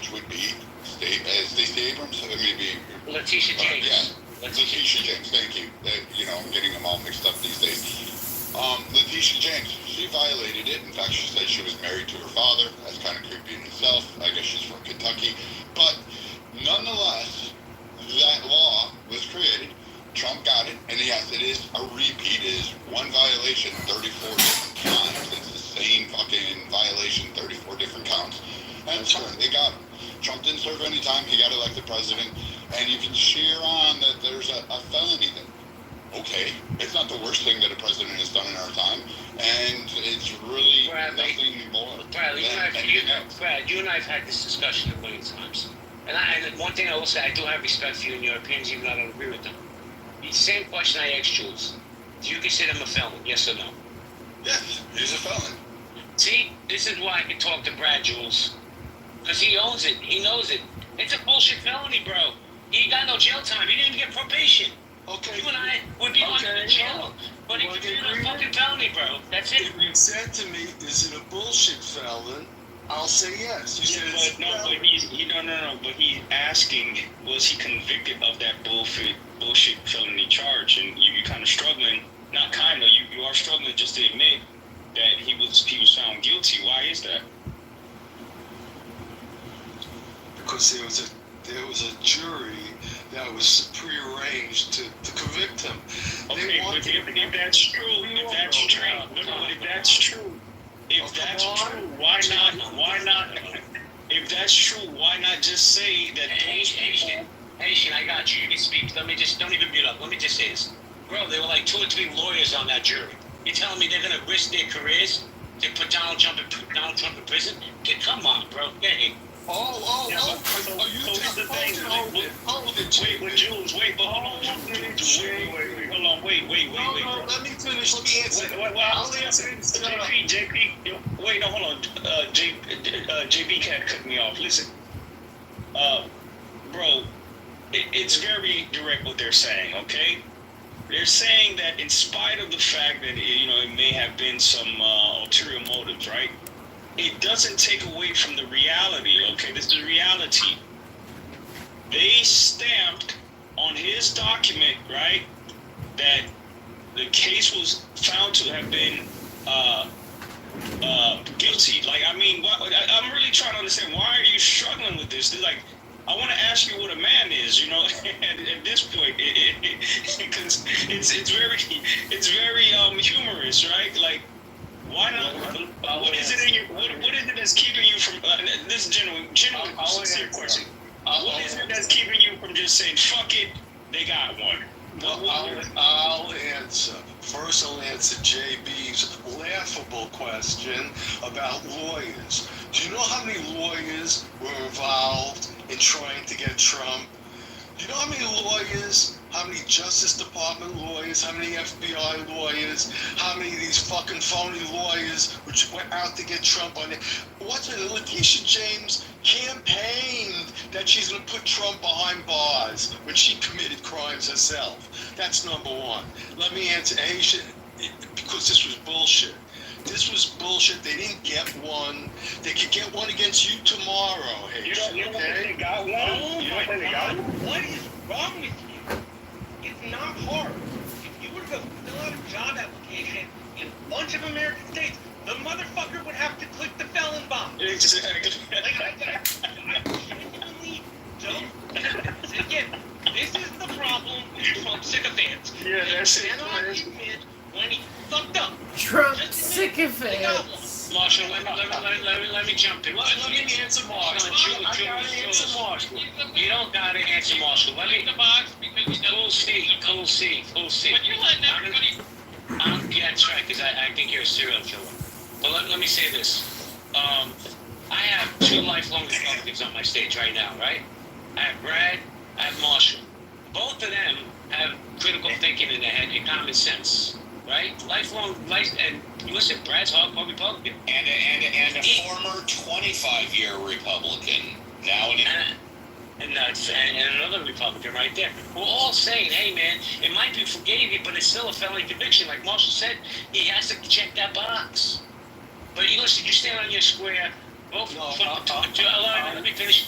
which would be Stacey Abrams, maybe Letitia James. Yeah, Letitia James. Thank you. I'm getting them all mixed up these days. Letitia James, she violated it. In fact, she said she was married to her father. That's kind of creepy in itself. I guess she's from Kentucky. But nonetheless, that law was created. Trump got it. And yes, it is a repeat. It is one violation 34 different times. It's the same fucking violation, 34 different counts. And it's fine. They got him. Trump didn't serve any time. He got elected president. And you can cheer on that there's a felony that, okay, it's not the worst thing that a president has done in our time, and it's really nothing more. Bradley, Brad, you and I have had this discussion a million times. And one thing I will say, I do have respect for you and your opinions, even though I don't agree with them. The same question I asked Jules. Do you consider him a felon, yes or no? Yes, he's a felon. See, this is why I can talk to Brad, Jules. Because he owns it. He knows it. It's a bullshit felony, bro. He got no jail time. He didn't even get probation. Okay. You and I would be under the jail. But he committed a fucking felony, bro. That's it. If you said to me, is it a bullshit felon? I'll say yes. You said But he's asking, was he convicted of that bullshit felony charge? And you're kind of struggling. Not kind of. You are struggling just to admit that he was found guilty. Why is that? Because there was a jury that was prearranged to convict him. Okay, but if that's true, if that's true, why not? If that's true, why not just say that those people? Haitian, I got you. You can speak. Don't even mute up. Let me just say this. Bro, there were like 2 or 3 lawyers on that jury. You're telling me they're gonna risk their careers to put Donald Trump in prison? Come on, bro. Hey. Hold it. Jules, wait, but hold on. Wait. No, let me finish. Let me answer. I'll answer. JP, wait, no, hold on. JP can't cut me off. Listen, bro, it's very direct what they're saying, okay? They're saying that in spite of the fact that, it may have been some ulterior motives, right? It doesn't take away from the reality, okay? This is reality. They stamped on his document, right, that the case was found to have been guilty. Like, I mean, I'm really trying to understand, why are you struggling with this? Like, I want to ask you what a man is, at this point, because it's very humorous, right? Like, why not? What is it that's keeping you from? This is genuine sincere question. What is it that's keeping you from just saying fuck it? They got one. I'll answer. First, I'll answer JB's laughable question about lawyers. Do you know how many lawyers were involved in trying to get Trump? Do you know how many lawyers, how many Justice Department lawyers, how many FBI lawyers, how many of these fucking phony lawyers which went out to get Trump on it? Letitia James campaigned that she's going to put Trump behind bars when she committed crimes herself. That's number one. Let me answer Haitian, because this was bullshit. This was bullshit. They didn't get one. They could get one against you tomorrow, Haitian. You don't think they got one? You don't think they got one? What is wrong with you? It's not hard. If you were to go fill out a job application in a bunch of American states, the motherfucker would have to click the felon box. Exactly. I genuinely don't. Again, this is the problem with Trump sycophants. Yeah, that's it. Cannot admit when he fucked up. Trump sycophants. Marshall, let me jump in. Let me answer Marshall. You don't gotta answer Marshall. Let me. We'll see. But you're letting everybody. Yeah, that's right, because I think you're a serial killer. But let me say this. I have 2 lifelong Republicans on my stage right now, right? I have Brad, I have Marshall. Both of them have critical thinking in their head and common sense, right? And listen, Brad's hardcore Republican. And a former 25-year Republican. Now and another Republican right there. We're all saying, hey, man, it might be forgave you, but it's still a felony conviction. Like Marshall said, he has to check that box. But listen, you stand on your square. Vote No, let me finish.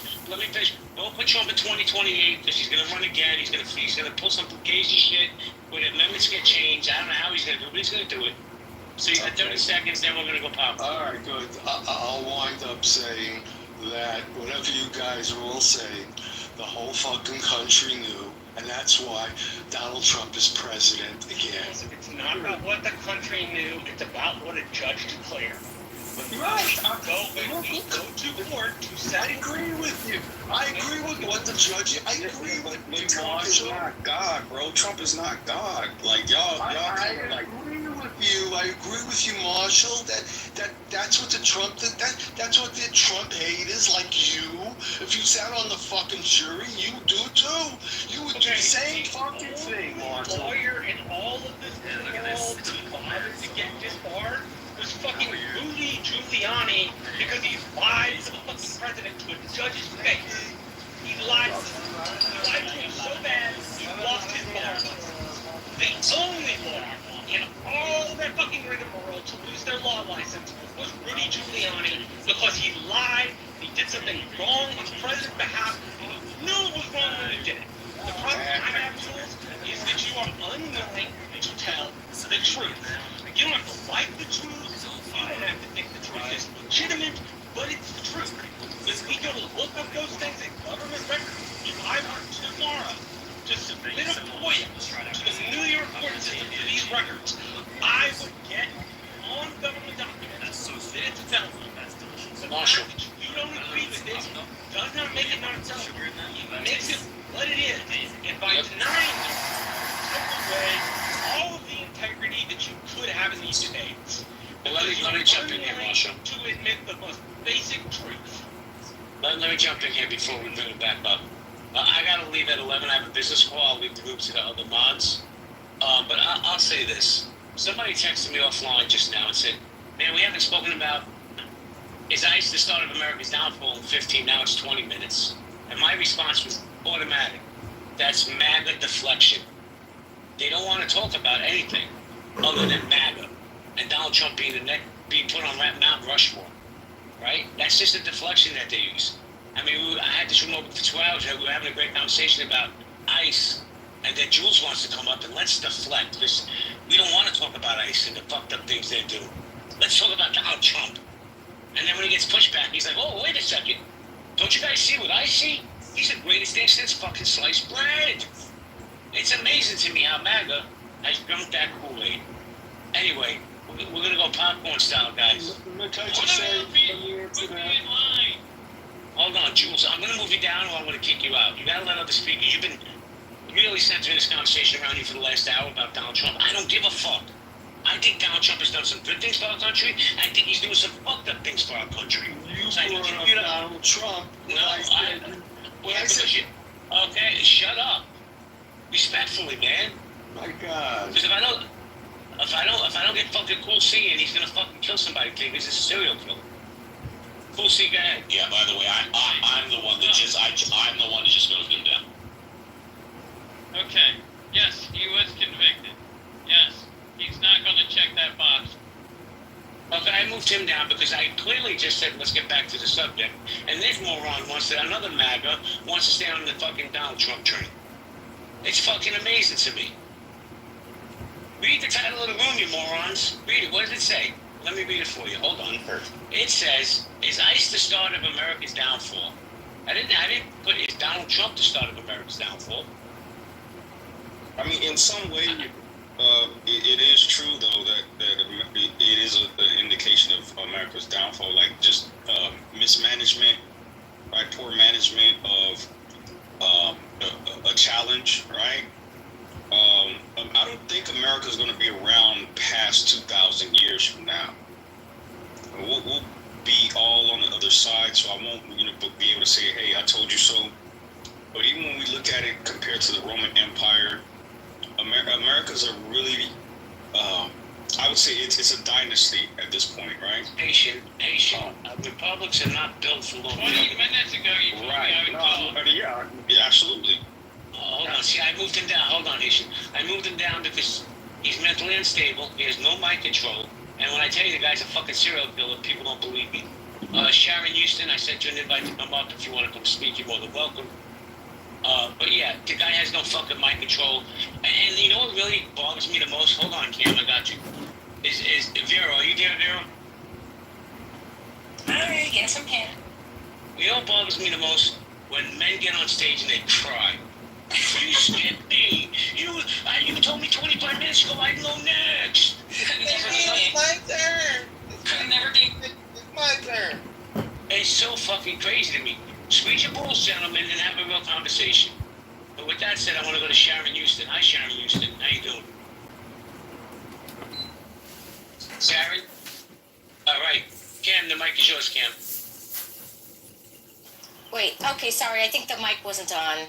Vote for Trump in 2028 because he's going to run again. He's going to pull some crazy shit where the amendments get changed. I don't know how he's going to do it, but he's going to do it. So you got 30 seconds, then we're going to go pop. All right, good. I'll wind up saying that whatever you guys are all saying, the whole fucking country knew, and that's why Donald Trump is president again. It's not about what the country knew, it's about what a judge declared. Right. We go to court to set. I agree with you. I agree with what the judge. I agree with Trump is not God, bro. Trump is not God. Like y'all I kind of like. agree with you. I agree with you, Marshall. That's what the Trump. That's what the Trump haters like you. If you sat on the fucking jury, you do too. You would do the same fucking thing, Marshall. Lawyer in all of this world to bother to get this far was fucking Rudy Giuliani because he lied to the fucking president to a judge's face. He lied to him so bad he lost his bar license. The only lawyer in all of that fucking rigmarole to lose their law license was Rudy Giuliani because he lied, he did something wrong on the president's behalf, and he knew it was wrong when he did it. The problem I have, Jules, is that you are unwilling to tell the truth. You don't have to like the truth, you don't have to think the truth is legitimate, but it's the truth. If we go to look up those things in government records, if I were tomorrow to submit a FOIA to the New York court system for these records, I would get on government documents submitted to them. The Marshall. fact that you don't agree with this does not make it not so. It makes it what it is. And by denying it, take away all of the integrity that you could have in these debates. Well, let me jump in here, Marshall. To admit the most basic truth. Let me jump in here before we bring it back up. I got to leave at 11. I have a business call. I'll leave the group to the other mods. But I'll say this. Somebody texted me offline just now and said, man, we haven't spoken about, is ICE the start of America's downfall in 15, now it's 20 minutes. And my response was automatic. That's MAGA deflection. They don't want to talk about anything other than MAGA and Donald Trump being put on Mount Rushmore, right? That's just a deflection that they use. I mean, I had this room open for 2 hours. We were having a great conversation about ICE, and then Jules wants to come up and let's deflect because we don't want to talk about ICE and the fucked up things they do. Let's talk about Donald Trump. And then when he gets pushed back, he's like, oh, wait a second. Don't you guys see what I see? He's the greatest thing since fucking sliced bread. It's amazing to me how MAGA has drunk that Kool-Aid. Anyway, we're going to go popcorn style, guys. Hold on, Jules. I'm going to move you down or I'm going to kick you out. You got to let other speakers. You've been really centering this conversation around here for the last hour about Donald Trump. I don't give a fuck. I think Donald Trump has done some good things for our country. I think he's doing some fucked up things for our country. You brought up Donald Trump. Okay, shut up. Respectfully, man. My God. Because if I don't get fucking Cool C and he's gonna fucking kill somebody, because he's a serial killer. Cool C, go ahead. Yeah. By the way, I'm the one that I'm the one that just goes him down. Okay. Yes, he was convicted. Yes, he's not going to check that box. Okay, I moved him down because I clearly just said let's get back to the subject. And this moron wants to, another MAGA wants to stay on the fucking Donald Trump train. It's fucking amazing to me. Read the title of the room, you morons. Read it. What does it say? Let me read it for you. Hold on. It says, is ICE the start of America's downfall? I didn't put, is Donald Trump the start of America's downfall? I mean, in some way, it is true though that it is an indication of America's downfall. Like just mismanagement, right? Poor management of a challenge, right? I don't think America's going to be around past 2,000 years from now. We'll be all on the other side, so I won't, be able to say, "Hey, I told you so." But even when we look at it compared to the Roman Empire, America's a really, I would say it's a dynasty at this point, right? Haitian. Republics are not built for long. 20 minutes ago, you told me I would call. Yeah, absolutely. Hold on, see, I moved him down. Hold on, Haitian. I moved him down because he's mentally unstable. He has no mind control. And when I tell you the guy's a fucking serial killer, people don't believe me. Sharon Houston, I sent you an invite to come up. If you want to come speak, you're more than welcome. But yeah, the guy has no fucking mind control. And you know what really bothers me the most? Hold on, Cam, I got you. Is Vero, are you there, Vero? Alright, yes, I'm here. You know what bothers me the most? When men get on stage and they cry. You skipped me. You told me 25 minutes ago I'd go next. It's my turn. Could never be. It's my turn. It's so fucking crazy to me. Squeeze your balls, gentlemen, and have a real conversation. But with that said, I want to go to Sharon Houston. Hi, Sharon Houston. How you doing? Sharon? All right. Cam, the mic is yours, Cam. Wait, okay, sorry, I think the mic wasn't on.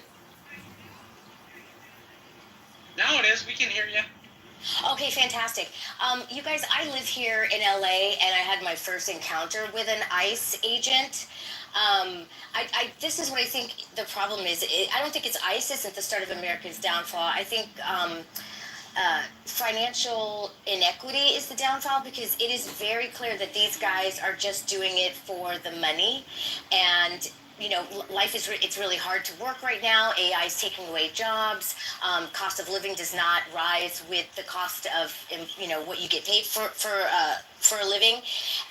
Now it is. We can hear you. Okay, fantastic. You guys, I live here in LA, and I had my first encounter with an ICE agent. This is what I think the problem is. I don't think it's ICE isn't the start of America's downfall. I think financial inequity is the downfall, because it is very clear that these guys are just doing it for the money. And you know, life is it's really hard to work right now. AI is taking away jobs. Cost of living does not rise with the cost of, you know, what you get paid for a living,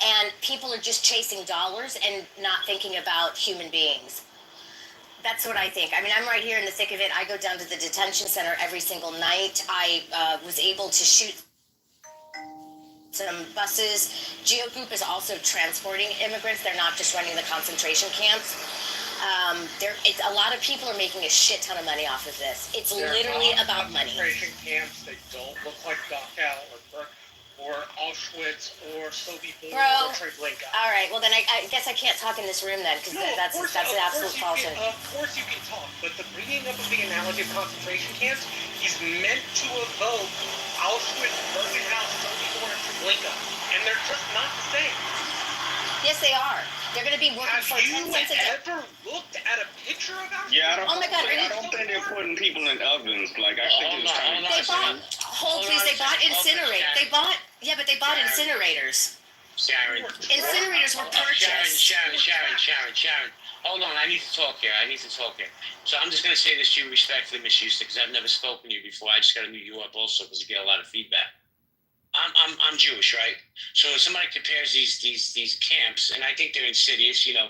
and people are just chasing dollars and not thinking about human beings. That's what I think. I mean, I'm right here in the thick of it. I go down to the detention center every single night. I was able to shoot some buses. Geo Group is also transporting immigrants. They're not just running the concentration camps. It's a lot of people are making a shit ton of money off of this. It's literally about money. Concentration camps, they don't look like Dachau or Auschwitz or Sobibor or Treblinka. All right, well then I guess I can't talk in this room then, because that's an absolute falsehood. Of course you can talk, but the bringing up of the analogy of concentration camps is meant to evoke Auschwitz, Birkenau, Sobibor, and Treblinka, and they're just not the same. Yes, they are. They're going to be working for 10 cents a day. Have you ever looked at a picture of Auschwitz? Yeah, I don't think they're putting people in ovens. Like, I think it's kind of... They bought incinerators. They bought incinerators. Sharon. Incinerators were purchased. Sharon. Hold on, I need to talk here. So I'm just going to say this to you respectfully, Miss Houston, because I've never spoken to you before. I just got to meet you up also because you get a lot of feedback. I'm Jewish, right? So when somebody compares these camps, and I think they're insidious, you know,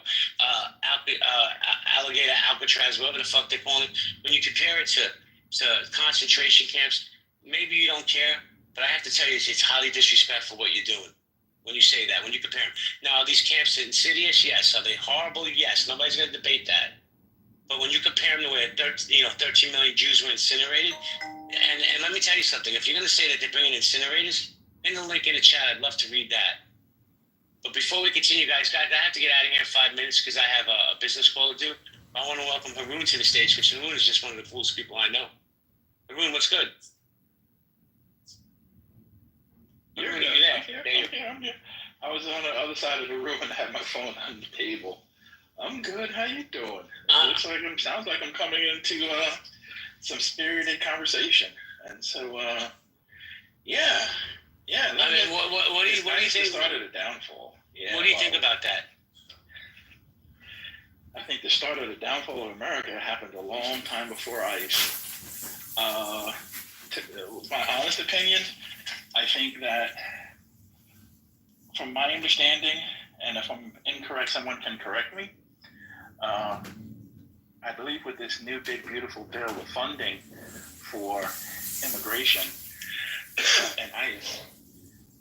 alligator, Alcatraz, whatever the fuck they call it. When you compare it to concentration camps, maybe you don't care, but I have to tell you, it's highly disrespectful what you're doing when you say that. When you compare them, now are these camps insidious? Yes. Are they horrible? Yes. Nobody's going to debate that. But when you compare them to where 13 million Jews were incinerated, and let me tell you something. If you're going to say that they're bringing incinerators, in the link in the chat, I'd love to read that. But before we continue, guys, I have to get out of here in 5 minutes because I have a business call to do. I want to welcome Haroon to the stage, because Haroon is just one of the coolest people I know. Haroon, what's good? You're Haroon, good. are you there? I'm here. I was on the other side of the room and had my phone on the table. I'm good. How you doing? Sounds like I'm coming into some spirited conversation, and so yeah. I mean, what do you think? Started a downfall. Yeah. What do you think about that? I think the start of the downfall of America happened a long time before ICE. My honest opinion, I think that, from my understanding, and if I'm incorrect, someone can correct me. I believe with this new big beautiful bill of funding for immigration and ICE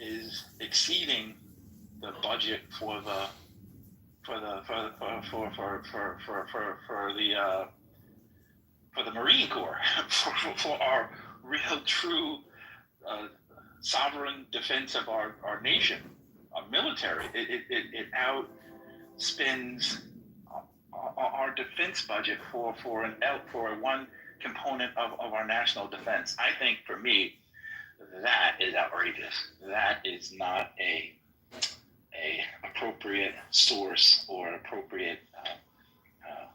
is exceeding the budget for the Marine Corps for our real true sovereign defense of our nation, our military. It outspends our defense budget for one component of our national defense. I think, for me, that is outrageous. That is not a appropriate source or appropriate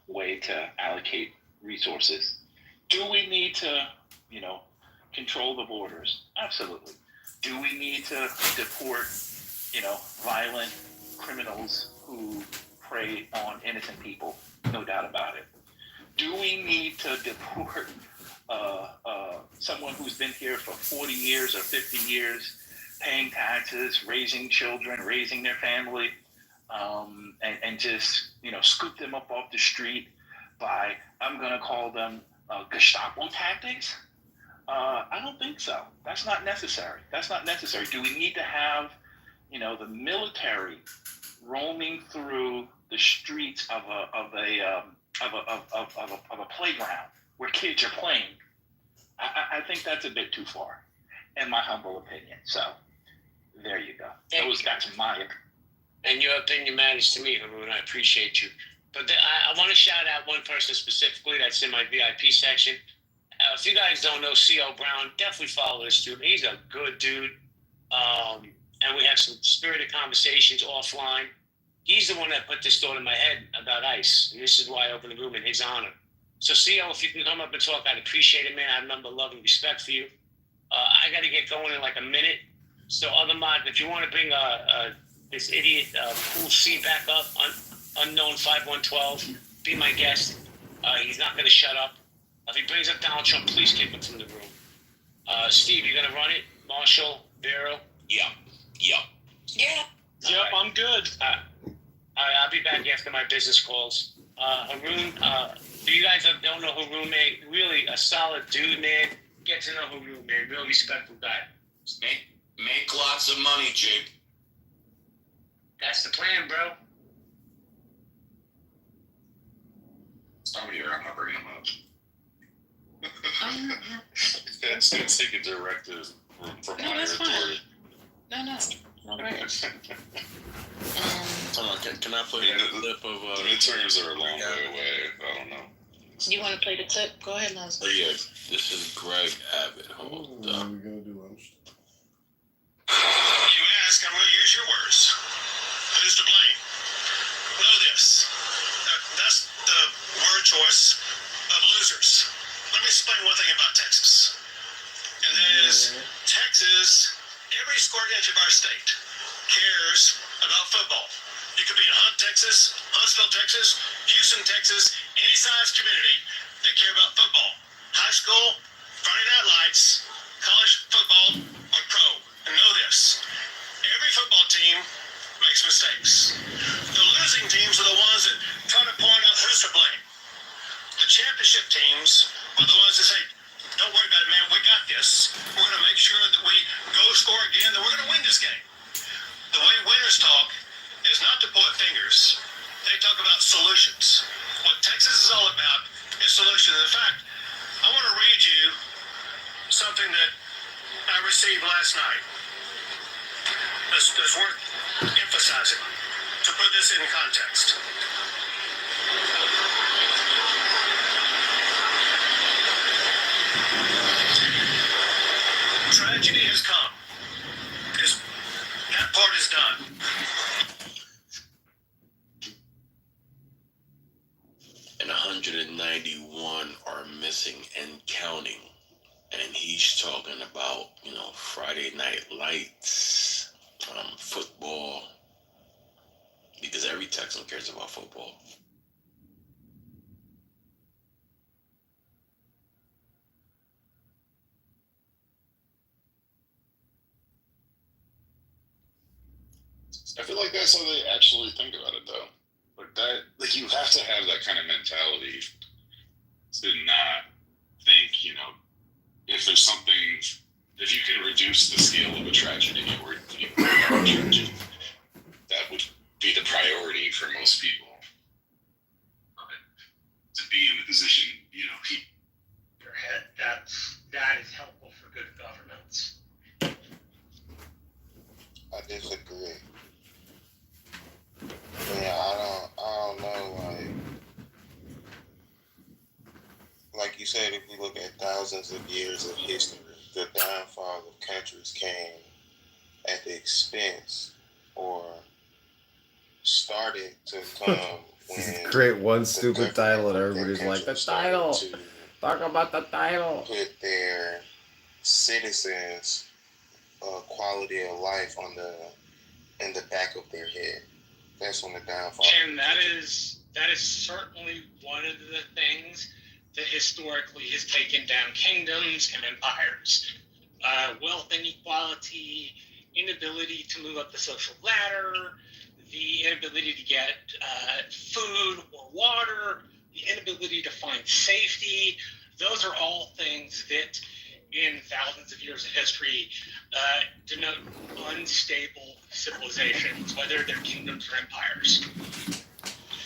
way to allocate resources. Do we need to, control the borders? Absolutely. Do we need to deport, violent criminals who prey on innocent people, no doubt about it. Do we need to deport someone who's been here for 40 years or 50 years, paying taxes, raising children, raising their family, and just, scoop them up off the street by, I'm going to call them Gestapo tactics? I don't think so. That's not necessary. Do we need to have, the military roaming through the streets of a playground where kids are playing? I think that's a bit too far, in my humble opinion. So there you go. That's my opinion. And your opinion matters to me, Haroon. I appreciate you. But I want to shout out one person specifically that's in my VIP section. If you guys don't know C.O. Brown, definitely follow this dude. He's a good dude. And we have some spirited conversations offline. He's the one that put this thought in my head about ICE. And this is why I opened the room in his honor. So, C.O., if you can come up and talk, I'd appreciate it, man. I have number love and respect for you. I got to get going in like a minute. So, other mods, if you want to bring this idiot Cool C back up, unknown 5112, be my guest. He's not going to shut up. If he brings up Donald Trump, please kick him from the room. Steve, you going to run it? Marshall, Vero? Yeah. Yep, Right. I'm good. I'll be back after my business calls. Haroon, for you guys that don't know Haroon, man, really a solid dude, man. Get to know Haroon, man. Real respectful guy. Make lots of money, Jake. That's the plan, bro. I'm here. I'm not bringing him up. That's take a directive from my authority. No. Right. Hold on, can I play that clip of the midterms are a long way away. I don't know. You want to play the clip? Go ahead, Leslie. Yeah, this is Greg Abbott. Hold up. We're gonna do lunch. You ask, I'm going to use your words. Who's to blame? Know this. That's the word choice of losers. Let me explain one thing about Texas. And that is, Texas, every square inch of our state cares about football. You could be in Hunt, Texas, Huntsville, Texas, Houston, Texas, any size community that care about football. High school, Friday Night Lights, college football, or pro. And know this, every football team makes mistakes. The losing teams are the ones that try to point out who's to blame. The championship teams are the ones that say, don't worry about it, man, we got this. We're going to make sure that we go score again, that we're going to win this game. The way winners talk is not to point fingers. They talk about solutions. What Texas is all about is solutions. In fact, I want to read you something that I received last night. That's worth emphasizing to put this in context. Tragedy has come. That part is done. And 191 are missing and counting. And he's talking about, Friday Night Lights, football, because every Texan cares about football. I feel like that's how they actually think about it, though. Like you have to have that kind of mentality to not think, if there's something, if you can reduce the scale of a tragedy or a tragedy, that would be the priority for most people. But to be in the position, Your head. That is helpful for good governance. I disagree. Yeah, I don't know, like you said, if you look at thousands of years of history, the downfall of countries came at the expense or started to come when Create one stupid title and everybody's like, the title! Talk about the title! Put their citizens' quality of life in the back of their head. That's when the downfall. And that is certainly one of the things that historically has taken down kingdoms and empires. Wealth inequality, inability to move up the social ladder, the inability to get food or water, the inability to find safety. Those are all things that in thousands of years of history denote unstable civilizations, whether they're kingdoms or empires.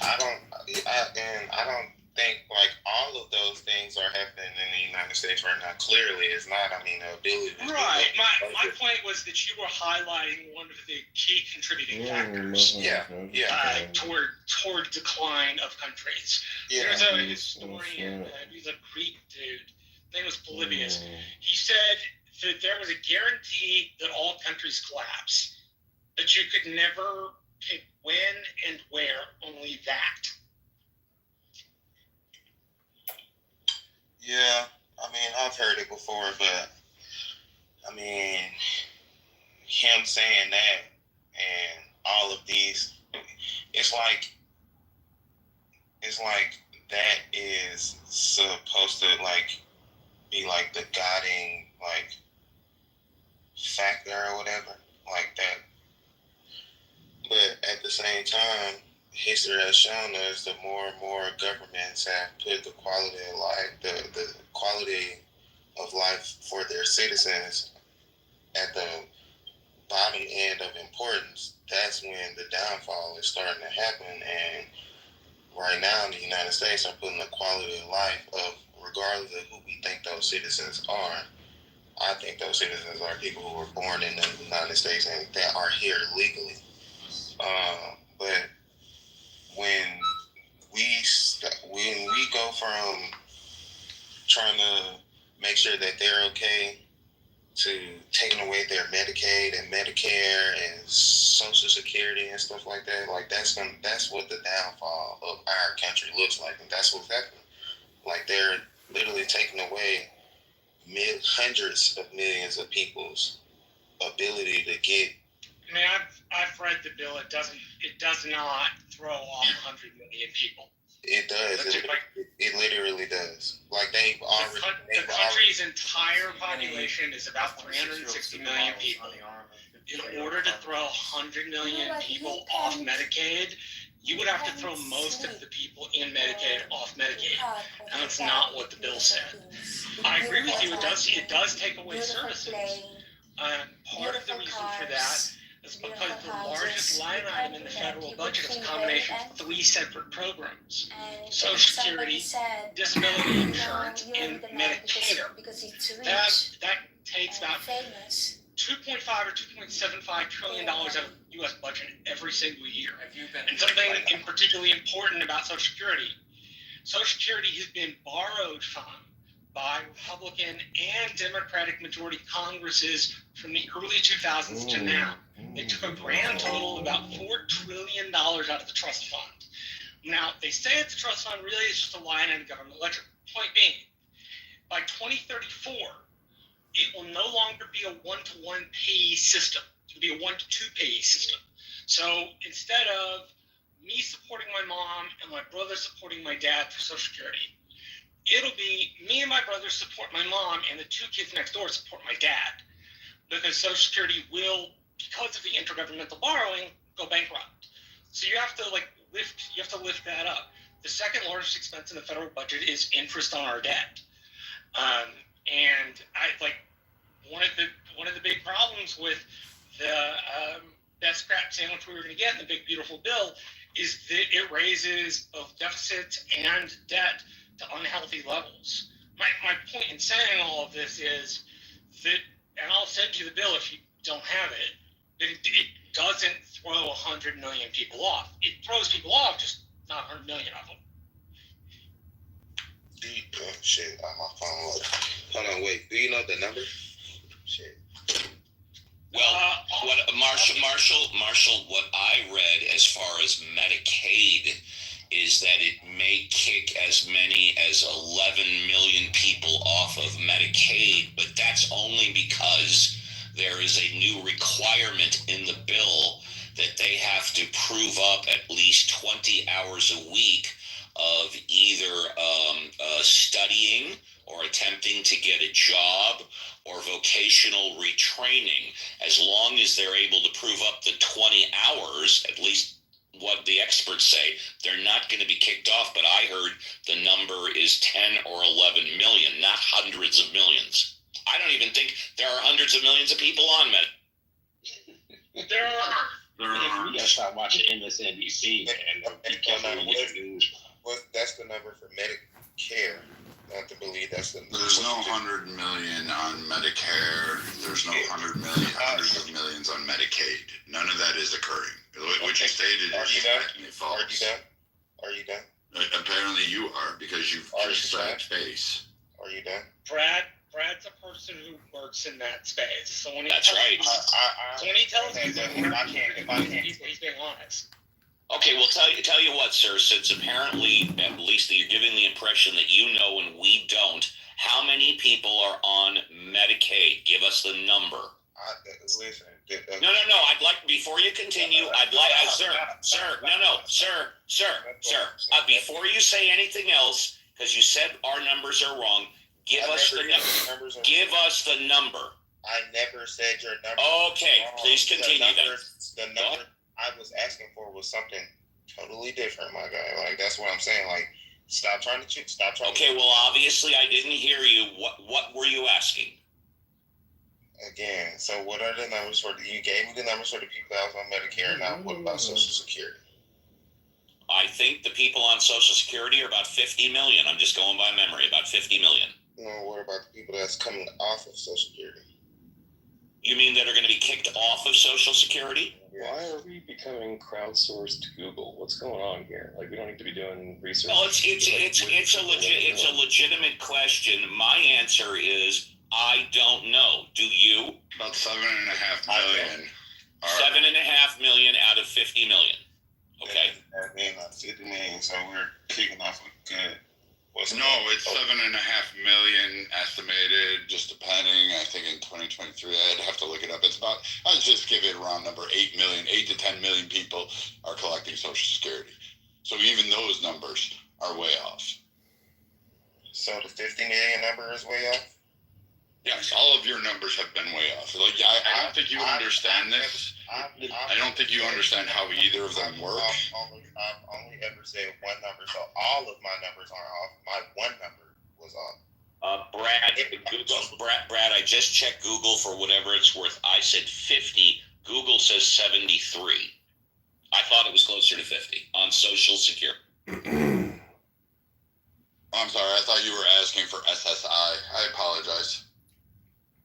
I don't think like all of those things are happening in the United States right now. Clearly, it's not. I mean, the ability to Right. My point was that you were highlighting one of the key contributing factors. Toward decline of countries. Yeah. There's a historian, he's a Greek dude. His name was Polybius. He said that there was a guarantee that all countries collapse, but you could never pick when and where, only that. Yeah, I mean, I've heard it before, but I mean, him saying that and all of these, it's like that is supposed to like be like the guiding like factor or whatever, like that. But at the same time, history has shown us that more and more governments have put the quality of life, the quality of life for their citizens at the bottom end of importance. That's when the downfall is starting to happen. And right now in the United States are putting the quality of life of, regardless of who we think those citizens are. I think those citizens are people who were born in the United States and that are here legally. But when we go from trying to make sure that they're okay to taking away their Medicaid and Medicare and Social Security and stuff like that, like that's what the downfall of our country looks like, and that's what's happening. Like they're literally taking away hundreds of millions of people's ability to get. I mean, I've read the bill. It does not throw off 100 million people. It does. It literally does. Like the country's entire population is about 360 million people. In order to throw 100 million people off Medicaid, you would have to throw most of the people in Medicaid off Medicaid, and that's not what the bill said. I agree with you. It does take away services. Part of the reason for that is because the largest line item in the federal budget is a combination of 3 separate programs: Social Security, Disability Insurance, and Medicare. That takes about $2.5 or $2.75 trillion out of the U.S. budget every single year. And something particularly important about Social Security has been borrowed from by Republican and Democratic majority Congresses from the early 2000s to now. They took a grand total of about $4 trillion out of the trust fund. Now, they say it's a trust fund, really it's just a line in the government ledger. Point being, by 2034, it will no longer be a one-to-one payee system. It will be a one-to-two payee system. So instead of me supporting my mom and my brother supporting my dad for Social Security, it'll be me and my brother support my mom and the 2 kids next door support my dad, because Social Security will, because of the intergovernmental borrowing, go bankrupt. So you have to lift that up. The second largest expense in the federal budget is interest on our debt. And one of the big problems with the best crap sandwich we were going to get in the big beautiful bill is that it raises both deficits and debt to unhealthy levels. My point in saying all of this is that, and I'll send you the bill if you don't have it, that it doesn't throw 100 million people off. It throws people off, just not 100 million of them. Shit, on my phone. Hold on, wait. Do you know the number? Shit. Well, Marshall, what I read as far as Medicaid is that it may kick as many as 11 million people off of Medicaid, but that's only because there is a new requirement in the bill that they have to prove up at least 20 hours a week of either studying or attempting to get a job or vocational retraining. As long as they're able to prove up the 20 hours, at least what the experts say, they're not going to be kicked off. But I heard the number is 10 or 11 million, not hundreds of millions. I don't even think there are hundreds of millions of people on Med. There are. We gotta stop watching MSNBC and that's the number for Medicare. Not to believe that's the number. There's no 100 million on Medicare. There's no 100 million, hundreds of millions on Medicaid. None of that is occurring. What you stated is patently false. Are you done? Apparently you are, because you've just said face. Are you done? Brad's a person who works in that space. So when he That's right. When he tells me that, if I can't. He's being honest. Okay, well, tell you what, sir, since apparently, at least you're giving the impression that you know and we don't, how many people are on Medicaid? Give us the number. Listen. No. I'd like, before you continue, sir, before you say anything else, because you said our numbers are wrong, give us the number. I never said your number. Okay, please continue then. The number I was asking for was something totally different, my guy. Like, that's what I'm saying. Like, stop trying to. Okay, well, obviously I didn't hear you. What were you asking? Again, so what are the numbers for? You gave me the numbers for the people that was on Medicare. Now, what about Social Security? I think the people on Social Security are about 50 million. I'm just going by memory, about 50 million. No, what about the people that's coming off of Social Security? You mean that are going to be kicked off of Social Security? Why are we becoming crowdsourced Google? What's going on here? Like, we don't need to be doing research. Well, it's a legitimate question. My answer is I don't know. Do you? About 7.5 million. 7.5 million out of 50 million. Okay. That means 50 million, so we're kicking off a good. It's 7.5 million estimated, just depending. I think in 2023, I'd have to look it up. It's about, I'll just give it a round number, 8 to 10 million people are collecting Social Security. So even those numbers are way off. So the 50 million number is way off? Yes, all of your numbers have been way off. Like, I don't think you understand this. I don't think you understand how either of them work. I've only ever said one number, so all of my numbers are off. My one number was off. Brad, I just checked Google for whatever it's worth. I said 50. Google says 73. I thought it was closer to 50 on Social Security. I'm sorry, I thought you were asking for SSI. I apologize.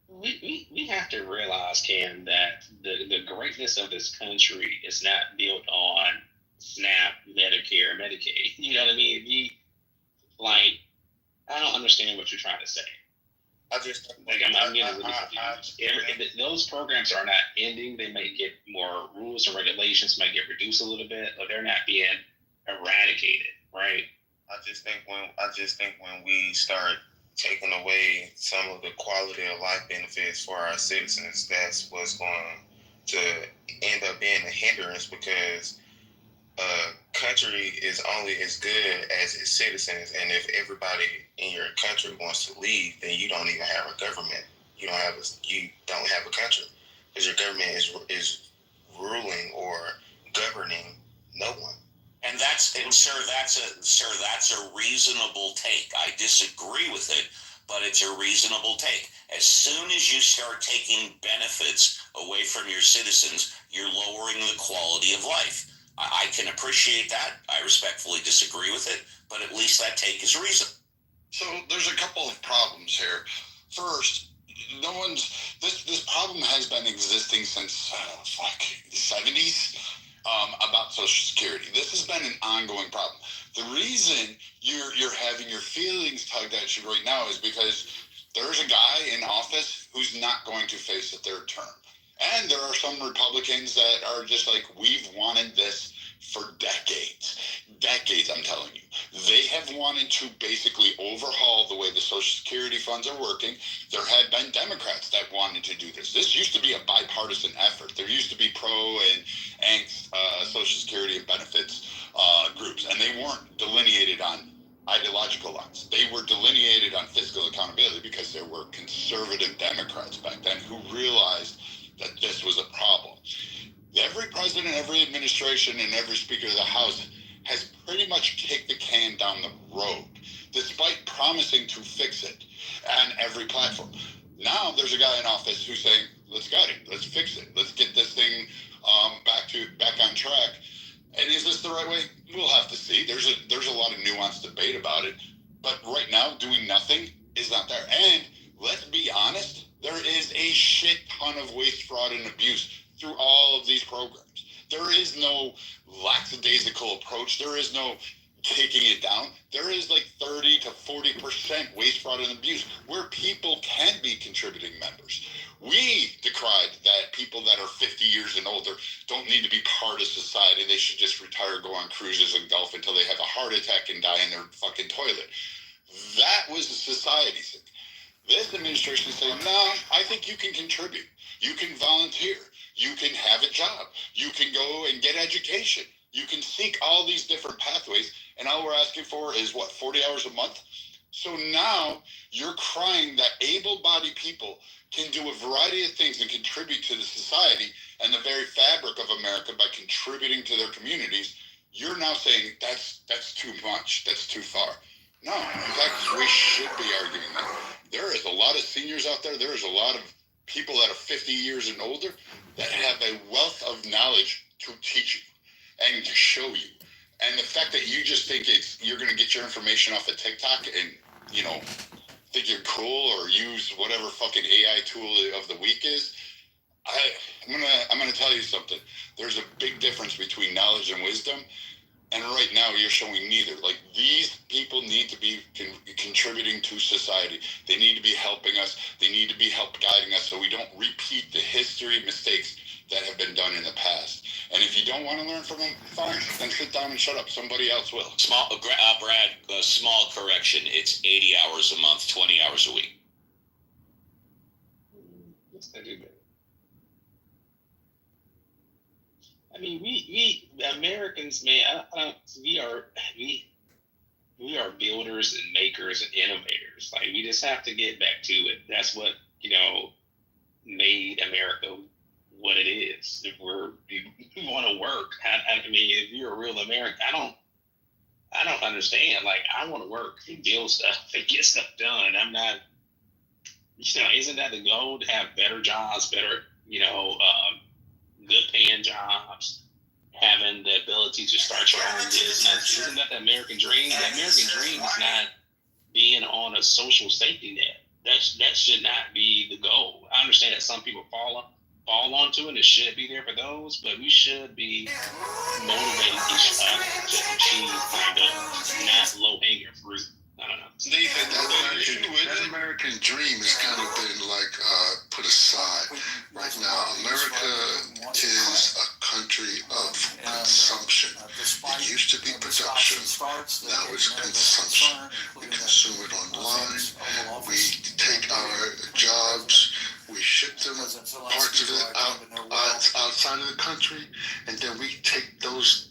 We have to realize, Ken, that the greatness of this country is not built on SNAP, Medicare, Medicaid. You know what I mean? I don't understand what you're trying to say. I just I'm getting really confused. Those programs are not ending. They may get more rules and regulations, might get reduced a little bit, but they're not being eradicated, right? I just think when we start taking away some of the quality of life benefits for our citizens, that's what's going to end up being a hindrance, because a country is only as good as its citizens, and if everybody in your country wants to leave, then you don't even have a government. You don't have a country, because your government is ruling or governing no one. And sir, that's a reasonable take. I disagree with it, but it's a reasonable take. As soon as you start taking benefits away from your citizens, you're lowering the quality of life. I can appreciate that. I respectfully disagree with it, but at least that take is reasonable. So there's a couple of problems here. First, this problem has been existing since the 70s. About Social Security. This has been an ongoing problem. The reason you're having your feelings tugged at you right now is because there's a guy in office who's not going to face a third term. And there are some Republicans that are just like, we've wanted this for decades. Decades, I'm telling you. They have wanted to basically overhaul the way the Social Security funds are working. There had been Democrats that wanted to do this. This used to be a bipartisan effort. There used to be pro and Social Security and benefits groups, and they weren't delineated on ideological lines. They were delineated on fiscal accountability because there were conservative Democrats back then who realized that this was a problem. Every president, every administration, and every Speaker of the House has pretty much kicked the can down the road, despite promising to fix it on every platform. Now there's a guy in office who's saying, let's gut it, let's fix it, let's get this thing back on track. And is this the right way? We'll have to see. There's a lot of nuanced debate about it. But right now, doing nothing is not there. And let's be honest, there is a shit ton of waste, fraud, and abuse through all of these programs. There is no lackadaisical approach. There is no kicking it down. There is like 30 to 40% waste, fraud, and abuse where people can be contributing members. We decried that people that are 50 years and older don't need to be part of society. They should just retire, go on cruises and golf until they have a heart attack and die in their fucking toilet. That was the society thing. This administration is saying, no, I think you can contribute. You can volunteer. You can have a job. You can go and get education. You can seek all these different pathways. And all we're asking for is, 40 hours a month? So now you're crying that able-bodied people can do a variety of things and contribute to the society and the very fabric of America by contributing to their communities. You're now saying that's too much. That's too far. No, in fact, we should be arguing that. There is a lot of seniors out there. There is a lot of people that are 50 years and older that have a wealth of knowledge to teach you and to show you. And the fact that you just think you're going to get your information off of TikTok and, think you're cool or use whatever fucking AI tool of the week is, I'm gonna tell you something. There's a big difference between knowledge and wisdom. And right now, you're showing neither. Like, these people need to be contributing to society. They need to be helping us. They need to be guiding us so we don't repeat the history mistakes that have been done in the past. And if you don't want to learn from them, fine. Then sit down and shut up. Somebody else will. Brad, small correction. It's 80 hours a month, 20 hours a week. Yes, I do. I mean, we Americans, man. We are builders and makers and innovators. Like, we just have to get back to it. That's what made America what it is. If we want to work, I mean, if you're a real American, I don't understand. Like, I want to work and build stuff and get stuff done. I'm not. Isn't that the goal, to have better jobs, better good paying jobs, having the ability to start your own business? Isn't that the American dream? The American dream is not being on a social safety net. That should not be the goal. I understand that some people fall onto it, and it should be there for those, but we should be motivating each other to achieve kind of not low hanging fruit. I don't know. That American dream has kind of been put aside right now. America is a country of consumption. It used to be production. Now it's consumption. We consume it online. We take our jobs. We ship them, parts of it, outside of the country, and then we take those.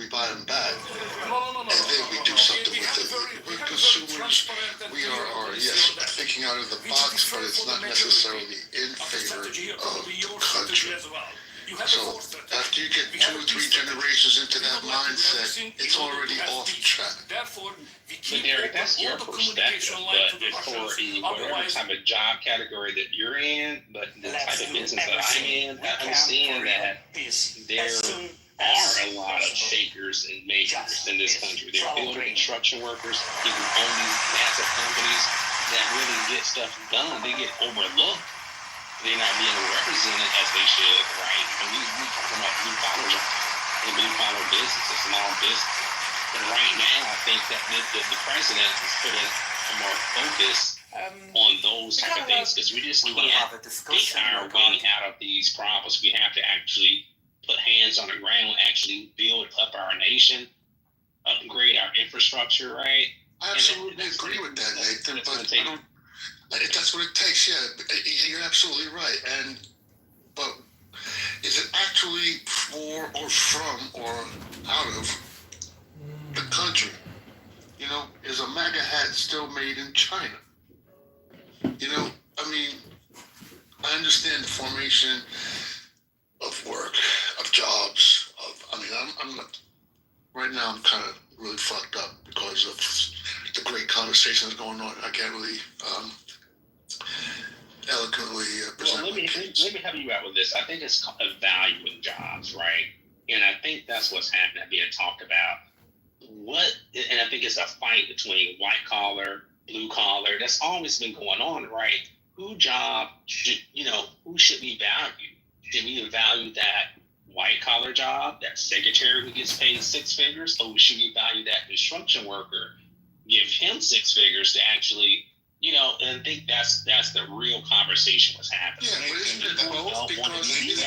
We buy them back, and then we do something with it. We're consumers. We are yes, thinking out of the box, but it's not necessarily in favor of the country. So after you get 2 or 3 generations into that mindset, it's already off track. But Derek, that's your perspective. But for whatever type of job category that you're in, but the type of business that I'm in, I'm seeing that there are a lot of shakers and makers in this country. There are building construction workers, people who own these massive companies that really get stuff done. They get overlooked. They're not being represented as they should, right? And we talking about blue collar businesses, small business. And right now, I think that the president is putting more focus on those type of things, because we just can't get our way out of these problems. We have to actually put hands on the ground, actually build up our nation, upgrade our infrastructure, right? I absolutely agree with that, Nathan. But I don't. That's what it takes. Yeah, you're absolutely right. But is it actually for or from or out of the country? You know, is a MAGA hat still made in China? You know, I mean, I understand the formation of work, of jobs. I'm not. Right now, I'm kind of really fucked up because of the great conversation that's going on. I can't really eloquently present. Well, let me help you out with this. I think it's a value in jobs, right? And I think that's what's happening, being talked about. And I think it's a fight between white collar, blue collar. That's always been going on, right? Who should we value? Should we value that white collar job, that secretary who gets paid 6 figures, or should we value that construction worker, give him 6 figures to actually, and I think that's the real conversation was happening. Yeah, but isn't it both? Because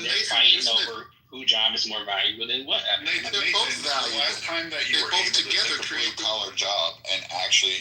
they're fighting over who job is more valuable than what. They're both valuable. The last time that you were able to take a blue-collar job and actually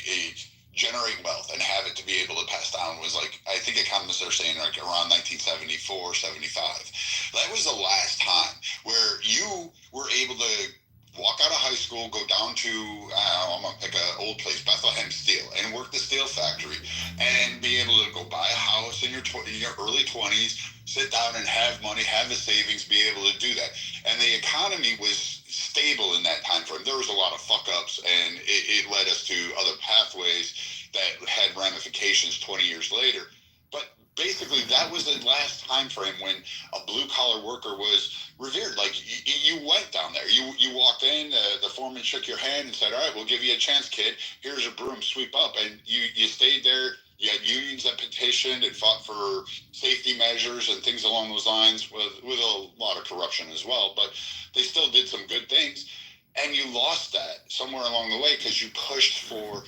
generate wealth and have it to be able to pass down was like, I think economists are saying like around 1974, 75. That was the last time where you were able to walk out of high school, go down to, I'm going to pick an old place, Bethlehem Steel, and work the steel factory and be able to go buy a house in your early 20s, sit down and have money, have the savings, be able to do that. And the economy was stable in that time frame. There was a lot of fuck-ups, and it led us to other pathways that had ramifications 20 years later. But basically, that was the last time frame when a blue-collar worker was revered. Like, you went down there. You walked in, the foreman shook your hand and said, all right, we'll give you a chance, kid. Here's a broom, sweep up. And you stayed there. You had unions that petitioned and fought for safety measures and things along those lines with a lot of corruption as well. But they still did some good things. And you lost that somewhere along the way because you pushed for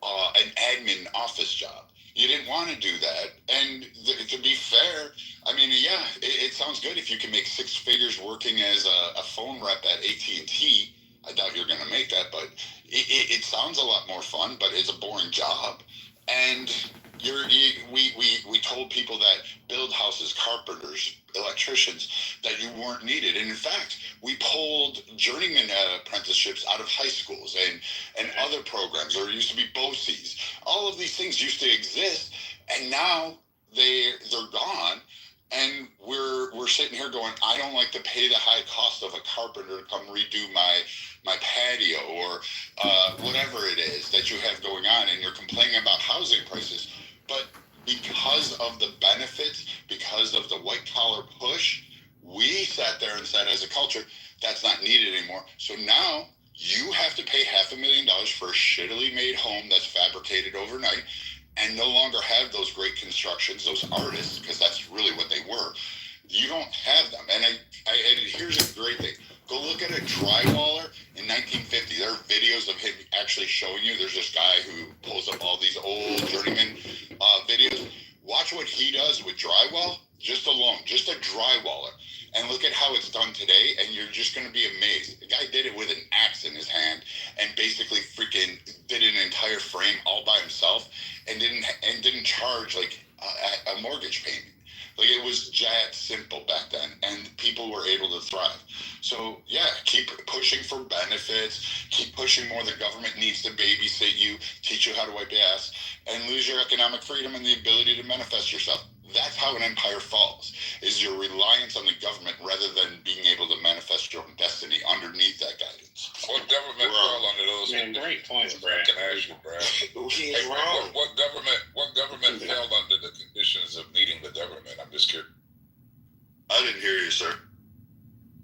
an admin office job. You didn't want to do that. And to be fair, I mean, yeah, it sounds good if you can make 6 figures working as a phone rep at AT&T. I doubt you're going to make that, but it sounds a lot more fun, but it's a boring job. And we told people that build houses, carpenters, electricians, that you weren't needed. And in fact, we pulled journeyman apprenticeships out of high schools and other programs. There used to be BOCES. All of these things used to exist, and now they're gone. And we're sitting here going, I don't like to pay the high cost of a carpenter to come redo my patio or whatever it is that you have going on, and you're complaining about housing prices. But because of the benefits, because of the white collar push, we sat there and said as a culture, that's not needed anymore. So now you have to pay $500,000 for a shittily made home that's fabricated overnight and no longer have those great constructions, those artists, because that's really what they were. You don't have them. And here's a great thing. Go look at a drywaller in 1950. There are videos of him actually showing you. There's this guy who pulls up all these old journeyman videos. Watch what he does with drywall, just alone, just a drywaller. And look at how it's done today, and you're just going to be amazed. The guy did it with an axe in his hand and basically freaking did an entire frame all by himself and didn't charge like a mortgage payment. Like, it was that simple back then, and people were able to thrive. So, yeah, keep pushing for benefits, keep pushing more. The government needs to babysit you, teach you how to wipe ass, and lose your economic freedom and the ability to manifest yourself. That's how an empire falls, is your reliance on the government rather than being able to manifest your own destiny underneath that guidance. What government fell under those? Man, great points, Brad. Can I ask you, Brad? Hey, what government fell under the conditions of needing the government? I'm just curious. I didn't hear you, sir.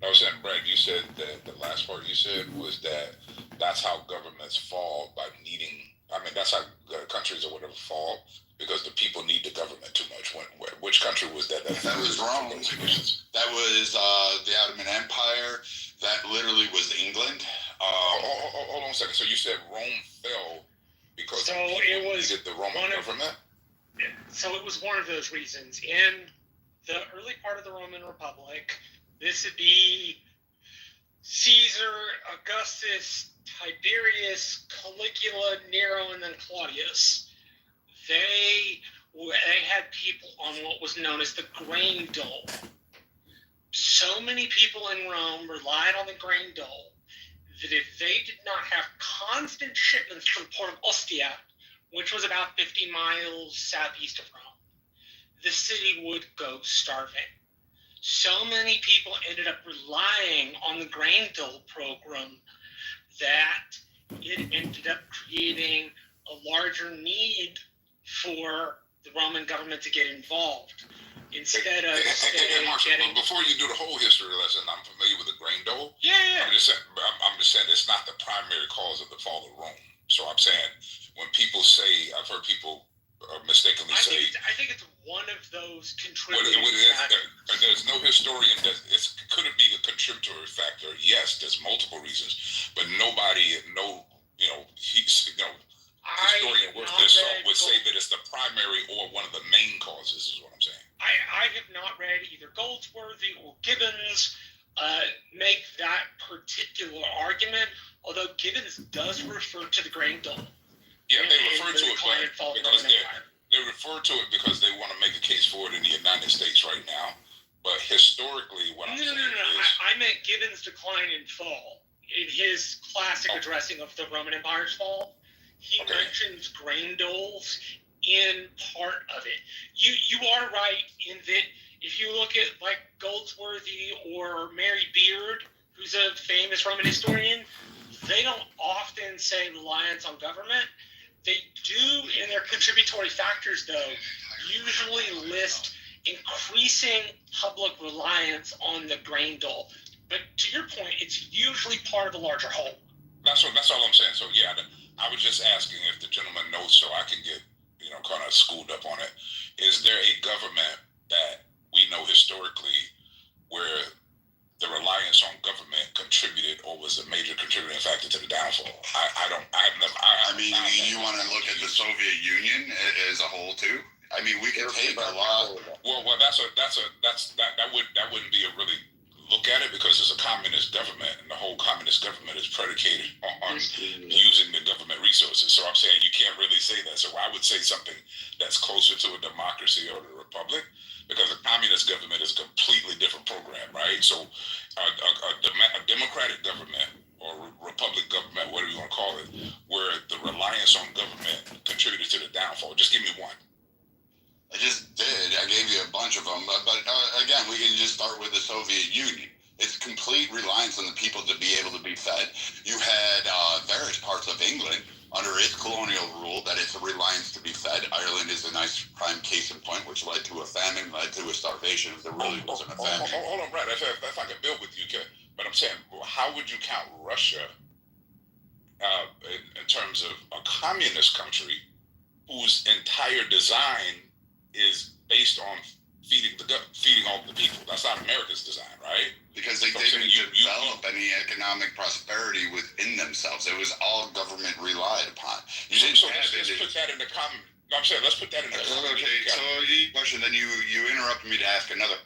I was saying, Brad, you said that the last part you said was that that's how governments fall by needing. I mean, that's how countries or whatever fall because the people need the government too much. Which country was that? That was Rome. That was the Ottoman Empire. That literally was England. Hold on a second. So you said Rome fell because it was the Roman government? So it was one of those reasons. In the early part of the Roman Republic, This would be Caesar, Augustus, Tiberius, Caligula, Nero, and then Claudius. They had people on what was known as the grain dole. So many people in Rome relied on the grain dole that if they did not have constant shipments from Port of Ostia, which was about 50 miles southeast of Rome, the city would go starving. So many people ended up relying on the grain dole program that it ended up creating a larger need for the Roman government to get involved. Instead of Marshall, before you do the whole history lesson, I'm familiar with the grain dole. Yeah. I'm just saying it's not the primary cause of the fall of Rome. So I'm saying when people say, I've heard people mistakenly say, I think it's one of those contributing factors. There's no historian that could it be a contributory factor? Yes, there's multiple reasons, but nobody, historian worth their salt would say that it's the primary or one of the main causes. Is what I'm saying. I have not read either Goldsworthy or Gibbons make that particular argument, although Gibbons does refer to the grain dole. Yeah, they refer to it because they refer to it because they want to make a case for it in the United States right now. But historically, what I'm saying is... I meant Gibbons' decline and fall. In his classic addressing of the Roman Empire's fall, he mentions grain doles in part of it. You are right in that if you look at like Goldsworthy or Mary Beard, who's a famous Roman historian, they don't often say reliance on government. They do, in their contributory factors, though, usually list increasing public reliance on the grain dole. But to your point, it's usually part of a larger whole. That's all I'm saying. So yeah, I was just asking if the gentleman knows so I can get kind of schooled up on it. Is there a government that we know historically where the reliance on government contributed or was a major contributing factor to the downfall? I mean, you want to look at the Soviet Union as a whole too? I mean, we can take a lot. Well, that wouldn't be a really look at it because it's a communist government, and the whole communist government is predicated on using the government resources. So I'm saying you can't really say that. So I would say something that's closer to a democracy or the republic, because a communist government is a completely different program, right? So a democratic government or republic government, whatever you want to call it, where the reliance on government contributed to the downfall. Just give me one. I just did. I gave you a bunch of them. But again, we can just start with the Soviet Union. It's complete reliance on the people to be able to be fed. You had various parts of England under its colonial rule that it's a reliance to be fed. Ireland is a nice prime case in point, which led to a famine, led to a starvation. There really wasn't a famine. Hold on, Brad. If I can build with you, but I'm saying, how would you count Russia in terms of a communist country whose entire design is based on feeding all the people? That's not America's design, right? Because they didn't develop any economic prosperity within themselves. It was all government relied upon. Let's put that in the common. No, I'm saying let's put that in the common. Okay, so question. Then you interrupted me to ask another.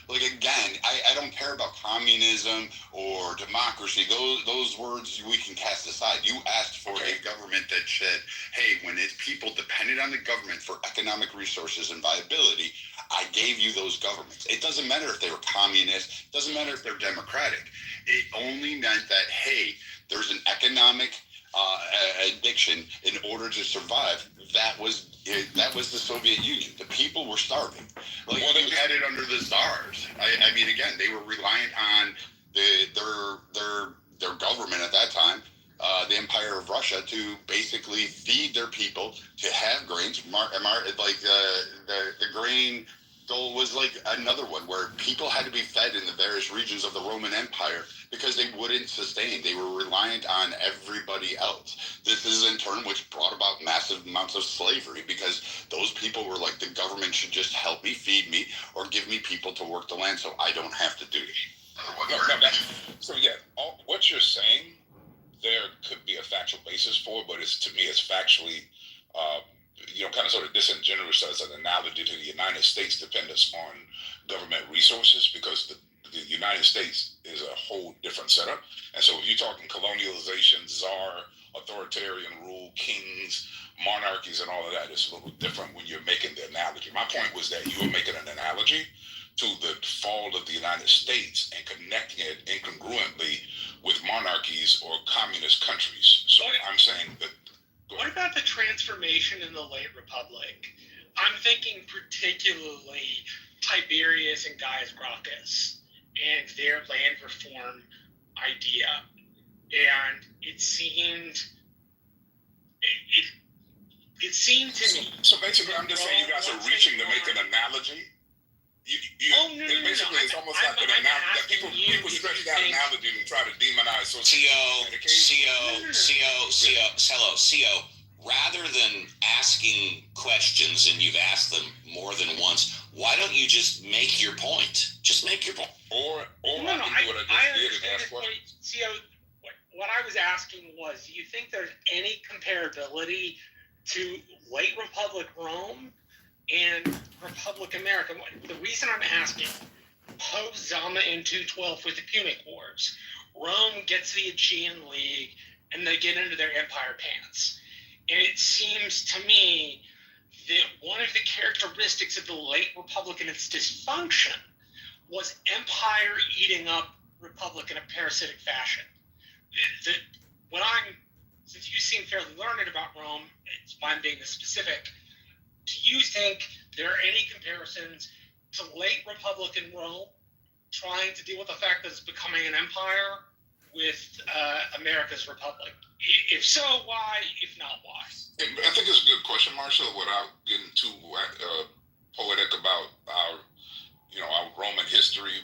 Like again, I don't care about communism or democracy. Those words we can cast aside. You asked for a government that said, hey, when it's people depended on the government for economic resources and viability, I gave you those governments. It doesn't matter if they were communist. It doesn't matter if they're democratic. It only meant that, hey, there's an economic addiction in order to survive. That was the Soviet Union. The people were starving. Like, well, they had it under the czars. I mean, again, they were reliant on their government at that time, the Empire of Russia, to basically feed their people, to have grains. Like the grain dole was like another one where people had to be fed in the various regions of the Roman Empire because they wouldn't sustain. They were reliant on everybody else. This is in turn which brought about massive amounts of slavery because those people were like, the government should just help me, feed me, or give me people to work the land so I don't have to do it. So yeah, what you're saying, there could be a factual basis for it, but to me it's factually kind of sort of disingenuous as an analogy to the United States dependence on government resources, because the United States is a whole different setup. And so if you're talking colonialization, czar, authoritarian rule, kings, monarchies, and all of that, it's a little different when you're making the analogy. My point was that you were making an analogy to the fall of the United States and connecting it incongruently with monarchies or communist countries. So I'm saying that. What about the transformation in the late Republic? I'm thinking particularly Tiberius and Gaius Gracchus and their land reform idea. And it seemed to me. So basically, I'm just saying you guys are reaching to make an analogy. Basically, it's almost like an analogy that people stretch that analogy and try to demonize. So CO, rather than asking questions, and you've asked them more than once, why don't you just make your point? Just make your point. I understand the point. CO, what I was asking was, do you think there's any comparability to late Republic Rome and Republic America? The reason I'm asking, post Zama in 212 with the Punic Wars, Rome gets the Aegean League and they get into their empire pants. And it seems to me that one of the characteristics of the late Republic and its dysfunction was empire eating up Republic in a parasitic fashion. Since you seem fairly learned about Rome, it's why I'm being this specific. Do you think there are any comparisons to late Republican Rome trying to deal with the fact that it's becoming an empire with America's Republic? If so, why? If not, why? I think it's a good question, Marshall, without getting too poetic about our Roman history,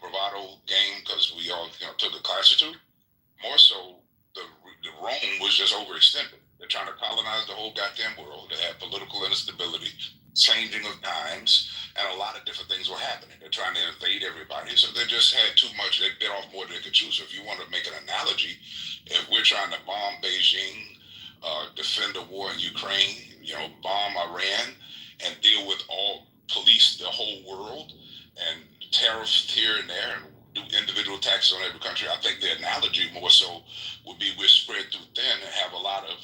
bravado game, because we all, took a class or two. More so, the Rome was just overextended. They're trying to colonize the whole goddamn world. They had political instability, changing of times, and a lot of different things were happening. They're trying to invade everybody. So they just had too much. They bit off more than they could chew. So if you want to make an analogy, if we're trying to bomb Beijing, defend the war in Ukraine, bomb Iran, and deal with police the whole world, and tariffs here and there, and do individual taxes on every country, I think the analogy more so would be we're spread too thin and have a lot of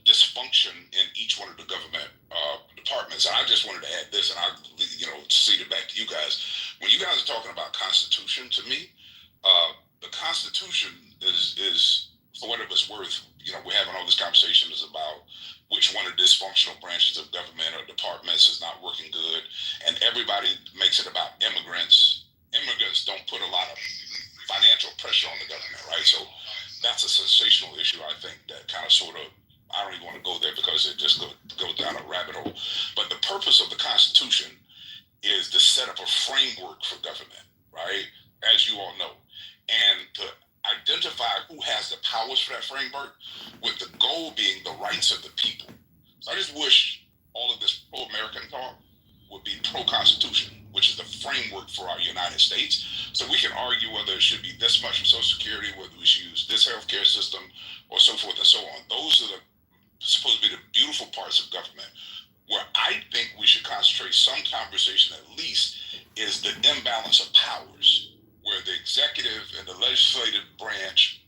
dysfunction in each one of the government departments. And I just wanted to add this, and I'll cede it back to you guys. When you guys are talking about Constitution, to me, the Constitution is for whatever it's worth. We're having all this conversation is about which one of the dysfunctional branches of government or departments is not working good, and everybody makes it about immigrants. Immigrants don't put a lot of financial pressure on the government, right? So that's a sensational issue, I think, that kind of sort of, I don't even want to go there because it just goes down a rabbit hole. But the purpose of the Constitution is to set up a framework for government, right? As you all know. And to identify who has the powers for that framework, with the goal being the rights of the people. So I just wish all of this pro-American talk would be pro-Constitution, which is the framework for our United States. So we can argue whether it should be this much for Social Security, whether we should use this healthcare system, or so forth and so on. Those are supposed to be the beautiful parts of government. Where I think we should concentrate some conversation at least is the imbalance of powers, where the executive and the legislative branch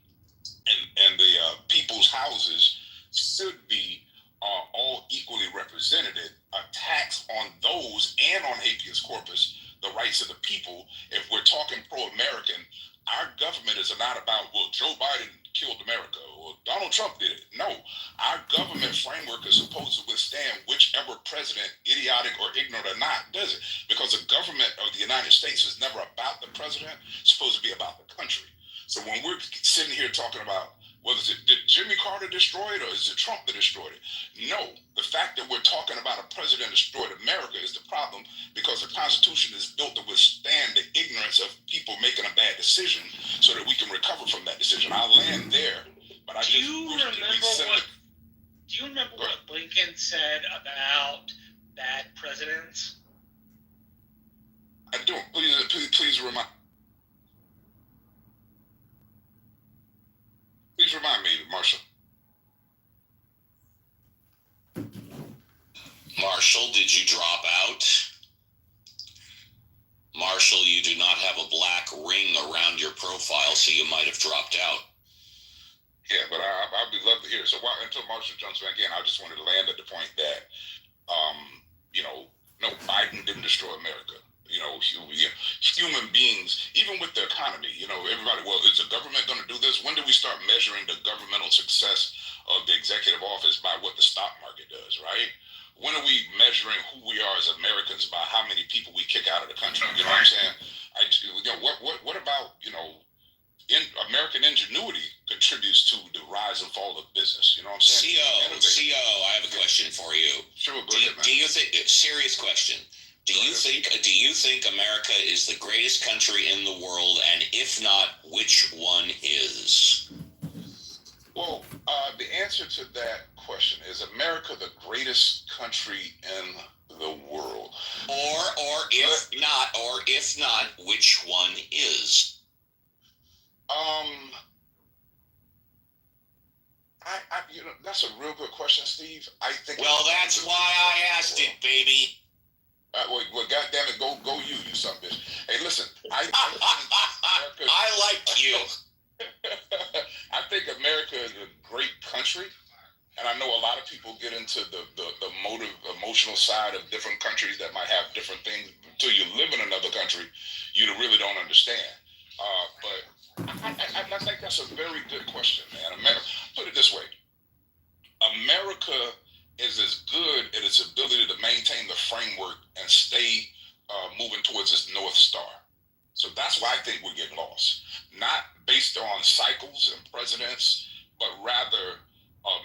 and the people's houses should be all equally represented. A tax on those and on habeas corpus, the rights of the people. If we're talking pro-American, our government is not about, well, Joe Biden killed America or Donald Trump did it. No, our government framework is supposed to withstand whichever president, idiotic or ignorant or not, does it. Because the government of the United States is never about the president. It's supposed to be about the country. So when we're sitting here talking about, did Jimmy Carter destroy it or is it Trump that destroyed it? No, the fact that we're talking about a president destroyed America is the problem, because the Constitution is built to withstand the ignorance of people making a bad decision so that we can recover from that decision. I'll land there, but I do you remember what Lincoln said about bad presidents? I don't. Please remind. Please remind me, Marshall. Marshall, did you drop out? Marshall, you do not have a black ring around your profile, so you might have dropped out. Yeah, but I'd be love to hear it. So until Marshall jumps back in, I just wanted to land at the point that, no, Biden didn't destroy America. Human beings, even with the economy, everybody, well, is the government going to do this? When do we start measuring the governmental success of the executive office by what the stock market does, right? When are we measuring who we are as Americans by how many people we kick out of the country? You know what I'm saying? What about, American ingenuity contributes to the rise and fall of business. You know what I'm saying? CO, I have a question for you. Sure, go ahead, man. Do you think, serious question, do you think America is the greatest country in the world, and if not, which one is? Well, the answer to that question is America the greatest country in the world? Or if not, which one is? That's a real good question, Steve. I think. Well, that's why I asked it, baby. Well, goddamn it, go you son of a bitch. Hey, listen, I like you. I think America is a great country, and I know a lot of people get into the emotional side of different countries that might have different things. Until you live in another country, you really don't understand. But I think that's a very good question, man. Put it this way. America is as good at its ability to maintain the framework and stay moving towards its North Star. So that's why I think we're getting lost. Not based on cycles and presidents, but rather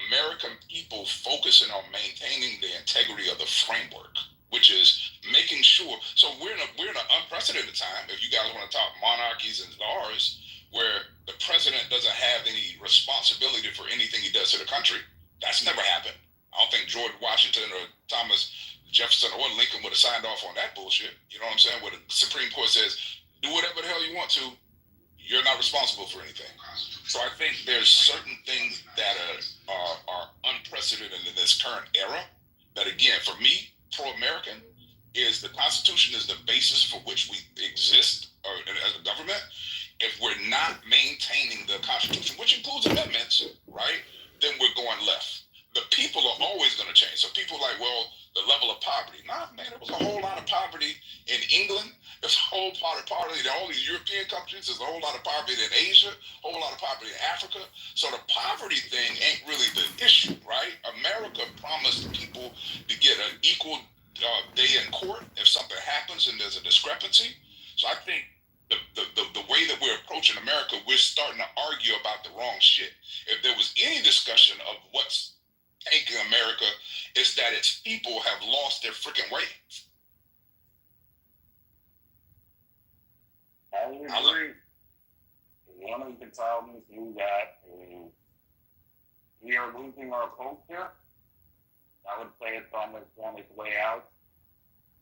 American people focusing on maintaining the integrity of the framework, which is making sure. So we're in an unprecedented time. If you guys want to talk monarchies and czars, where the president doesn't have any responsibility for anything he does to the country. That's never happened. I don't think George Washington or Thomas Jefferson or Lincoln would have signed off on that bullshit. You know what I'm saying? Where the Supreme Court says, do whatever the hell you want to, you're not responsible for anything. So I think there's certain things that are unprecedented in this current era that, again, for me, pro-American, is the Constitution is the basis for which we exist as a government. If we're not maintaining the Constitution, which includes amendments, right, then we're going left. The people are always going to change. So people are like, well, the level of poverty. Nah, man, there was a whole lot of poverty in England. There's a whole lot of poverty in all these European countries. There's a whole lot of poverty in Asia, a whole lot of poverty in Africa. So the poverty thing ain't really the issue, right? America promised people to get an equal day in court if something happens and there's a discrepancy. So I think the way that we're approaching America, we're starting to argue about the wrong shit. If there was any discussion of what's taking America, it's that its people have lost their freaking way. I would agree. One of the problems we got is we are losing our culture. I would say it's almost on its way out.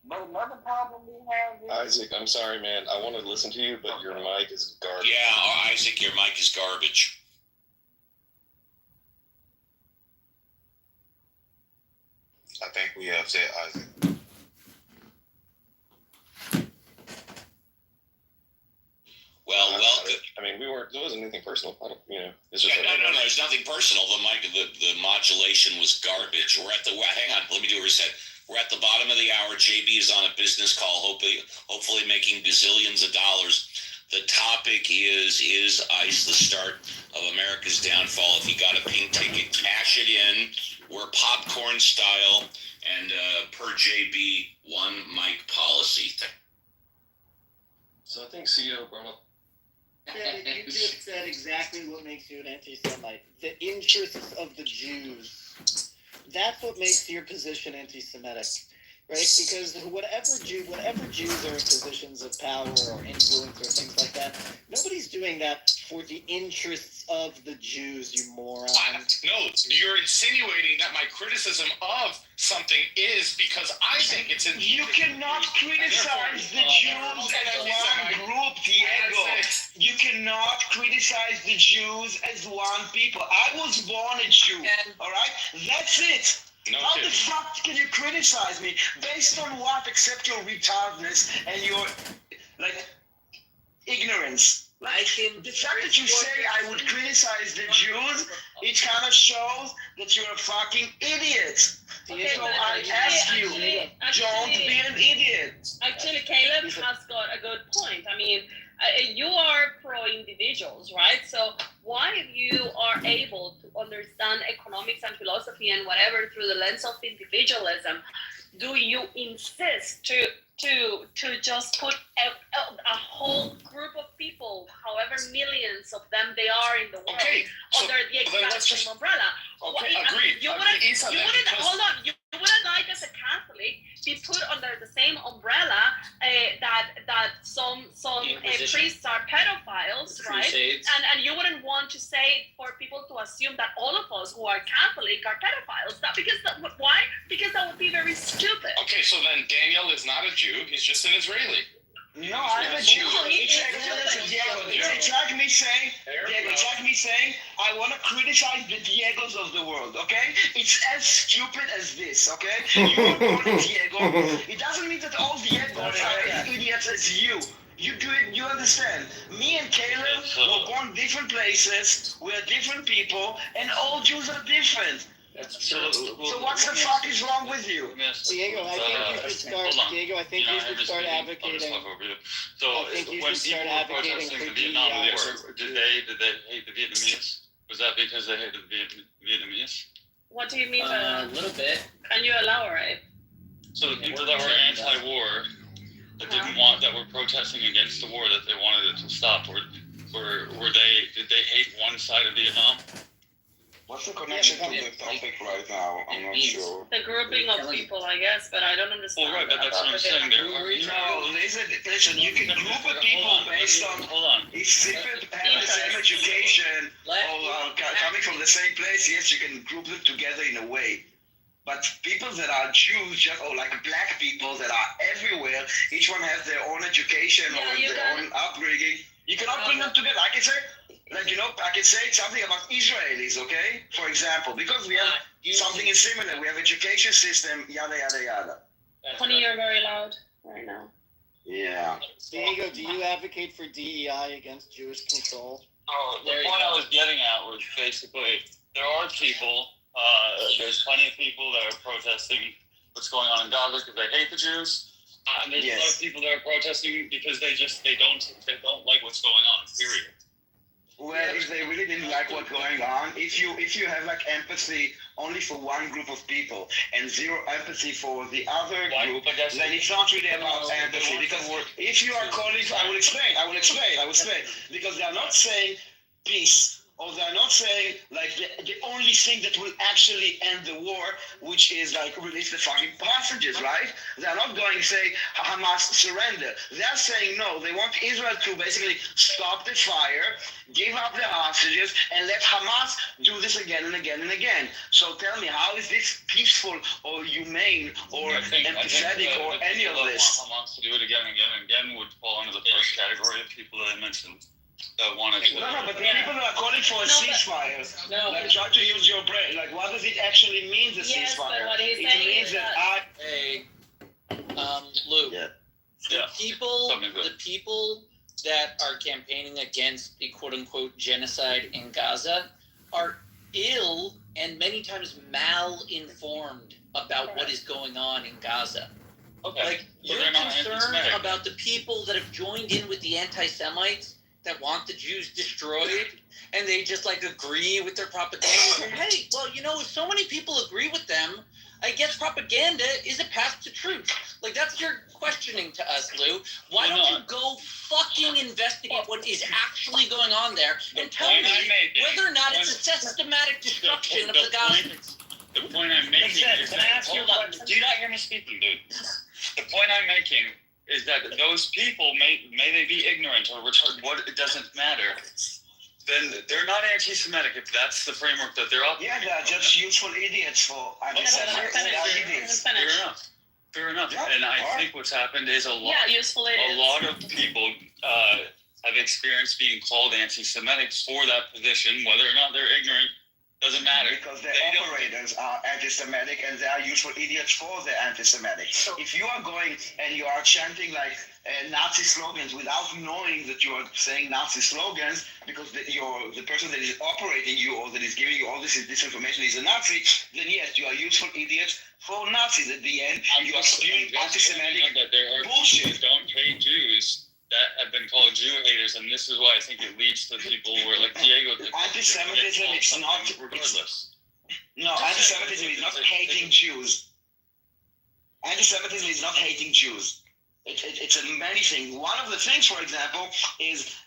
But another problem we have is... Isaac, I'm sorry, man. I want to listen to you, but your mic is garbage. Yeah, Isaac, your mic is garbage. I think we upset Isaac. Well, I mean, there wasn't anything personal. I don't, it's yeah, just no, there's nothing personal. The modulation was garbage. Hang on, let me do a reset. We're at the bottom of the hour. JB is on a business call, hopefully making gazillions of dollars. The topic is ICE the start of America's downfall? If you got a pink ticket, cash it in. We're popcorn style, and per JB, one mic policy. So I think CEO brought up. Yeah, you just said exactly what makes you an anti-Semite. The interests of the Jews. That's what makes your position anti-Semitic, right? Because whatever Jews are in positions of power or influence or things like that, nobody's doing that for the interests of the Jews, you moron. No, you're insinuating that my criticism of something is because I think it's in... You cannot criticize the Jews as one group, Diego. You cannot criticize the Jews as one people. I was born a Jew, all right? That's it. No How kidding. the fuck can you criticize me? Based on what? Except your retardedness and your like ignorance. Like the fact that you say I would criticize the Jews, it kind of shows that you're a fucking idiot. Okay, so I ask you, don't be an idiot. Actually, Caleb has got a good point. I mean, you are pro-individuals, right? So why, if you are able to understand economics and philosophy and whatever through the lens of individualism, do you insist to just put a whole group of people, however millions of them they are in the world, under the exact same umbrella? Okay, agreed. You wouldn't hold on. You wouldn't, like, as a Catholic, be put under the same umbrella that some priests are pedophiles, right? And you wouldn't want to say for people to assume that all of us who are Catholic are pedophiles. Why? Because that would be very stupid. Okay, so then Daniel is not a Jew; he's just an Israeli. No, I'm a Jew. It's like me saying, I want to criticize the Diegos of the world, okay? It's as stupid as this, okay? You're born a Diego. It doesn't mean that all Diegos are as idiots as you. You understand? Me and Caleb were born different places, we're different people, and all Jews are different. So what the fuck is wrong with you? Diego, I think you should start advocating. So when people were protesting the Vietnam War, did they hate the Vietnamese? Was that because they hated the Vietnamese? What do you mean? A little bit. Can you elaborate? So the people that were anti-war, that were protesting against the war, that they wanted it to stop, did they hate one side of Vietnam? What's the connection to the topic right now? I'm not sure. The grouping of people, I guess, but I don't understand. Well, right, but that's what I'm saying. No, listen, you can group of people based on if people have the same education or coming from the same place, yes, you can group them together in a way. But people that are Jews, or like black people that are everywhere, each one has their own education or their own upbringing. You cannot bring them together. I can say something about Israelis, okay? For example, because we have something similar. We have education system, yada, yada, yada. Honey, you're very loud right now. Yeah. Diego, do you advocate for DEI against Jewish control? Oh, the point I was getting at was basically there are people, there's plenty of people that are protesting what's going on in Gaza because they hate the Jews. And there's a lot of people that are protesting because they don't like what's going on, period. Well, if they really didn't like what's going on, if you have like empathy only for one group of people and zero empathy for the other group, then it's not really about empathy. Because if you are calling, I will explain. Because they are not saying peace. Or they're not saying like the only thing that will actually end the war, which is like release the fucking hostages, right? They're not going to say Hamas surrender. They're saying no. They want Israel to basically stop the fire, give up the hostages, and let Hamas do this again and again and again. So tell me, how is this peaceful or humane or empathetic or any of this? Hamas to do it again and again and again would fall under the first category of people that I mentioned. That wanted to. No, but the people that are calling for a ceasefire, like try to use your brain. Like, what does it actually mean, the ceasefire? But what he's it saying means is that Hey, Lou. The people that are campaigning against the quote-unquote genocide in Gaza are ill and many times mal-informed about what is going on in Gaza. Okay. Like, you're concerned about the people that have joined in with the anti-Semites that want the Jews destroyed, and they just like agree with their propaganda. Hey, well, if so many people agree with them, I guess propaganda is a path to truth. Like, that's your questioning to us, Lou. Why don't you go fucking investigate what is actually going on there and tell me whether or not it's a systematic destruction of the Gospels? The point I'm making is that, hold on, do you not hear me speaking, dude? The point I'm making is that those people, may they be ignorant or retarded, it doesn't matter. Then they're not anti-Semitic if that's the framework that they're up. Yeah, they're just useful idiots for anti-Semites. Fair enough. Yeah, and I think what's happened is a lot of people have experienced being called anti-Semitic for that position, whether or not they're ignorant Doesn't matter. Because the operators are anti-Semitic and they are useful idiots for the anti-Semitic. If you are going and you are chanting like Nazi slogans without knowing that you are saying Nazi slogans because the person that is operating you or that is giving you all this information is a Nazi, then yes, you are useful idiots for Nazis. At the end, you are spewing anti-Semitic that there are bullshit. people who don't hate Jews that have been called Jew haters, and this is why I think it leads to people where, like Diego, anti-Semitism is not regardless. No, anti-Semitism is not hating Jews. Anti-Semitism is not hating Jews. It's a many things. One of the things, for example, is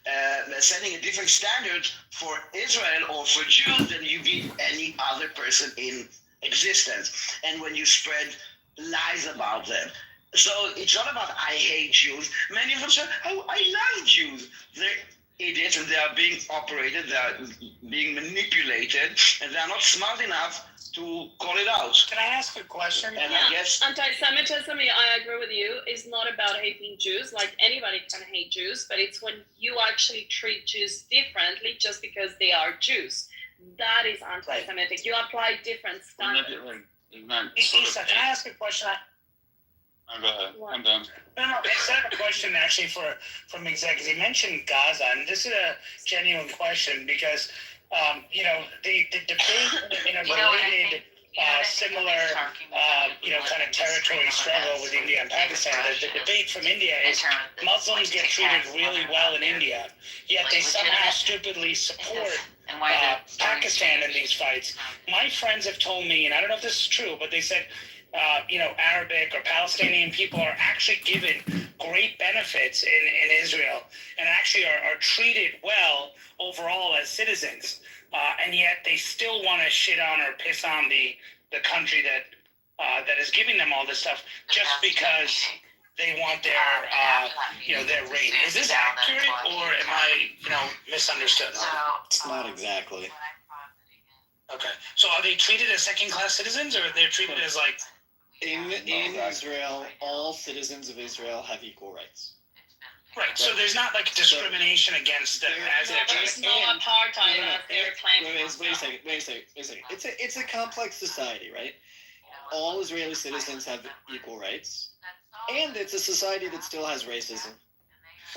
setting a different standard for Israel or for Jews than you give any other person in existence. And when you spread lies about them. So it's not about I hate Jews. Many of them say, oh, I love Jews. They're idiots and they are being operated, they are being manipulated, and they are not smart enough to call it out. Can I ask a question? And I guess anti-Semitism, I agree with you, is not about hating Jews. Like anybody can hate Jews, but it's when you actually treat Jews differently just because they are Jews. That is anti-Semitic. You apply different standards. Isa, can I ask a question? Go ahead. I'm done. No, it's not a question actually from Exec, because he mentioned Gaza, and this is a genuine question because, the debate in a related, similar, kind of territory struggle with India and Pakistan, the debate from India is Muslims get treated really well in India, yet they somehow stupidly support Pakistan in these fights. My friends have told me, and I don't know if this is true, but they said, Arabic or Palestinian people are actually given great benefits in Israel and actually are treated well overall as citizens. And yet they still want to shit on or piss on the country that is giving them all this stuff just because they want their rate. Is this accurate or am I, misunderstood? It's not exactly. Okay. So are they treated as second-class citizens or they're treated as like... In Israel, all citizens of Israel have equal rights. Right, so there's not like discrimination against them as there's no apartheid as they're claiming. Wait a second. It's a complex society, right? All Israeli citizens have equal rights, and it's a society that still has racism,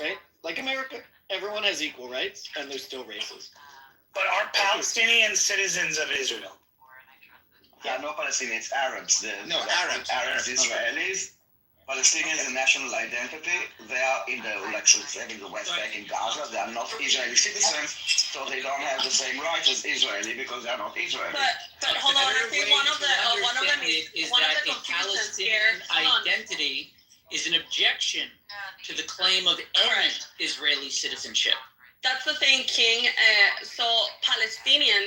right? Like America, everyone has equal rights, and there's still racism. But are Palestinian citizens of Israel? Yeah, no Palestinians, Arabs. Arabs. Arabs, Israelis. Palestinians a national identity. They are in the West Bank in Gaza. They are not Israeli citizens, so they don't have the same rights as Israeli because they are not Israeli. But hold on, I think one of them is that the Palestinian identity is an objection to the claim of any Israeli citizenship. That's the thing, King. So Palestinian,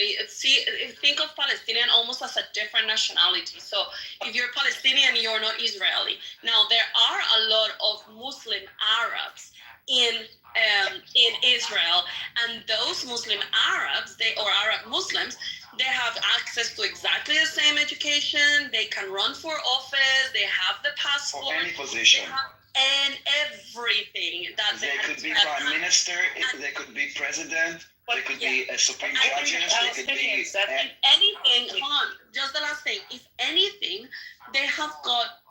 think of Palestinian almost as a different nationality. So if you're Palestinian, you're not Israeli. Now there are a lot of Muslim Arabs in Israel, and those Muslim Arabs, or Arab Muslims, they have access to exactly the same education. They can run for office. They have the passport. For any position. And everything that they could be prime minister, they could be president, they could be a supreme judge, they could be anything. Hold on, just the last thing. If anything, they have got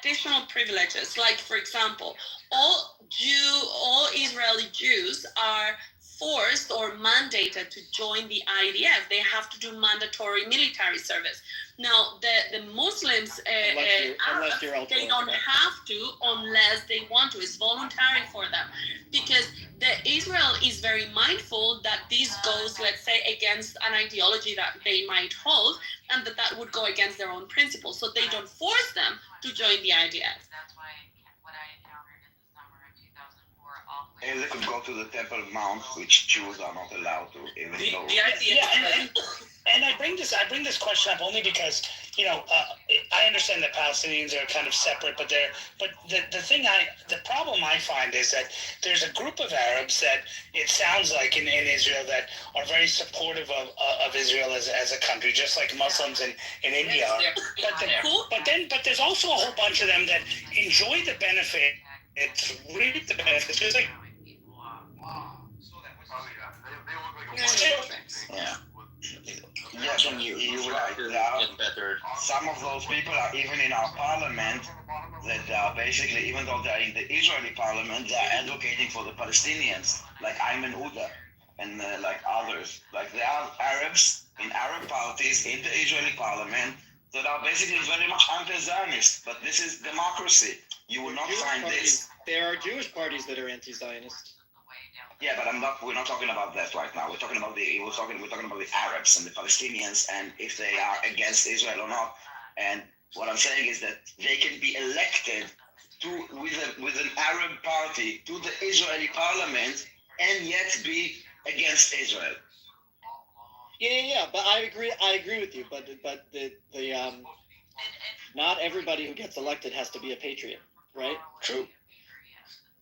additional privileges. Like, for example, all Israeli Jews are forced or mandated to join the IDF. They have to do mandatory military service. Now, the Muslims, Arabs, they don't have to unless they want to. It's voluntary for them. Because Israel is very mindful that this goes, let's say, against an ideology that they might hold, and that would go against their own principles. So they don't force them to join the IDF. And they could go to the Temple Mount, which Jews are not allowed to. And I bring this question up only because I understand that Palestinians are kind of separate, but the problem I find is that there's a group of Arabs that it sounds like in Israel that are very supportive of Israel as a country, just like Muslims in India are. But there's also a whole bunch of them that enjoy the benefit. It's reap the benefits. It's like, yeah. Yes, you're right. Some of those people are even in our parliament that are basically, even though they're in the Israeli parliament, they're advocating for the Palestinians, like Ayman Uda and like others. Like there are Arabs in Arab parties in the Israeli parliament that are basically very much anti-Zionist, but this is democracy. You will not find this. There are Jewish parties that are anti-Zionist. Yeah, but we're not talking about that right now. We're talking about the Arabs and the Palestinians and if they are against Israel or not. And what I'm saying is that they can be elected with an Arab party to the Israeli parliament and yet be against Israel. Yeah. But I agree with you. But the not everybody who gets elected has to be a patriot, right? True.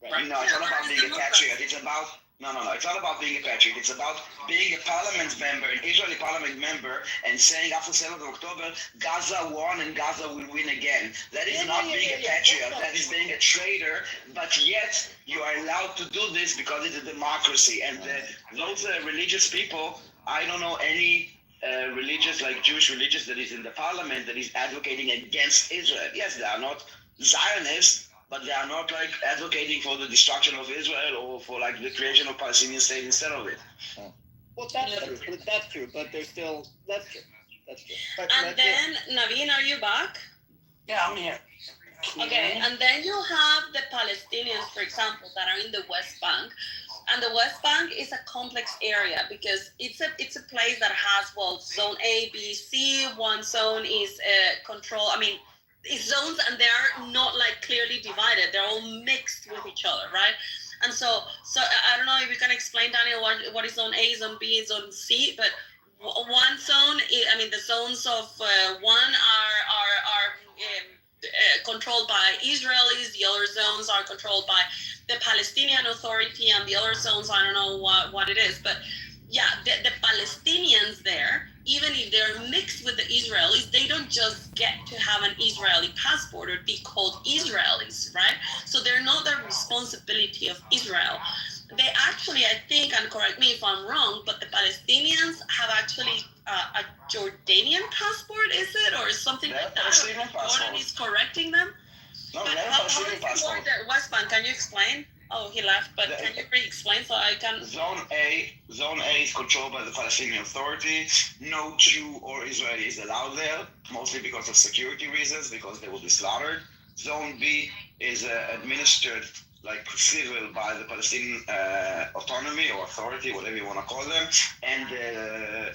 Right. No, it's not about being a patriot. It's about no. It's not about being a patriot. It's about being a parliament member, an Israeli parliament member, and saying after 7th of October, Gaza won and Gaza will win again. That is not being a patriot. That is being a traitor. But yet you are allowed to do this because it's a democracy. And those religious people, I don't know any religious, like Jewish religious, that is in the parliament that is advocating against Israel. Yes, they are not Zionists. But they are not like advocating for the destruction of Israel or for like the creation of Palestinian state instead of it. Well, that's true. But there's still that's true. But and then Naveen, are you back? Yeah, I'm here. Okay, and then you have the Palestinians, for example, that are in the West Bank. And the West Bank is a complex area because it's a place that has zone A, B, C. One zone is it's zones and they're not like clearly divided. They're all mixed with each other, right? And so I don't know if you can explain, Daniel, what is zone A, zone B, zone C, but one zone, the zones of one are controlled by Israelis, the other zones are controlled by the Palestinian Authority, and the other zones, I don't know what it is, but yeah, the Palestinians there, even if they're mixed with the Israelis, they don't just get to have an Israeli passport or be called Israelis, right? So they're not the responsibility of Israel. They actually, I think, and correct me if I'm wrong, but the Palestinians have actually a Jordanian passport, is it? Or something like that? Jordan is correcting them? No, but how is it more the West Bank? Can you explain? Oh, he left, but can you re-explain so I can... Zone A is controlled by the Palestinian Authority. No Jew or Israeli is allowed there, mostly because of security reasons, because they will be slaughtered. Zone B is administered like civil by the Palestinian autonomy or authority, whatever you want to call them, and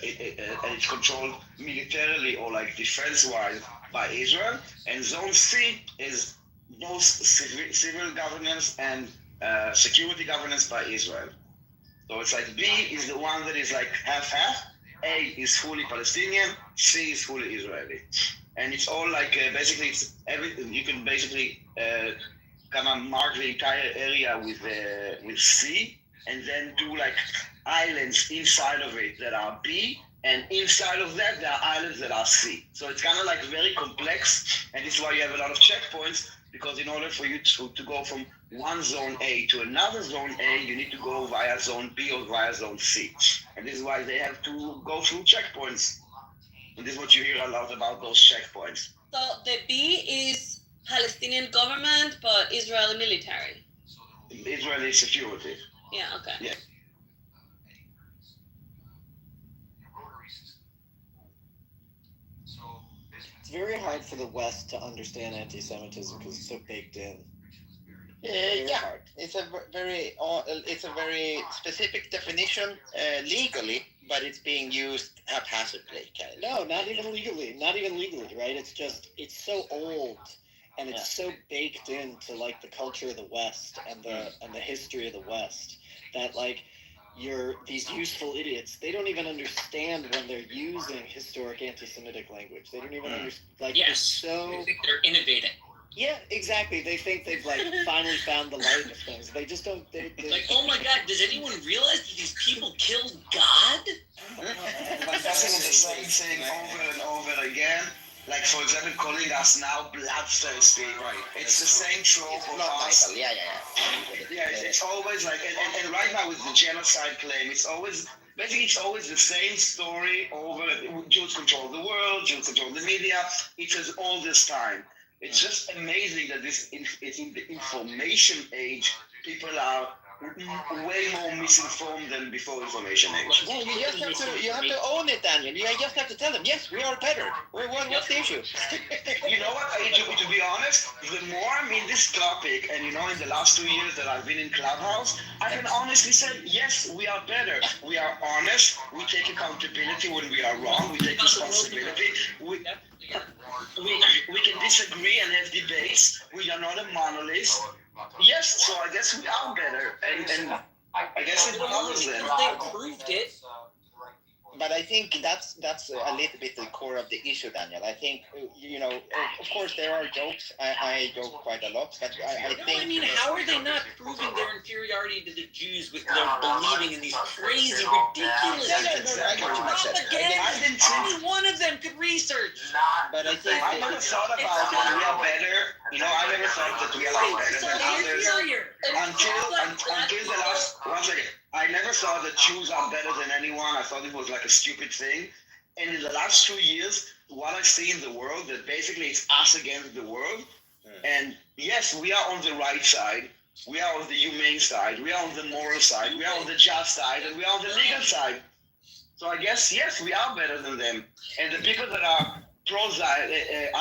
it's controlled militarily or like defense-wise by Israel. And Zone C is both civil governance and security governance by Israel. So it's like B is the one that is like half-half, A is fully Palestinian, C is fully Israeli. And it's all like basically it's everything. You can basically kind of mark the entire area with C, and then do like islands inside of it that are B, and inside of that there are islands that are C. So it's kind of like very complex, and this is why you have a lot of checkpoints, because in order for you to go from one zone A to another zone A, you need to go via zone B or via zone C. And this is why they have to go through checkpoints. And this is what you hear a lot about, those checkpoints. So the B is Palestinian government, but Israeli military. Israeli security. Yeah, okay. Yeah. It's very hard for the West to understand anti-Semitism because it's so baked in. Yeah, it's a very specific definition legally, but it's being used haphazardly. No, not even legally, right? It's so old, and it's so baked into like the culture of the West and the history of the West that like these useful idiots, they don't even understand when they're using historic anti-Semitic language. They don't even understand. Like, yes, they think they're innovating. Yeah, exactly. They think they've like finally found the light of things. They just don't. Like, oh my God! Does anyone realize that these people killed God? But that's the same thing over and over again. Like, for example, calling us now bloodthirsty. Right. It's the same trope of us. Yeah. Yeah, it's always like, and right now with the genocide claim, it's always basically it's always the same story over. Jews control the world, Jews control the media. It says all this time. It's just amazing that it's in the information age. People are way more misinformed than before information age. Yeah, you have to own it, Daniel. You just have to tell them, yes, we are better. What's the issue? You know what? To be honest, the more I'm in this topic, and in the last 2 years that I've been in Clubhouse, I can honestly say, yes, we are better. We are honest. We take accountability when we are wrong. We take responsibility. We can disagree and have debates. We are not a monolith. Yes, so I guess we are better, and I guess it bothers them. They proved it. But I think that's a little bit the core of the issue, Daniel. I think, of course there are jokes. I joke quite a lot, but I think... I mean, how are they not proving their inferiority to the Jews with their believing in these crazy, ridiculous propaganda? Only one of them could research. But I think... I never thought about that we are better. I never thought that we are better than others. Until the last... One second. I never thought that Jews are better than anyone. I thought it was like a stupid thing. And in the last 2 years, what I see in the world, that basically it's us against the world. And yes, we are on the right side. We are on the humane side. We are on the moral side. We are on the just side. And we are on the legal side. So I guess, yes, we are better than them. And the people that are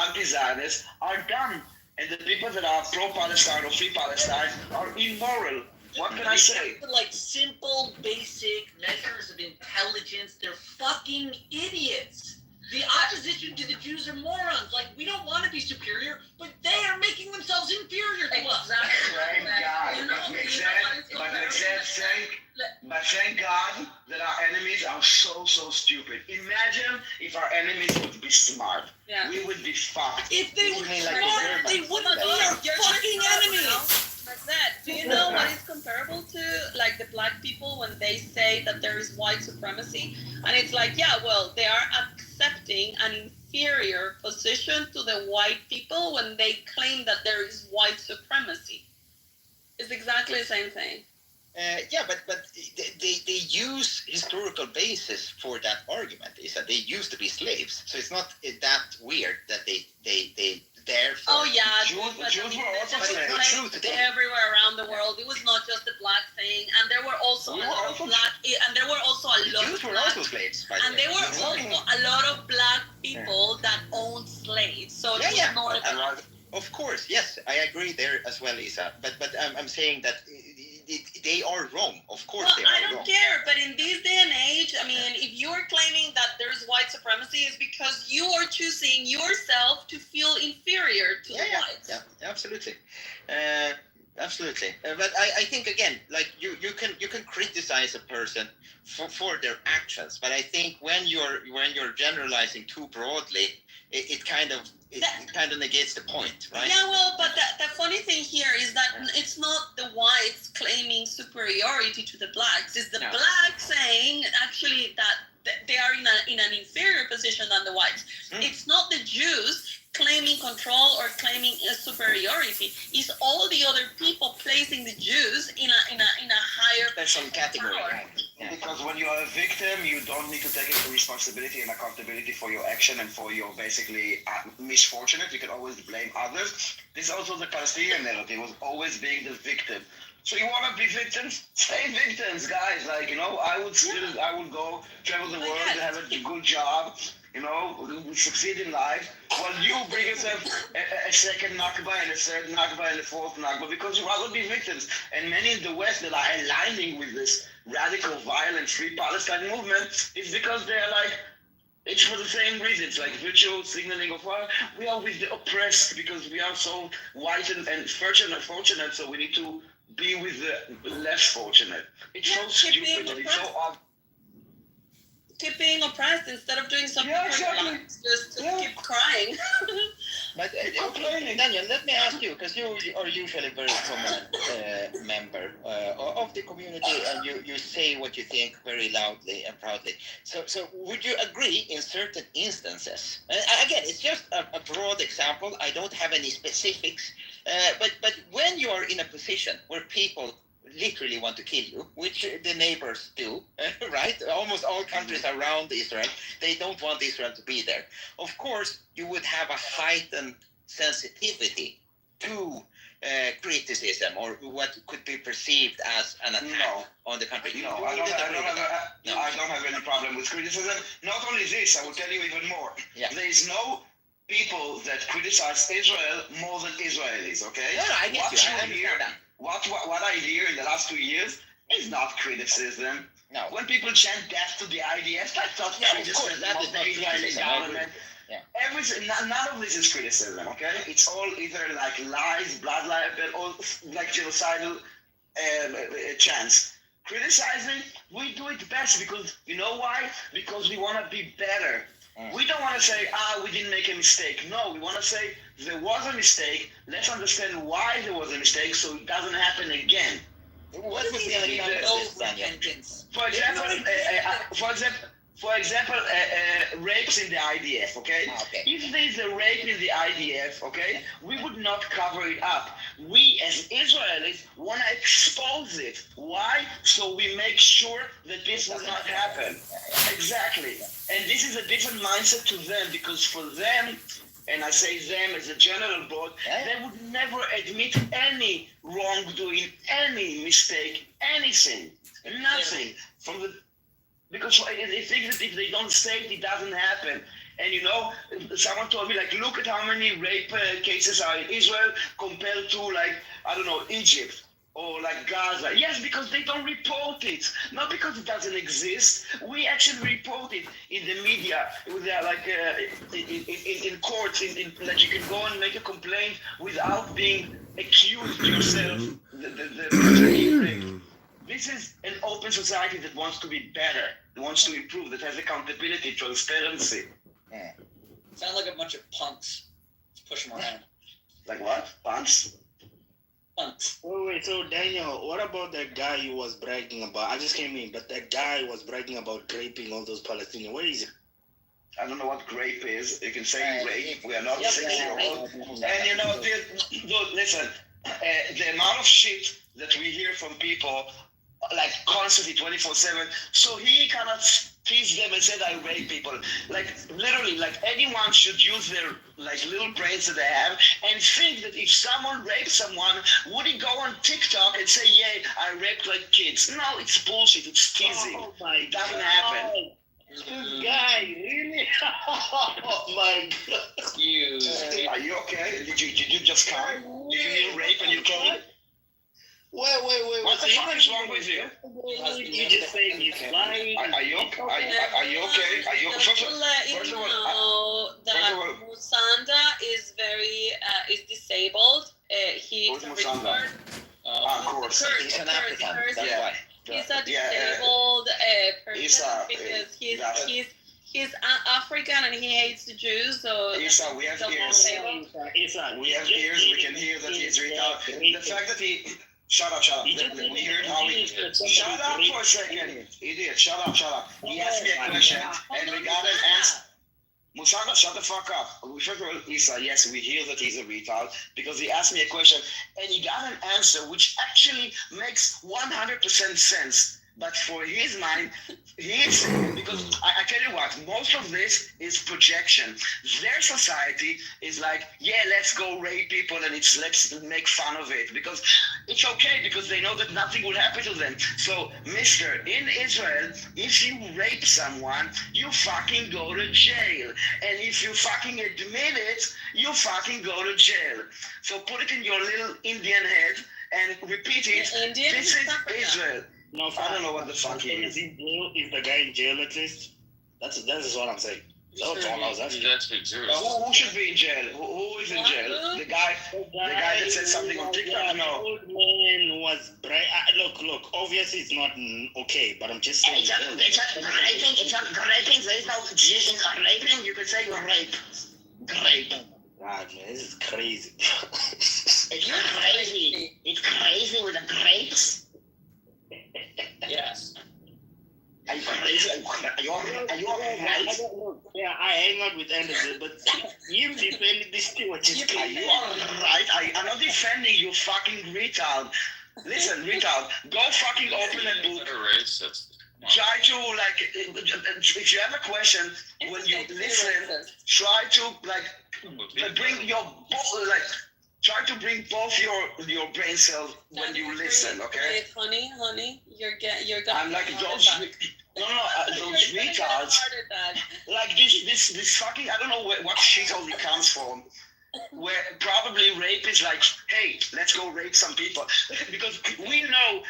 anti-Zionist are dumb. And the people that are pro-Palestine or free Palestine are immoral. What can I say? Like simple, basic measures of intelligence. They're fucking idiots. The opposition to the Jews are morons. Like, we don't want to be superior, but they are making themselves inferior to us. Thank God. But thank God that our enemies are so stupid. Imagine if our enemies would be smart. Yeah. We would be fucked. If they were smart, they wouldn't be our fucking enemies. Like that. Do you know what is comparable to like the black people when they say that there is white supremacy? And it's like, yeah, well, they are accepting an inferior position to the white people when they claim that there is white supremacy. It's exactly the same thing. Yeah, but they use historical basis for that argument. Is that they used to be slaves, so it's not that weird that they therefore. Oh yeah, Jews were also slaves everywhere around the world. It was not just the black thing, and there were also a lot of black. And there were also a lot. Jews were also slaves, by the way. And there were also a lot of black people that owned slaves. So yeah. Of course, yes, I agree there as well, Lisa. But I'm saying that they are wrong. Of course, they are wrong. I don't care. But in this day and age, I mean, if you are claiming that there's white supremacy, it's because you are choosing yourself to feel inferior to the whites. Yeah, absolutely. Absolutely. But I think again, like you can criticize a person for their actions, but I think when you're generalizing too broadly, it kind of negates the point, right? Yeah, well, but the funny thing here is that it's not the whites claiming superiority to the blacks. It's the blacks saying actually that they are in an inferior position than the whites. It's not the Jews claiming control or claiming superiority. It's all the other people placing the Jews in a higher special category. Yeah. Because when you are a victim, you don't need to take responsibility and accountability for your action and for your basically misfortunate. You can always blame others. This is also the Palestinian narrative, was always being the victim. So you want to be victims? Stay victims, guys. Like, I would go travel the world, have a good job, succeed in life, while you bring yourself a second Nakba and a third Nakba and a fourth Nakba because you rather be victims. And many in the West that are aligning with this radical, violent, free Palestine movement is because they're like, it's for the same reasons, like virtual signaling of, well, we are with the oppressed because we are so white and fortunate, so we need to be with the less fortunate. It's so stupid and it's so obvious. Keep being oppressed instead of doing something just keep crying. But Daniel, let me ask you, because you are usually a very prominent member of the community, and you say what you think very loudly and proudly. So would you agree in certain instances? Again, it's just a broad example. I don't have any specifics. But when you are in a position where people literally want to kill you, which the neighbors do, right? Almost all countries around Israel, they don't want Israel to be there. Of course, you would have a heightened sensitivity to criticism or what could be perceived as an attack on the country. No, I don't have any problem with criticism. Not only this, I will tell you even more. Yeah. There is no people that criticize Israel more than Israelis, okay? No, I get you. I understand that. What I hear in the last 2 years is not criticism. No. When people chant death to the IDF, that's not criticism. Of course, that is not the Israeli criticism. government. Yeah. None of this is criticism, okay? It's all either like lies, blood libel, or like genocidal chants. Criticizing, we do it best because, you know why? Because we want to be better. We don't want to say, we didn't make a mistake. No, we want to say, there was a mistake. Let's understand why there was a mistake so it doesn't happen again. What would be an For example, rapes in the IDF, okay? If there's a rape in the IDF, okay, we would not cover it up. We, as Israelis, want to expose it. Why? So we make sure that this will not happen. Exactly. And this is a different mindset to them, because for them, and I say them as a general board, they would never admit any wrongdoing, any mistake, anything, nothing. Because they think that if they don't say it, it doesn't happen. And you know, someone told me, like, look at how many rape cases are in Israel compared to, like, I don't know, Egypt or like Gaza. Yes, because they don't report it. Not because it doesn't exist. We actually report it in the media, like in courts, like you can go and make a complaint without being accused yourself. This is an open society that wants to be better, that wants to improve, that has accountability, transparency. Sound like a bunch of punks. Just push them around. Like what? Punks? Punks. Wait, so Daniel, what about that guy you was bragging about? I just came in, but that guy was bragging about raping all those Palestinians. Where is it? I don't know what grape is. You can say rape. We are not 6-year-old. And you know, dude, listen, the amount of shit that we hear from people, like constantly 24/7. So he cannot tease them and said I rape people. Like literally, like anyone should use their like little brains that they have and think that if someone rapes someone, would he go on TikTok and say, yeah, I raped like kids? No, it's bullshit. It's teasing. It doesn't happen. This guy, really? Oh my God. Are you okay? Did you just come? Did you hear rape and you came? Wait. What the fuck is wrong with you? You just saying he's lying. Are you okay? Are you okay? Are you Just to let you know that Musanda is is disabled. He's a Musanda? Of course. He's an African. That's why. He's a disabled person because he's African and he hates the Jews. So Isa, we have ears. We have ears. We can hear that he's retarded. The fact that he. Shut up. We heard how he. Shut up for a second. Idiot, shut up. He asked me a question and we got an answer. Musanga, shut the fuck up. First of all, Isa, yes, we hear that he's a retard because he asked me a question and he got an answer which actually makes 100% sense. But for his mind, because I tell you what, most of this is projection. Their society is like, yeah, let's go rape people and let's make fun of it because it's okay because they know that nothing will happen to them. So, mister, in Israel, if you rape someone, you fucking go to jail. And if you fucking admit it, you fucking go to jail. So put it in your little Indian head and repeat it. This is Israel. No, I don't know what the fuck he is. Is the guy in jail at least? That's what I'm saying. Who should be in jail? Who is in jail? The guy that said something on TikTok? No. The old man was look. Obviously, it's not okay, but I'm just saying. It's not raping. There is no G in raping. You can say rape. Grape. God, man, this is crazy. It's not crazy. It's crazy with the grapes. Yes. Are you crazy? Are you alright? Yeah, I hang out with Anderson, but him defending this thing, what is crazy? Are you alright? I'm not defending you, fucking retard. Listen, retard. Go fucking open a book. Try to if you have a question when you listen, try to bring your try to bring both your brain cells when you listen. Okay. Wait, honey, you're I'm like those. Those retards. Like this fucking. I don't know what shithole it comes from. Where probably rape is like, hey, let's go rape some people because we know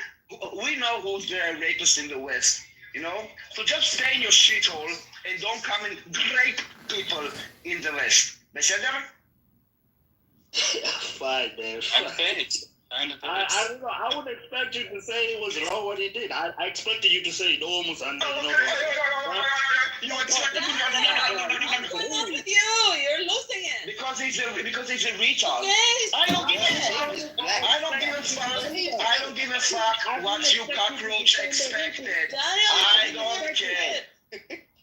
who's the rapist in the West, you know. So just stay in your shithole and don't come and rape people in the West. They said that. Fine, man. I don't know. I would expect you to say it was wrong what he did. I expected you to say no almost under You expected me What's going on with you? You're losing it. Because he's a retard. Yes. I don't give a fuck what you cockroach expected. I don't care.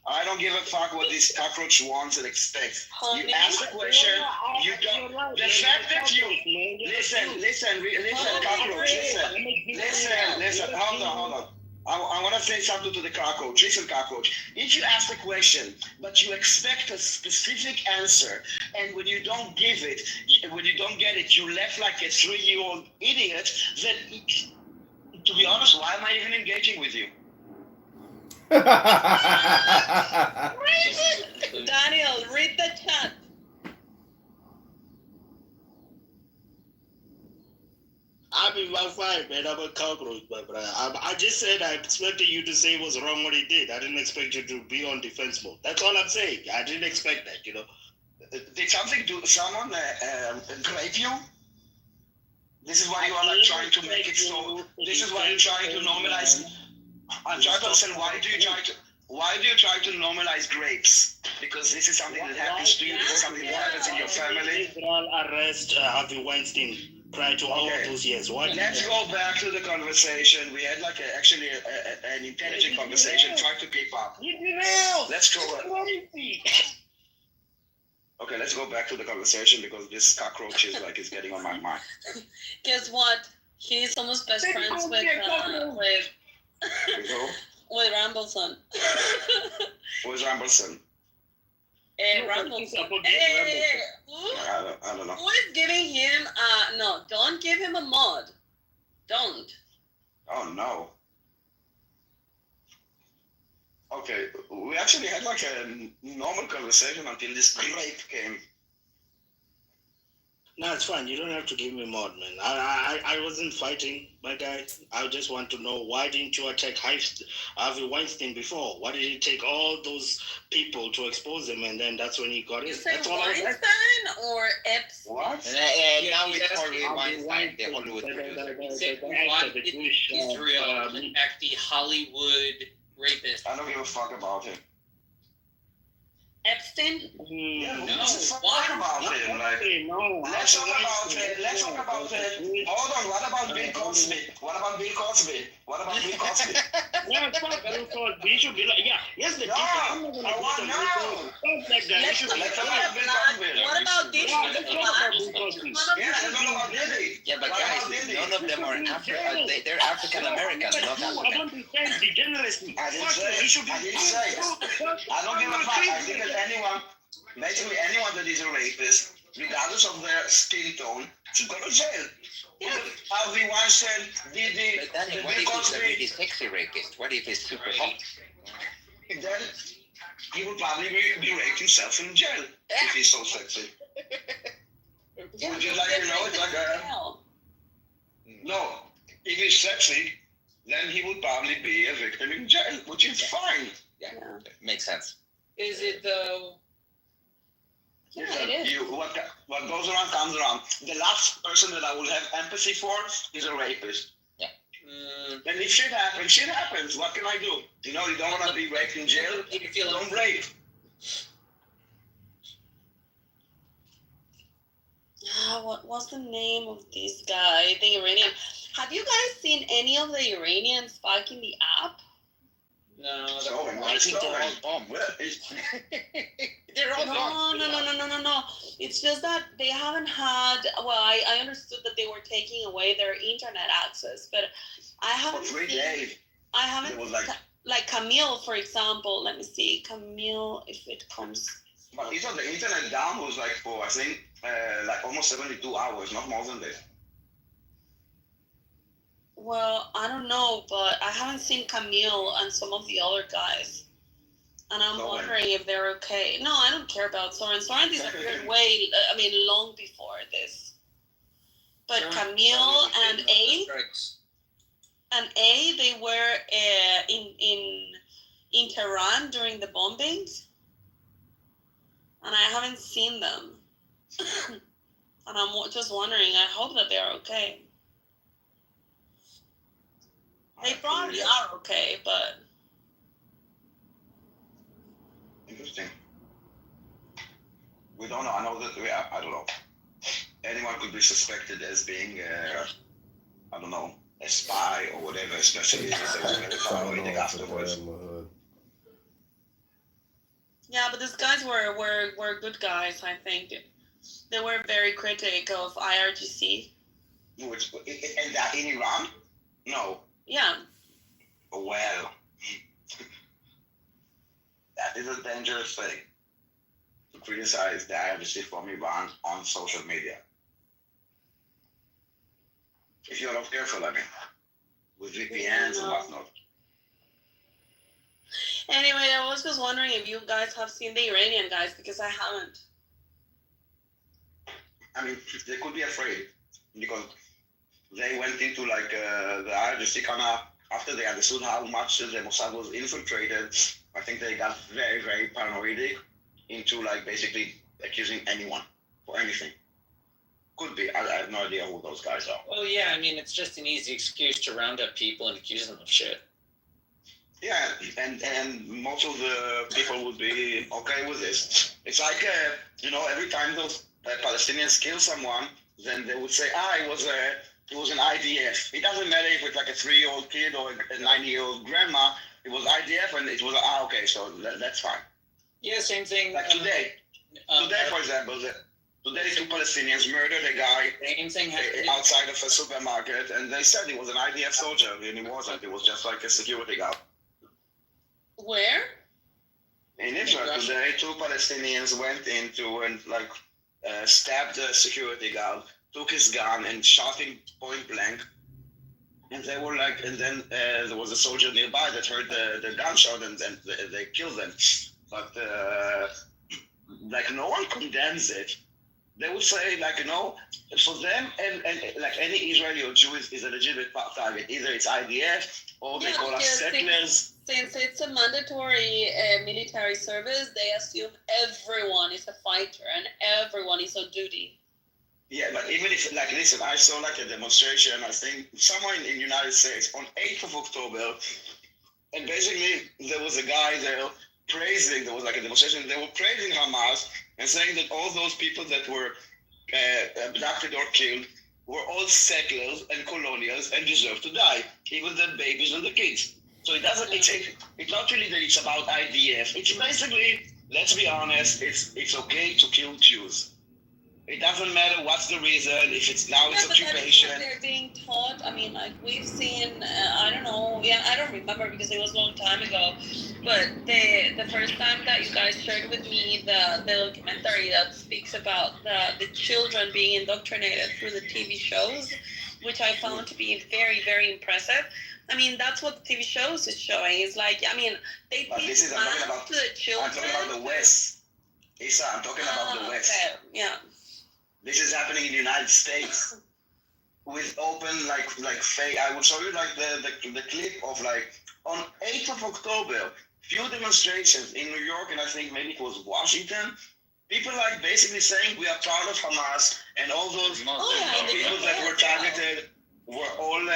I don't give a fuck what this cockroach wants and expects. You ask the question, you don't. The fact that you listen, cockroach, listen. Hold on. I want to say something to the cockroach. Listen, cockroach. If you ask the question, but you expect a specific answer, and when you don't give it, when you don't get it, you left like a 3-year-old idiot. Then, to be honest, why am I even engaging with you? Daniel, read the chat. I mean, I'm fine, man. I'm a cockroach, my brother. I just said I expected you to say it was wrong what he did. I didn't expect you to be on defense mode. That's all I'm saying. I didn't expect that, you know. Did someone grape you? This is why you are like trying to make it so. This is why you're trying to normalize. I'm trying to understand why do you try to normalize grapes? Because this is something that happens to you. This is something that happens in your family. Israel arrest Harvey Weinstein prior to all of those years. What? Let's go back to the conversation. We had like an intelligent conversation. Try to keep up. Let's go. Okay, let's go back to the conversation because this cockroach is getting on my mind. Guess what? He's almost best friends with Rambleson. Who is Rambleson? Rambleson. I don't know. Who is giving him no, don't give him a mod. Don't. Oh no. Okay, we actually had like a normal conversation until this grape came. No, it's fine. You don't have to give me mod, man. I wasn't fighting, my guy. I just want to know, why didn't you attack Harvey Weinstein before? Why did it take all those people to expose him, and then that's when he got you it? Say that's all Weinstein or Epstein? What? Now it's Harvey Weinstein, the Hollywood producer. He said he wanted Israel to attack the Hollywood rapist. I don't give a fuck about him. Epstein? Yeah, no. Let's talk about it. Let's talk about it. Hold on. What about Bill Cosby? Yeah, fuck Bill Cosby. He should be like, yes, the I want no. Let's talk about Black. What about this? Yeah, but guys, none of them are African. They're African American, not African. I didn't say. I don't give a fuck. I think that basically anyone that is a rapist, regardless of their skin tone, should go to jail. Harvey Weinstein did the. But Danny, what if he's a really sexy rapist? What if he's super hot? Then he would probably be raped himself in jail if he's so sexy. Would you like to know? It's like a. No, if he's sexy, then he would probably be a victim in jail, which is fine. Yeah, makes sense. Is it though? Yeah, it is. What goes around comes around. The last person that I will have empathy for is a rapist. Yeah. And if shit happens. What can I do? You know, you don't want to be raped in jail. Don't rape. What was the name of this guy? The Iranian. Have you guys seen any of the Iranians fucking the app? No, I think they're all bombed. They're all no. It's just that they haven't had. Well, I understood that they were taking away their internet access, but I haven't. For 3 days. I haven't. It was like Camille, for example. Let me see, Camille, if it comes. But even the internet down was like for I think like almost 72 hours, not more than that. Well, I don't know, but I haven't seen Camille and some of the other guys. And I'm wondering if they're okay. No, I don't care about Soren. Soren disappeared long before this. But Camille and A, they were in Tehran during the bombings. And I haven't seen them. And I'm just wondering, I hope that they're okay. They probably are okay, but... Interesting. We don't know. I know that I don't know. Anyone could be suspected as being, I don't know, a spy or whatever, especially if they were very paranoid afterwards. Yeah, but these guys were good guys, I think. They were very critical of IRGC. Which, and that in Iran? No. Yeah. Well, that is a dangerous thing, to criticize the IRGC from Iran on social media. If you're not careful, I mean, with VPNs and whatnot. Anyway, I was just wondering if you guys have seen the Iranian guys, because I haven't. I mean, they could be afraid, because they went into like the IRGC kind of, after they understood how much the Mossad was infiltrated, I think they got very, very paranoid into like basically accusing anyone for anything. Could be. I have no idea who those guys are. Well, yeah, I mean, it's just an easy excuse to round up people and accuse them of shit. Yeah, and most of the people would be okay with this. It's like, every time those Palestinians kill someone, then they would say, it was an IDF. It doesn't matter if it's like a 3-year-old kid or a 9-year-old grandma. It was IDF, and it was okay. So that's fine. Yeah, same thing. Like today, for example, today 2 Palestinians murdered a guy outside of a supermarket, and they said he was an IDF soldier, and he wasn't. It was just like a security guard. Where? In Israel today, 2 Palestinians went into and stabbed the security guard, took his gun and shot him point blank. And they were and then there was a soldier nearby that heard the gunshot, and then they killed them. But no one condemns it. They would say for them and any Israeli or Jew is a legitimate target. Either it's IDF or they call us settlers. Since it's a mandatory military service, they assume everyone is a fighter and everyone is on duty. Yeah, but even if, listen, I saw a demonstration, I think, somewhere in the United States on 8th of October, and basically there was a guy there praising, there was a demonstration, they were praising Hamas and saying that all those people that were abducted or killed were all settlers and colonials and deserve to die, even the babies and the kids. So it doesn't, it's not really that it's about IDF. It's basically, let's be honest, it's okay to kill Jews. It doesn't matter what's the reason, if it's occupation. But they're being taught, we've seen, I don't remember because it was a long time ago, but the first time that you guys shared with me the documentary that speaks about the children being indoctrinated through the TV shows, which I found to be very, very impressive. That's what the TV shows is showing. It's they teach math to the children. I'm talking about the West. Isa, I'm talking about the West. Okay. Yeah. This is happening in the United States with open, fake. I will show you, the clip of, on 8th of October, few demonstrations in New York, and I think maybe it was Washington. People, basically saying we are part of Hamas, and all those people that were targeted were all,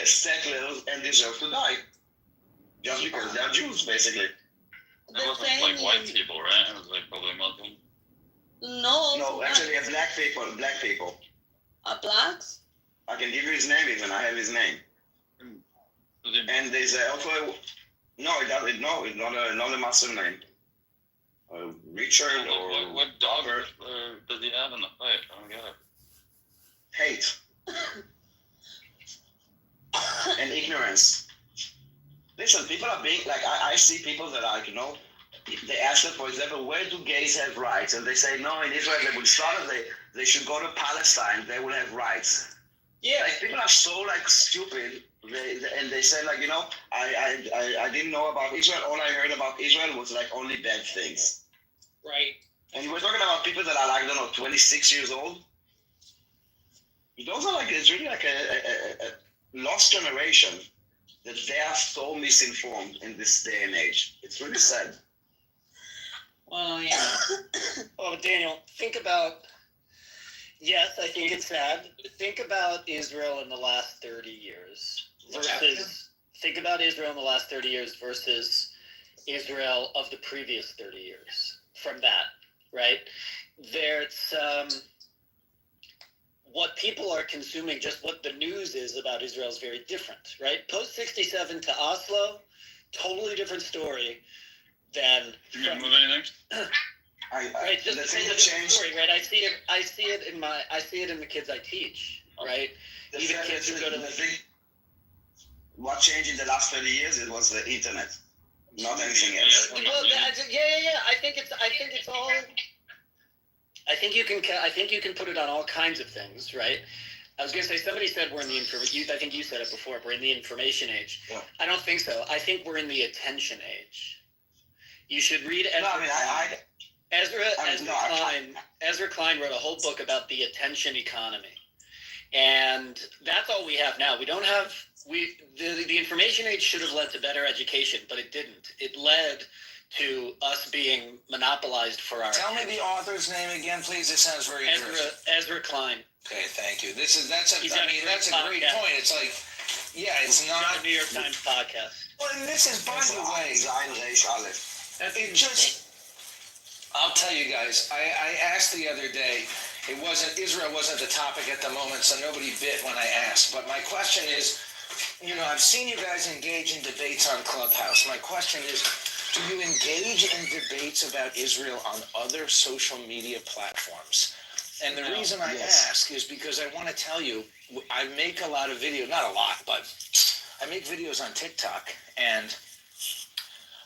settlers and deserve to die. Just because they're Jews, basically. It wasn't white people, right? It was probably Muslim. No, actually, black people. Blacks? I can give you his name even. I have his name. And there's also it's not a Muslim name. Richard or what dog does had in the fight? I don't get it. Hate. And ignorance. Listen, people are being, like, I see people that are, you know, they ask them, for example, where do gays have rights? And they say, no, in Israel they will start, they should go to Palestine, they will have rights. Yeah. Like, people are so, like, stupid, and they say, like, you know, I didn't know about Israel, all I heard about Israel was, like, only bad things. Right. And we're talking about people that are, like, I don't know, 26 years old. Those are, like, it's really like a lost generation that they are so misinformed in this day and age. It's really sad. Well, yeah. Oh, Daniel, think about, yes, I think it's sad, but think about Israel in the last 30 years versus, think about Israel in the last 30 years versus Israel of the previous 30 years from that, right? There's, what people are consuming, just what the news is about Israel is very different, right? Post-67 to Oslo, totally different story than... You gonna move anything? Right, just the same story, right? I see it in the kids I teach, right? Even kids who go to the... What changed in the last 30 years? It was the internet, not anything else. Well, yeah. I think it's all... I think you can put it on all kinds of things, right? I was going to say, somebody said we're in the I think you said it before, we're in the information age. Yeah. I don't think so. I think we're in the attention age. You should read Ezra Klein wrote a whole book about the attention economy. And that's all we have now. We don't have, the information age should have led to better education, but it didn't. It led to us being monopolized for our... Tell me the author's name again, please. It sounds very interesting. Ezra Klein. Okay, thank you. That's a great point. It's like, yeah, it's not a New York Times podcast. Well, and this is, by the way, it just, I'll tell you guys, I asked the other day, Israel wasn't the topic at the moment, so nobody bit when I asked, but my question is, you know, I've seen you guys engage in debates on Clubhouse. My question is, do you engage in debates about Israel on other social media platforms? And the reason I ask is because I want to tell you, I make a lot of videos, not a lot, but I make videos on TikTok, and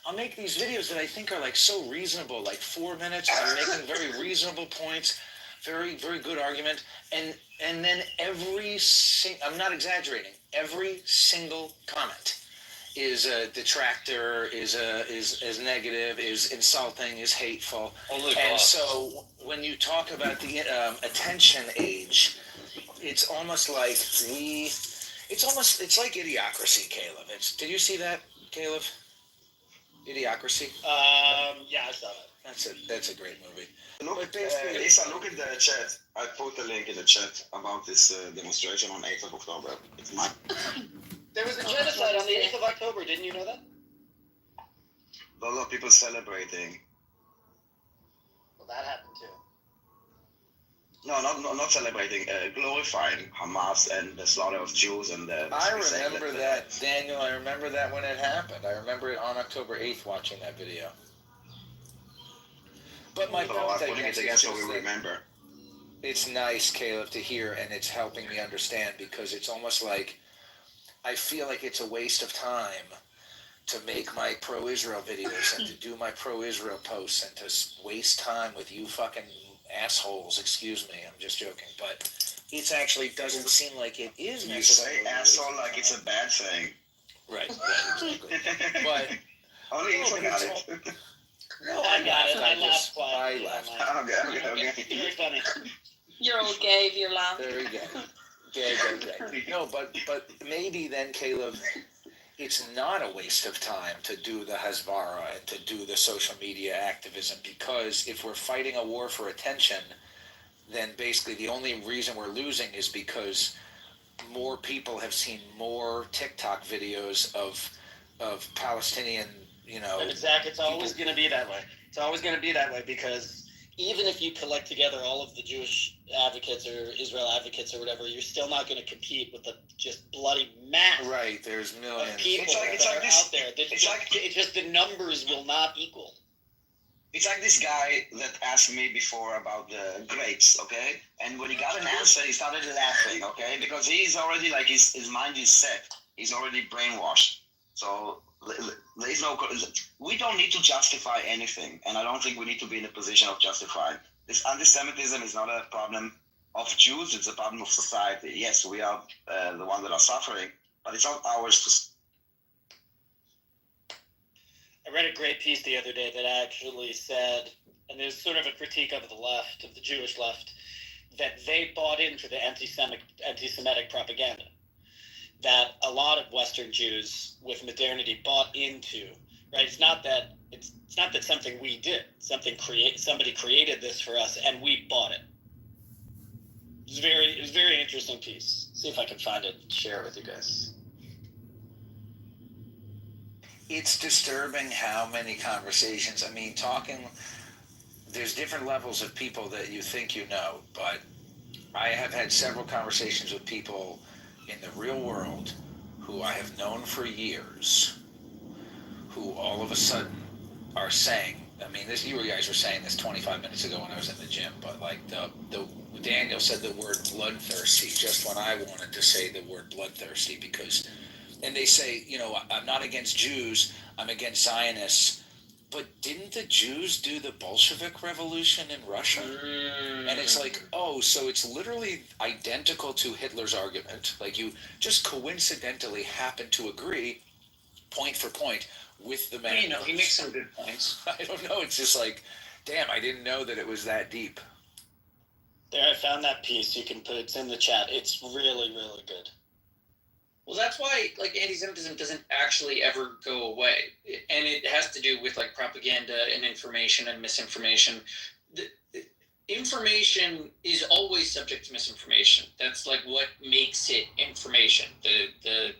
I'll make these videos that I think are like so reasonable, like 4 minutes, I'm making very reasonable points, very, very good argument, and then I'm not exaggerating, every single comment is a detractor, is negative, is insulting, is hateful. And so when you talk about the attention age, it's almost like it's like Idiocracy, Caleb. Did you see that, Caleb? Idiocracy? Yeah, I saw that. That's a great movie. Look, Lisa, look in the chat. I put a link in the chat about this demonstration on 8th of October. It's mine. There was a genocide on the 8th of October. Didn't you know that? A lot of people celebrating. Well, that happened too. No, not celebrating. Glorifying Hamas and the slaughter of Jews and the... I remember that, Daniel. I remember that when it happened. I remember it on October 8th watching that video. But my point I'm putting it together so we remember. It's nice, Caleb, to hear, and it's helping me understand, because it's almost like I feel like it's a waste of time to make my pro-Israel videos and to do my pro-Israel posts and to waste time with you fucking assholes. Excuse me, I'm just joking, but it actually doesn't seem like it is necessarily. You say asshole like it's a bad thing. Right, exactly. But only you got it. No, I got it. I laughed quietly. Okay. Very funny. You're all gay if you're laughing. There you go. Gay. No, but maybe then, Caleb, it's not a waste of time to do the Hasbara and to do the social media activism, because if we're fighting a war for attention, then basically the only reason we're losing is because more people have seen more TikTok videos of Palestinian, you know... And exactly, it's always going to be that way. It's always going to be that way, because even if you collect together all of the Jewish advocates or Israel advocates or whatever, you're still not going to compete with the just bloody mass. Right, there's millions. Of people that are out there. It's just the numbers will not equal. It's like this guy that asked me before about the grapes, okay? And when he got an answer, he started laughing, okay? Because he's already like, his mind is set. He's already brainwashed. So there's no, we don't need to justify anything. And I don't think we need to be in a position of justifying. This anti-Semitism is not a problem of Jews, it's a problem of society. Yes, we are the ones that are suffering, but it's not ours to. I read a great piece the other day that actually said, and there's sort of a critique of the left, of the Jewish left, that they bought into the anti-Semitic propaganda that a lot of Western Jews with modernity bought into. Right? It's not that something we did. Somebody created this for us, and we bought it. It was a very interesting piece. See if I can find it and share it with you guys. It's disturbing how many conversations, I mean, there's different levels of people that you think you know, but I have had several conversations with people in the real world who I have known for years, who all of a sudden are saying, I mean, you guys were saying this 25 minutes ago when I was in the gym, but like Daniel said the word bloodthirsty just when I wanted to say the word bloodthirsty because, and they say, I'm not against Jews, I'm against Zionists, but didn't the Jews do the Bolshevik Revolution in Russia? And it's like, so it's literally identical to Hitler's argument. Like you just coincidentally happen to agree, point for point, with the man. He makes some good points. I don't know, it's just like, damn, I didn't know that it was that deep. There, I found that piece. You can put it in the chat. It's really, really good. Well, that's why, anti-Semitism doesn't actually ever go away. And it has to do with, propaganda and information and misinformation. Information is always subject to misinformation. That's, what makes it information. The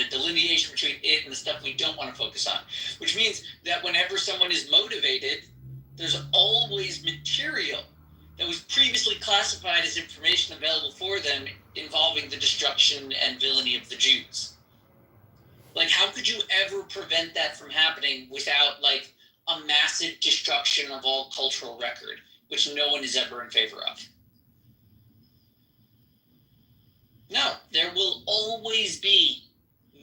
delineation between it and the stuff we don't want to focus on. Which means that whenever someone is motivated, there's always material that was previously classified as information available for them involving the destruction and villainy of the Jews. How could you ever prevent that from happening without, a massive destruction of all cultural record, which no one is ever in favor of? No, there will always be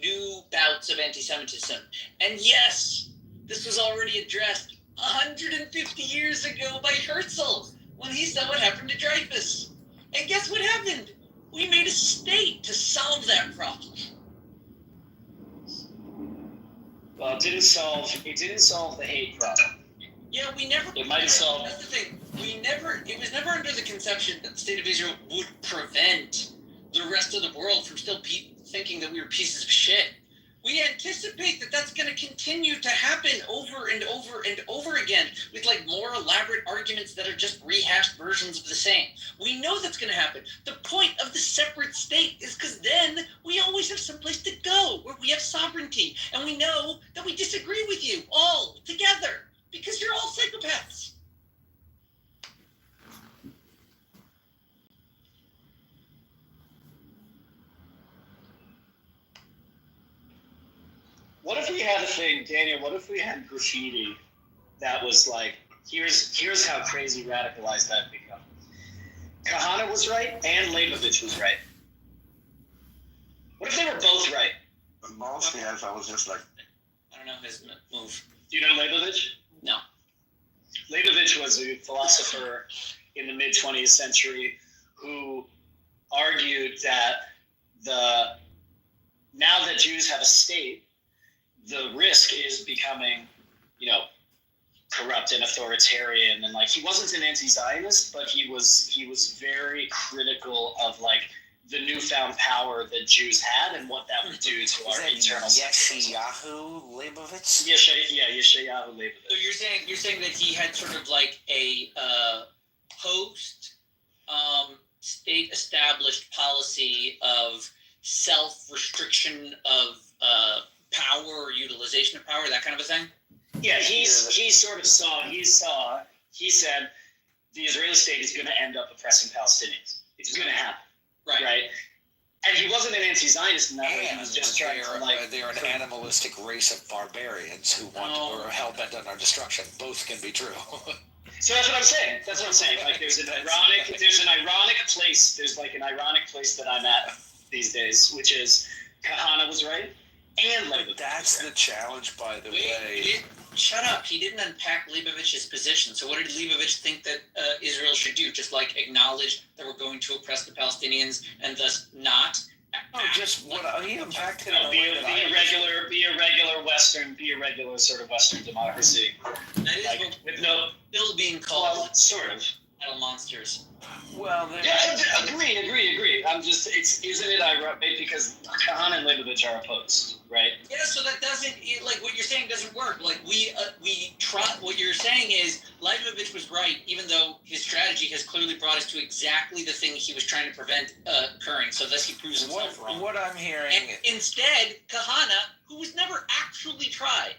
new bouts of anti-Semitism. And yes, this was already addressed 150 years ago by Herzl when he saw what happened to Dreyfus. And guess what happened? We made a state to solve that problem. Well, it didn't solve the hate problem. Yeah, we never. It might have solved. That's the thing. It was never under the conception that the state of Israel would prevent the rest of the world from still thinking that we were pieces of shit. We anticipate that that's going to continue to happen over and over and over again with more elaborate arguments that are just rehashed versions of the same. We know that's going to happen. The point of the separate state is because then we always have someplace to go where we have sovereignty and we know that we disagree with you all together because you're all psychopaths. What if we had a thing, Daniel, what if we had graffiti that was here's how crazy radicalized I've become. Kahana was right and Leibovich was right. What if they were both right? Both, yes, I was just I don't know his move. Do you know Leibovich? No. Leibovich was a philosopher in the mid-20th century who argued that now that Jews have a state, the risk is becoming, corrupt and authoritarian, and he wasn't an anti-Zionist, but he was very critical of the newfound power that Jews had and what that would do to our internal. Yeshayahu Leibovitz? Yeshayahu Leibovitz. So you're saying that he had sort of a post state established policy of self-restriction of power or utilization of power, that kind of a thing? Yeah, he said the Israeli state is going to end up oppressing Palestinians. It's going to happen. Right? And he wasn't an anti-Zionist in that way. He was just trying to they're an animalistic race of barbarians who who are hell-bent on our destruction. Both can be true. So that's what I'm saying. That's what I'm saying. Like there's an ironic place. There's like an ironic place that I'm at these days, which is Kahana was right and Leibovitz. That's the challenge, by the way. Shut up. He didn't unpack Leibovich's position. So what did Leibovich think that Israel should do? Just like acknowledge that we're going to oppress the Palestinians and thus not? No, just what he unpacked it. Be a regular sort of Western democracy. That is like, with no still being called sort of metal monsters. Well, agree. I'm just isn't it ironic because Kahana and Leibovich are opposed, right? Yeah, so that doesn't like what you're saying doesn't work. Like we try. What you're saying is Leibovich was right, even though his strategy has clearly brought us to exactly the thing he was trying to prevent occurring. So thus he proves himself wrong. What I'm hearing, and instead Kahana, who was never actually tried,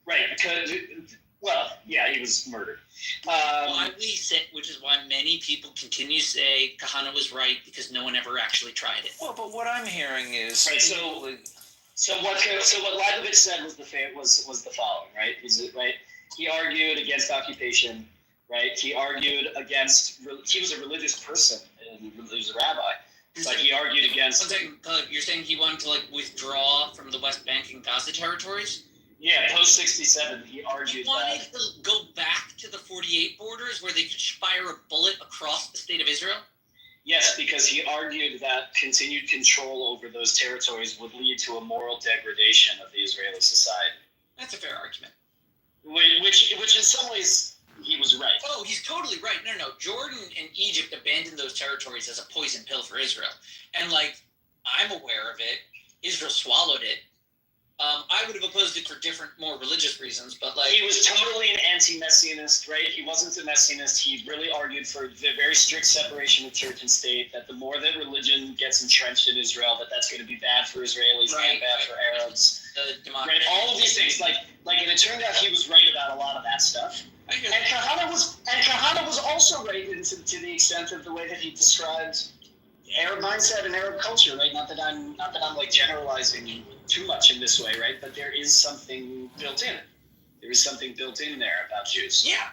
right? Because he was murdered. Why we sit, which is why many people continue to say Kahana was right because no one ever actually tried it. Well, but what I'm hearing is right. So what Leibovich said was the following, right? Right? He argued against occupation, right? He argued against. He was a religious person, and he was a rabbi. But he argued against. You're saying he wanted to withdraw from the West Bank and Gaza territories? Yeah, post 67, he argued he wanted to go back to the 48 borders where they could fire a bullet across the state of Israel? Yes, because he argued that continued control over those territories would lead to a moral degradation of the Israeli society. That's a fair argument. Which in some ways, he was right. Oh, he's totally right. No. Jordan and Egypt abandoned those territories as a poison pill for Israel. And, I'm aware of it. Israel swallowed it. I would have opposed it for different, more religious reasons, but he was totally an anti-messianist, right? He wasn't a messianist. He really argued for the very strict separation of church and state. That the more that religion gets entrenched in Israel, that's going to be bad for Israelis and bad for Arabs. Right? All of these things, and it turned out he was right about a lot of that stuff. And Kahana was also right to the extent of the way that he described Arab mindset and Arab culture, right? Not that I'm generalizing too much in this way, right? But there is something built in it. There is something built in there about Jews. Yeah.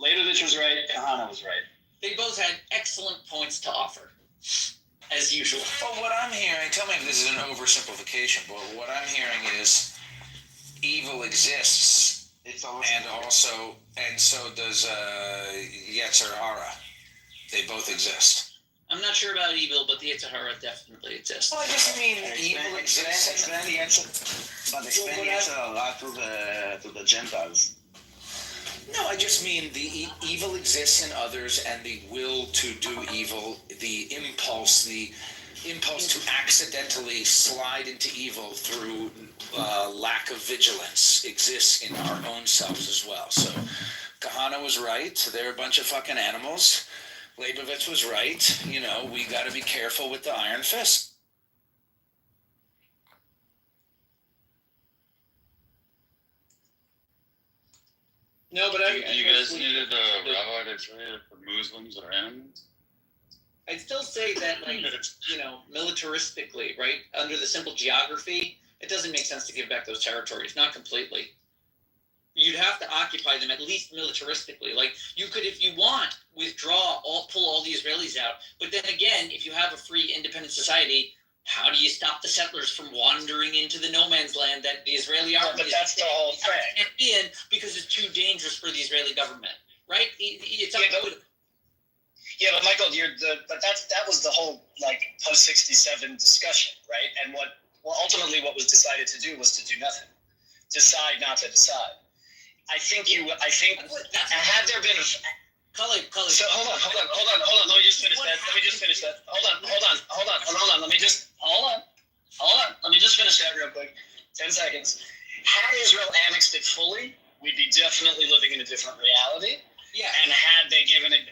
Leibovich was right. Kahana was right. They both had excellent points to offer, as usual. Well, what I'm hearing, tell me if this is an oversimplification, but what I'm hearing is evil exists, and so does Yetzer Hara. They both exist. I'm not sure about evil, but the Yetzer Hara definitely exists. Well, I just mean evil exists. Explain Yetzer Hara to the Gentiles. No, I just mean the evil exists in others, and the will to do evil, the impulse to accidentally slide into evil through lack of vigilance exists in our own selves as well. So Kahana was right. They're a bunch of fucking animals. Leibovich was right. We got to be careful with the iron fist. No, but you guys needed a rabbi to say if the Muslims are animals? I'd still say that, militaristically, right, under the simple geography, it doesn't make sense to give back those territories, not completely. You'd have to occupy them at least militaristically. You could, if you want, pull all the Israelis out. But then again, if you have a free, independent society, how do you stop the settlers from wandering into the no man's land that the Israeli army that's the whole thing. Can't be in because it's too dangerous for the Israeli government, right? It's unavoidable. Yeah, but Michael, that was the whole post 67 discussion, right? And ultimately what was decided to do was to do nothing, decide not to decide. I think had there been Cully. So hold on. Let me just finish that. Hold on. Let me just finish that real quick. 10 seconds. Had Israel annexed it fully, we'd be definitely living in a different reality. Yeah. And had they given it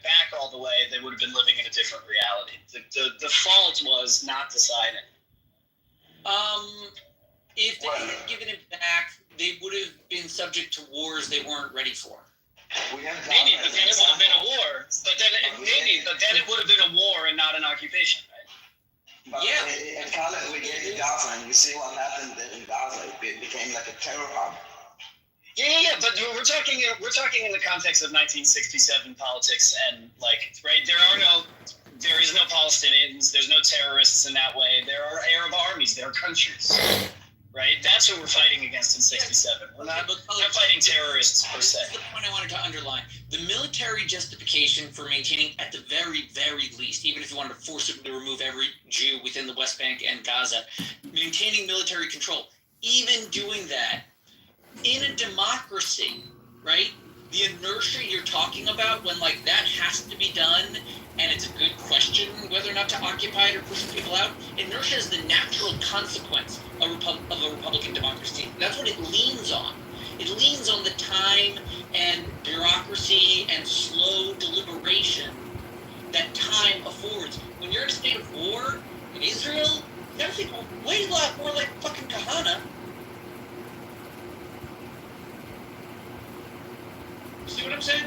back all the way, they would have been living in a different reality. The fault was not deciding. If they had given it back, they would have been subject to wars they weren't ready for. Maybe, but then it would have been a war. But then it would have been a war and not an occupation, right? But in Khaled, we gave it Gaza, and we see what happened in Gaza. It became like a terror hub. Yeah. But we're talking in the context of 1967 politics, and right, there is no Palestinians, there's no terrorists in that way. There are Arab armies, there are countries, right? That's what we're fighting against in '67. We're not fighting terrorists per se. That's the point I wanted to underline. The military justification for maintaining, at the very, very least, even if you wanted to forcibly remove every Jew within the West Bank and Gaza, maintaining military control, even doing that, in a democracy, right? The inertia you're talking about when that has to be done, and it's a good question whether or not to occupy it or push people out, inertia is the natural consequence of a Republican democracy. That's what it leans on. It leans on the time and bureaucracy and slow deliberation that time affords. When you're in a state of war in Israel, you gotta think way a lot more like fucking Kahana. See what I'm saying?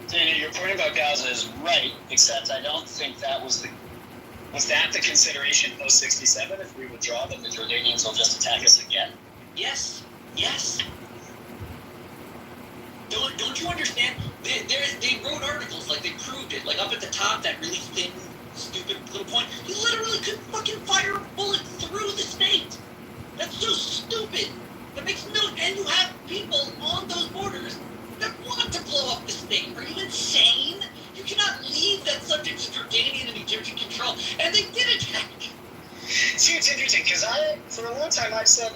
Dana, your point about Gaza is right, except I don't think that was the consideration post '67. If we withdraw, then the Jordanians will just attack us again. Yes. Don't you understand? They wrote articles, they proved it, up at the top, that really thin, stupid little point. You literally could fucking fire a bullet through the state. That's so stupid. That makes no. And you have people on those borders that want to blow up the state. Are you insane? You cannot leave that subject to Jordanian and Egyptian control. And they did attack. See, it's interesting because for a long time, I've said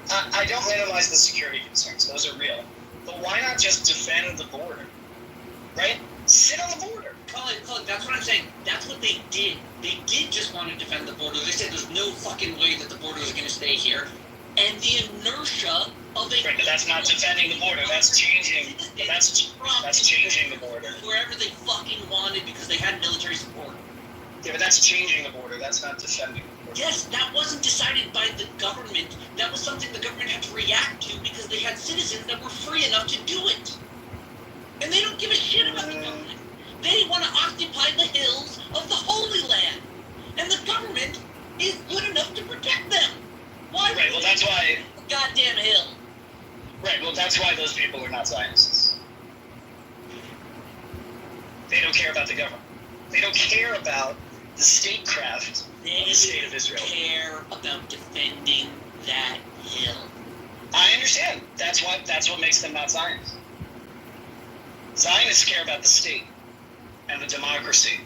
I don't minimize the security concerns; those are real. But why not just defend the border, right? Sit on the border. Colin, that's what I'm saying. That's what they did. They did just want to defend the border. They said there's no fucking way that the border is going to stay here. And the inertia of a... Right, but that's not defending the border. That's changing. That's changing the border. Wherever they fucking wanted because they had military support. Yeah, but that's changing the border. That's not defending the border. Yes, that wasn't decided by the government. That was something the government had to react to because they had citizens that were free enough to do it. And they don't give a shit about the government. They want to occupy the hills of the Holy Land. And the government is good enough to protect them. Why? Right, well, that's why... Goddamn hill. Right, well, that's why those people are not Zionists. They don't care about the government. They don't care about the statecraft of the state of Israel. They care about defending that hill. I understand. That's what makes them not Zionists. Zionists care about the state and the democracy.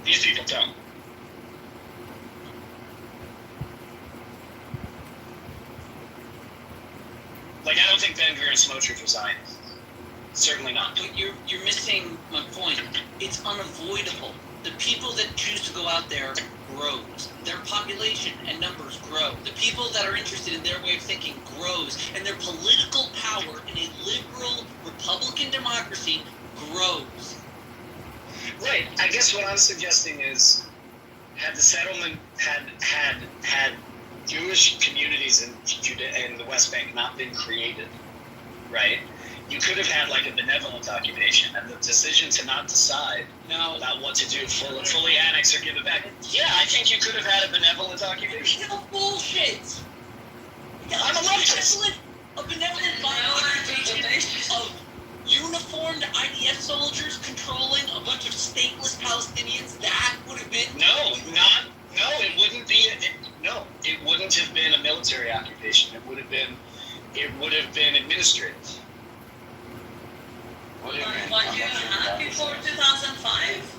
These people don't. I don't think Ben Gvir and Smotrich are Zionists. Certainly not. But you're missing my point. It's unavoidable. The people that choose to go out there grows. Their population and numbers grow. The people that are interested in their way of thinking grows. And their political power in a liberal Republican democracy grows. Right. I guess what I'm suggesting is, had the settlement had Jewish communities in the West Bank not been created, right? You could have had a benevolent occupation, and the decision to not decide about what to do, fully annex or give it back. Yeah, I think you could have had a benevolent occupation. It's bullshit. I'm a leftist. A benevolent occupation of uniformed IDF soldiers controlling a bunch of stateless Palestinians. That would have been it wouldn't be. It wouldn't have been a military occupation. It would have been administrative. Were you not before 2005?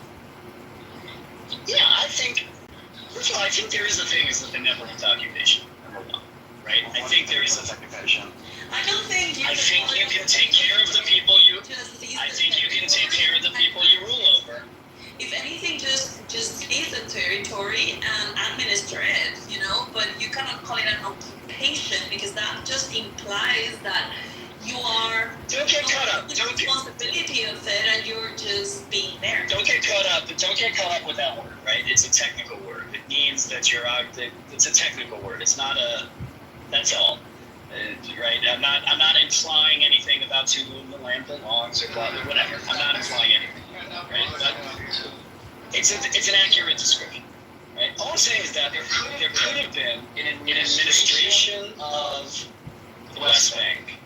Yeah, I think. First of all, I think there is a thing as a benevolent occupation. Number one, right? I think there is a occupation. I don't think you. I think you can take care of the people you. I think you can take care of the people you rule over. If anything, just seize the territory and administer it, but you cannot call it an occupation because that just implies that you are don't get caught up. The responsibility of it, and you're just being there. Don't get caught up with that word, right? It's a technical word. means that you're out. It's a technical word. It's not a. That's all. Right? I'm not implying anything about to whom the land belongs or whatever. I'm not implying anything. Right? But it's an accurate description. Right? All I'm saying is that there could have been an administration of the West Bank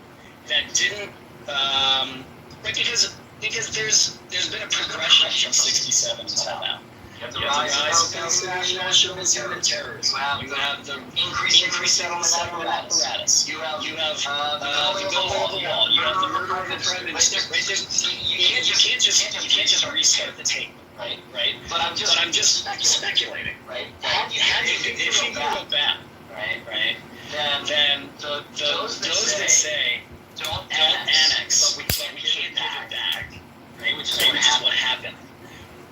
that didn't, right? Because there's been a progression from '67 until now. You have the rise of Palestinian nationalism and terrorism. You have the increasing of the settlement apparatus. You have the building of the wall. You have the murder of the prime minister. Right? You can't just restart the tape. Right. But I'm just speculating. Right. If you go back. Right. Then those that say don't annex, but we can't give it back. Right. Which is what happened.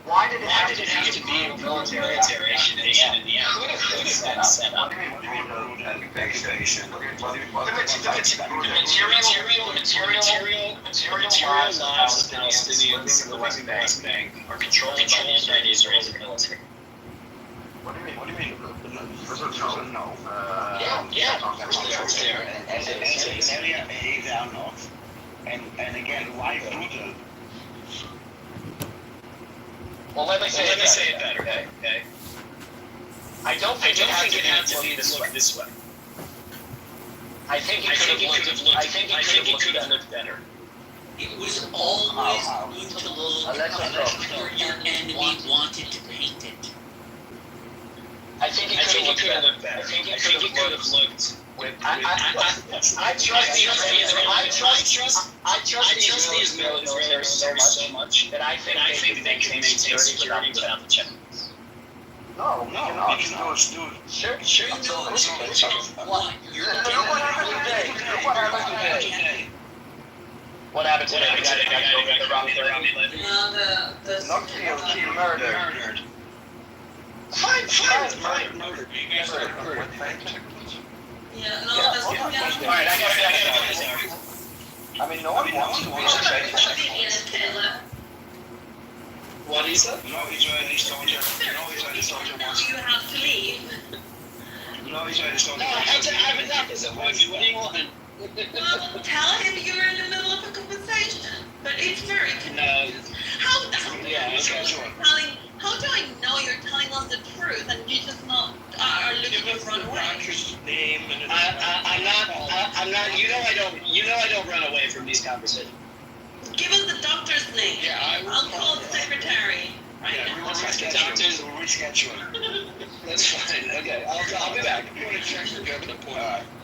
Why did it have to be a military operation in the end? Could have been set up. The material lives of Palestinians living in the West Bank are controlled by the Israeli military. What do you mean? No. As an area they are not. And again, why brutal? Well, let me say it better. Okay. I don't think it had to be this way. I think it could have looked better. It was always going to look like your enemy wanted to paint it. I think it could have looked better. I think it could have looked. I trust the Israeli military so much that I think they can maintain security without the checkpoints. No, we can do it. Sure. What? What happened today? The guy Not killed, murdered. Fine. Murdered. Yeah, no, that's Alright, I gotta I mean, no one wants to What is it? No Israeli soldier wants you have to leave. No Israeli soldier No, I have enough. Is it? What do you want? Well, tell him you're in the middle of a conversation. But it's very convenient. How do I know you're telling us the truth and you just not are looking to run away? I'm not. You know I don't run away from these conversations. Give us the doctor's name. Yeah, I'll call the secretary. Right now. We'll reschedule. That's fine. Okay, I'll be back.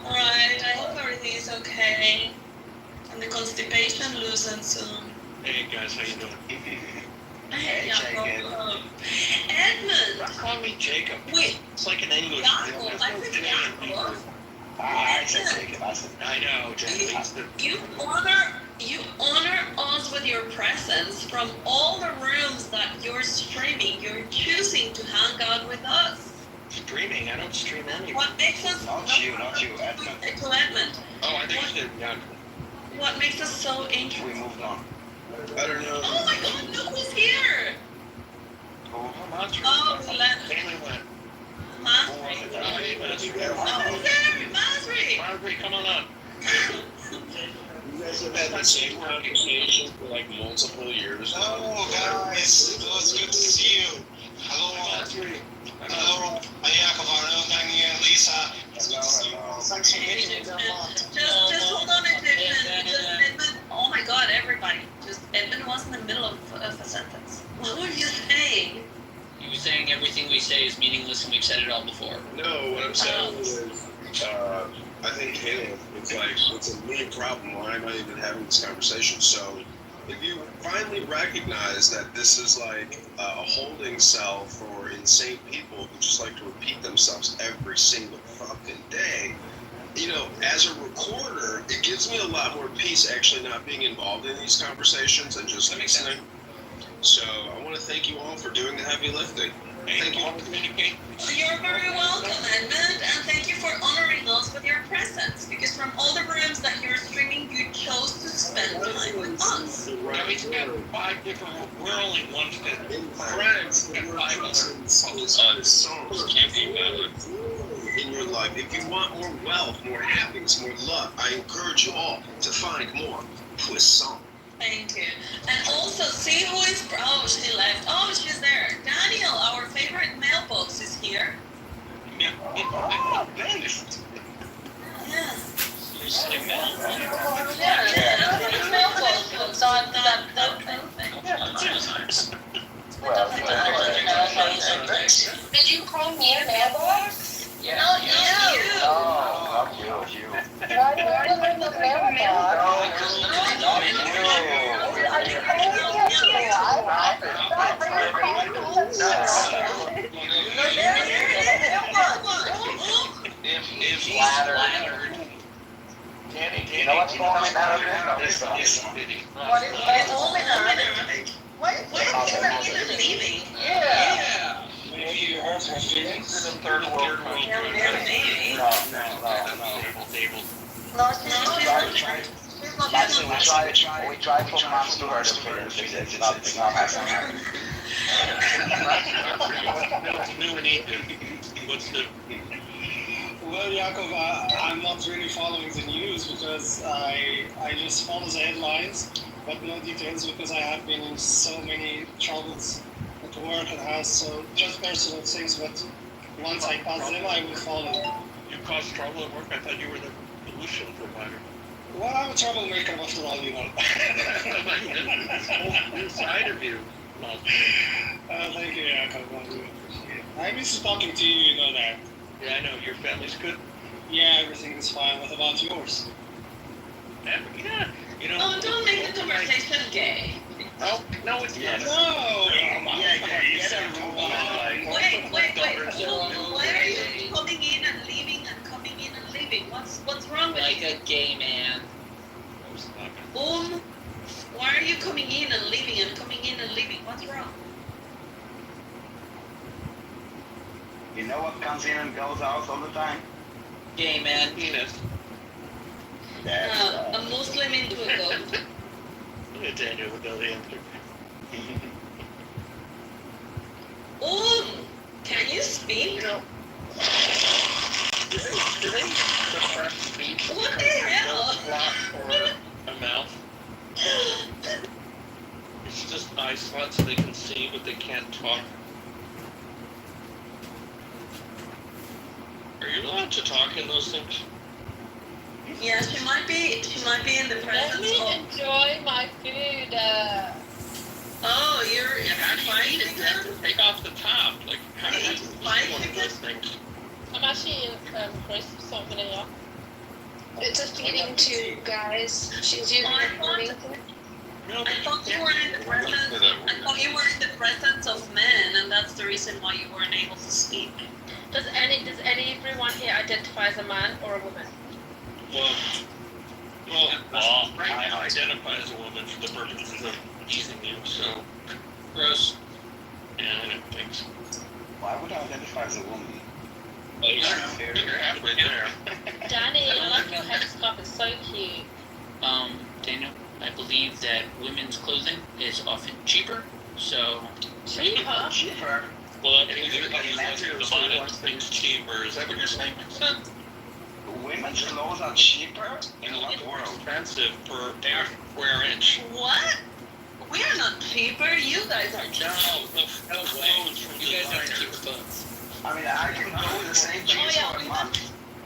Alright, I hope everything is okay. And the constipation loosens soon. Hey guys, how you doing? Hey, Jacob. Edmund! Call me Jacob. Wait. It's like an English. Jacob. I said Jacob. I said Jacob. I know, Jacob. You honor us with your presence from all the rooms that you're streaming. You're choosing to hang out with us. Streaming? I don't stream anything. What makes us... Not you, Edmund. To Edmund. Oh, I think you said What makes us so interesting? We moved on. I don't know. Oh my god, look who's here! Oh, we left. Masri. Hey, Masri. Oh, who's there? Masri! Masri, come on up. You guys have had the same conversation for like multiple years. Oh, guys, it's good to see you. Hello, hello, Ayakova, Daniel, Lisa. Just hold on, Edmund. Oh my god, everybody. Edmund was in the middle of a sentence. What were you saying? You were saying everything we say is meaningless and we've said it all before. No, what I'm saying is, I think Caleb, it's a me problem. Why am I even having this conversation? So, if you finally recognize that this is like a holding cell for insane people who just like to repeat themselves every single fucking day, you know, as a recorder, it gives me a lot more peace actually not being involved in these conversations and just listening. So, I want to thank you all for doing the heavy lifting. Thank you all for communicating. You're very welcome, Edmund, and thank you for honoring us with your presence, because from all the rooms that you're streaming, you chose to spend time with us. Right. 5 different. We're only 1/5 friends, and 5 other souls can't be valid in your life. If you want more wealth, more happiness, more love, I encourage you all to find more Poisson. Thank you. And also, see who is. Oh, she left. Oh, she's there. Daniel, our favorite mailbox, is here. Oh, thanks. Yeah. Usually mail. Did you call me a mailbox? Yeah. No, you. Oh, not you. Why do I live in the mailbox? Are you calling me a If he's flattered. You know what's going on out of this? What is What is it leaving? Yeah. If you hurt my feelings in the third world country. No. Actually, we tried for months to hurt her feelings. It's not happening. What's new? Well, Yaakov, I'm not really following the news because I just follow the headlines, but no details because I have been in so many troubles at work and house, so just personal things, but once I pass them, I will follow. You caused trouble at work? I thought you were the solution provider. Well, I'm a troublemaker after all, you know. Inside of you. Thank you, Yaakov. I do appreciate it. I miss talking to you, you know that. Yeah, I know. Your family's good? Yeah, everything is fine. What about yours? Yeah. You know. Oh, don't make the conversation gay. Oh, no, it's not. No! Wait. So, why are you coming in and leaving and coming in and leaving? What's wrong with you? Like a gay man. Why are you coming in and leaving and coming in and leaving? What's wrong? You know what comes in and goes out all the time? Gay man. Penis. A Muslim into a goat. Daniel would know the answer. Can you speak? No. Do they suppress speech? What the hell? Or a mouth? It's just eye slots so they can see, but they can't talk. Are you allowed to talk in those things? Yeah, she might be in the presence of. Let me enjoy my food. Oh, you're Actually, you have to take off the top. Like, how do you eat one of those things? I'm actually crisp, so I'm gonna yell. It's a feeding tube, guys. She's using it for me. I thought you were in the presence of men, and that's the reason why you weren't able to speak. Does everyone here identify as a man or a woman? Well, I identify as a woman for the purposes of easing you, so. Gross. Yeah, I know, thanks. Why would I identify as a woman? Well, you're halfway there. Danny, I like your headscarf, it's so cute. Daniel, I believe that women's clothing is often cheaper, so. Cheaper? Well, I think the things cheaper. Is that what you're saying? Women's clothes are cheaper? In what world? Expensive per square inch. What? We are not cheaper. You guys are cheaper. No clothes from designers. I mean, I can go with the same jeans for a month.